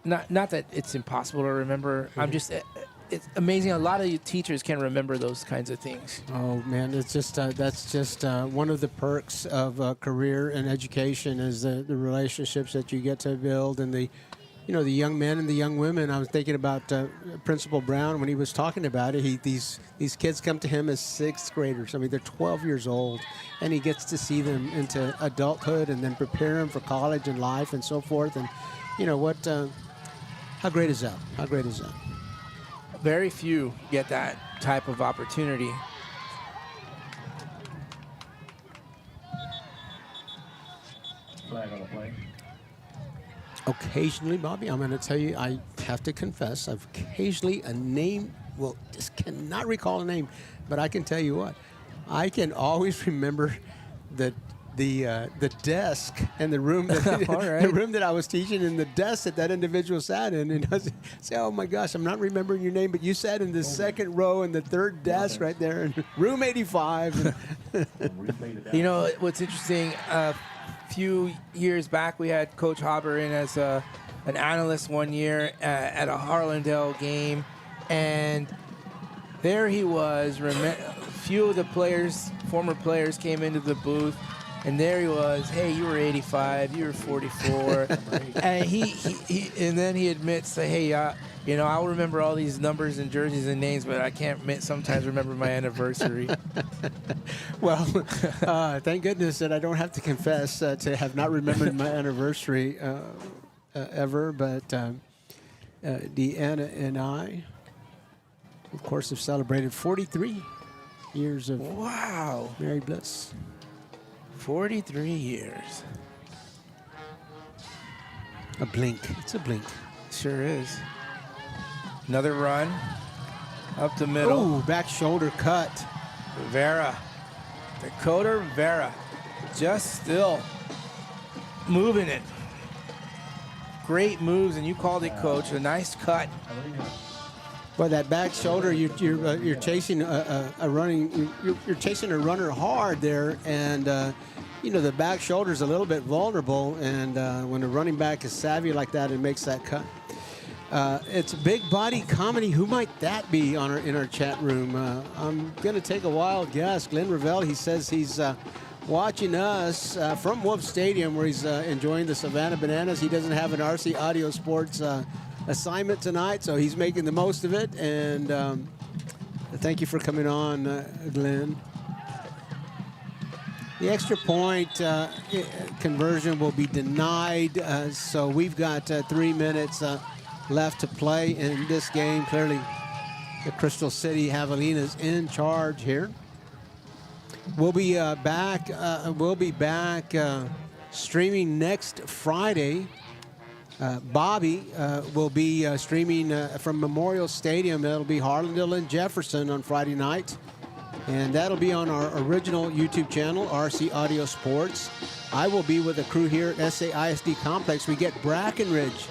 not that it's impossible to remember, I'm just, it's amazing a lot of you teachers can remember those kinds of things. Oh man, it's just that's just one of the perks of a career in education is the relationships that you get to build, and the young men and the young women. I was thinking about Principal Brown when he was talking about it. These kids come to him as sixth graders. I mean, they're 12 years old, and he gets to see them into adulthood and then prepare them for college and life and so forth. And how great is that? How great is that? Very few get that type of opportunity. Flag on the play. Occasionally, Bobby, I'm going to tell you, I have to confess, I've occasionally just cannot recall a name, but I can tell you what, I can always remember the desk and the room that, the room that I was teaching and the desk that individual sat in, and I say, oh my gosh, I'm not remembering your name, but you sat in the second row in the third desk right there in room 85. What's interesting, few years back, we had Coach Haber in as an analyst one year at a Harlandale game, and there he was. Few of the former players came into the booth, and there he was. Hey, you were 85, you were 44, and and then he admits that, hey, I'll remember all these numbers and jerseys and names, but I can't sometimes remember my anniversary. Well, thank goodness that I don't have to confess to have not remembered my anniversary ever. But Deanna and I, of course, have celebrated 43 years of married bliss. 43 years. A blink. It's a blink. Sure is. Another run up the middle. Ooh, back shoulder cut. Rivera. Dakota Rivera. Just still moving it. Great moves, and you called it, Coach. A nice cut. But that back shoulder, you're chasing you're chasing a runner hard there, and the back shoulder is a little bit vulnerable, and when a running back is savvy like that, it makes that cut. It's a big body comedy. Who might that be in our chat room? I'm going to take a wild guess. Glenn Ravel, he says he's watching us from Wolf Stadium, where he's enjoying the Savannah Bananas. He doesn't have an RC Audio Sports assignment tonight, so he's making the most of it. And thank you for coming on, Glenn. The extra point conversion will be denied, so we've got 3 minutes left to play in this game. Clearly, the Crystal City Javelinas in charge here. We'll be back. Streaming next Friday. Bobby will be streaming from Memorial Stadium. That'll be Harlandale and Jefferson on Friday night. And that'll be on our original YouTube channel, RC Audio Sports. I will be with a crew here at SAISD Complex. We get Brackenridge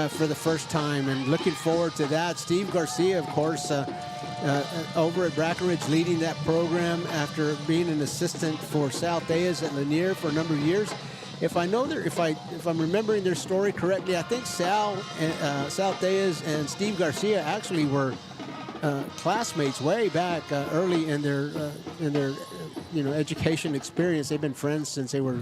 for the first time, and looking forward to that. Steve Garcia, of course, over at Brackenridge, leading that program after being an assistant for Sal Diaz at Lanier for a number of years. If I'm remembering their story correctly, I think Sal Diaz and Steve Garcia actually were classmates way back early in their education experience. They've been friends since they were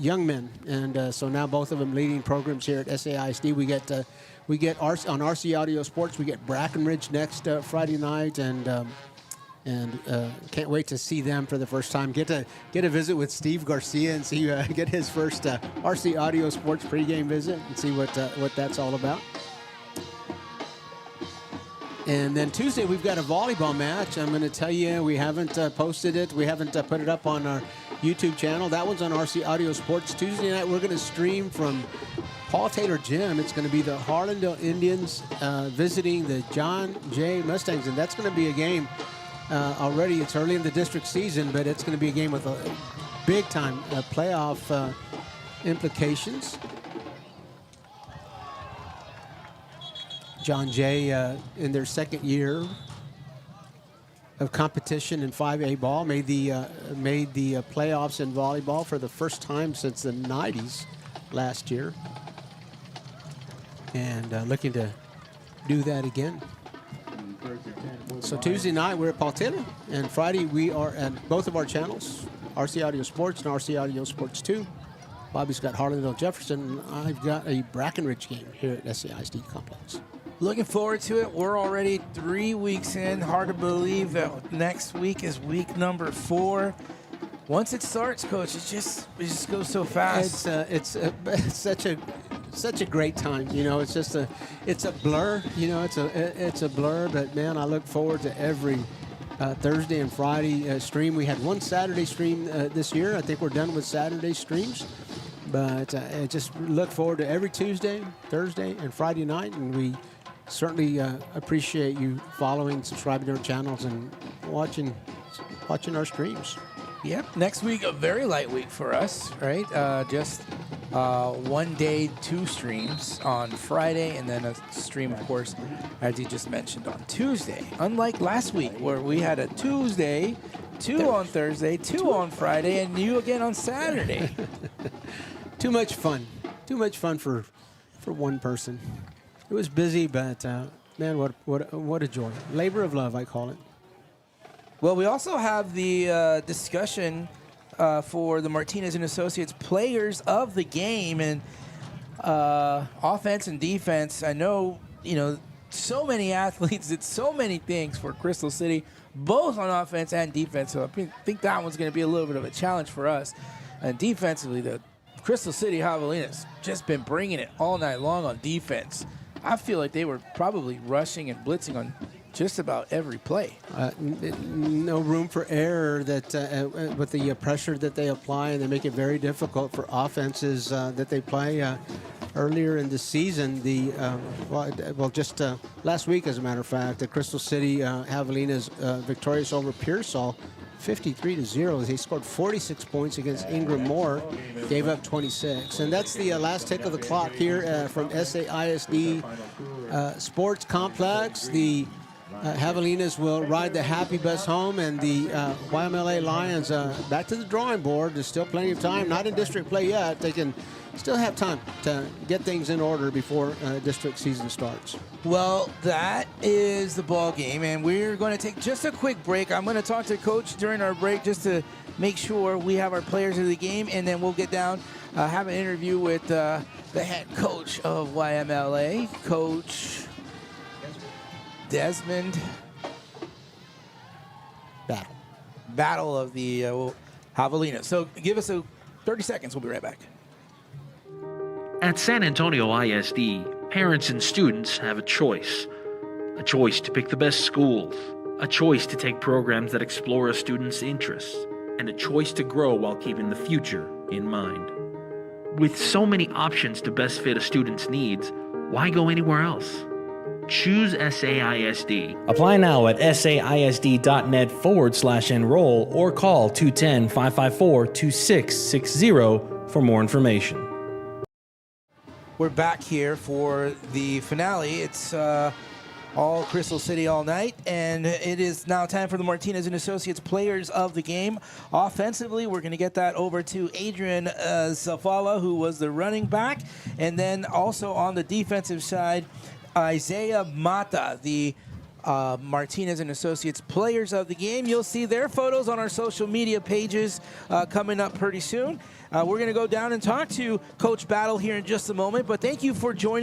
young men, and so now both of them leading programs here at SAISD. We get on RC Audio Sports. We get Brackenridge next Friday night, and can't wait to see them for the first time. Get a visit with Steve Garcia and see get his first RC Audio Sports pregame visit and see what that's all about. And then Tuesday, we've got a volleyball match. I'm going to tell you, we haven't posted it. We haven't put it up on our YouTube channel. That one's on RC Audio Sports. Tuesday night, we're going to stream from Paul Taylor Gym. It's going to be the Harlandale Indians visiting the John Jay Mustangs. And that's going to be a game already. It's early in the district season, but it's going to be a game with a big-time playoff implications. John Jay, in their second year of competition in 5A ball, made the playoffs in volleyball for the first time since the 90s last year, and looking to do that again. So Tuesday night we're at Paul Taylor, and Friday we are at both of our channels, RC Audio Sports and RC Audio Sports 2. Bobby's got Harlandale Jefferson, and I've got a Brackenridge game here at SAISD Complex. Looking forward to it. We're already 3 weeks in. Hard to believe that next week is week number 4. Once it starts, Coach, it just goes so fast. It's such a great time. You know, it's a blur. You know, it's a blur. But man, I look forward to every Thursday and Friday stream. We had one Saturday stream this year. I think we're done with Saturday streams. But I just look forward to every Tuesday, Thursday, and Friday night, and we certainly appreciate you following, subscribing to our channels, and watching our streams. Yep. Next week, a very light week for us, right? Just 1 day, 2 streams on Friday, and then a stream, of course, as you just mentioned, on Tuesday. Unlike last week, where we had a Tuesday, 2 on Thursday, 2 on Friday, and you again on Saturday. Too much fun. Too much fun for one person. It was busy, but man, what a joy. Labor of love, I call it. Well, we also have the discussion for the Martinez and Associates players of the game, and offense and defense. I know, so many athletes did so many things for Crystal City, both on offense and defense. So I think that one's going to be a little bit of a challenge for us. And defensively, the Crystal City Javelinas just been bringing it all night long on defense. I feel like they were probably rushing and blitzing on just about every play. No room for error that with the pressure that they apply, and they make it very difficult for offenses that they play. Earlier in the season, just last week, as a matter of fact, the Crystal City Javelinas victorious over Pearsall, 53-0. They scored 46 points against Ingram Moore, gave up 26. And that's the last tick of the clock here from SAISD Sports Complex. The Javelinas will ride the happy bus home, and the YMLA Lions back to the drawing board. There's still plenty of time. Not in district play yet. They can still have time to get things in order before district season starts. Well, that is the ball game, and we're going to take just a quick break. I'm going to talk to Coach during our break just to make sure we have our players of the game, and then we'll get down, have an interview with the head coach of YMLA, Coach Desmond battle of the Javelinas. So give us 30 seconds. We'll be right back. At San Antonio ISD, parents and students have a choice to pick the best schools, a choice to take programs that explore a student's interests, and a choice to grow while keeping the future in mind. With so many options to best fit a student's needs, why go anywhere else? Choose SAISD. Apply now at saisd.net/enroll or call 210-554-2660 for more information. We're back here for the finale. It's all Crystal City all night, and it is now time for the Martinez and Associates Players of the Game. Offensively, we're going to get that over to Adrian Zafala, who was the running back, and then also on the defensive side, Isaiah Mata, the Martinez and Associates Players of the Game. You'll see their photos on our social media pages coming up pretty soon. We're going to go down and talk to Coach Battle here in just a moment, but thank you for joining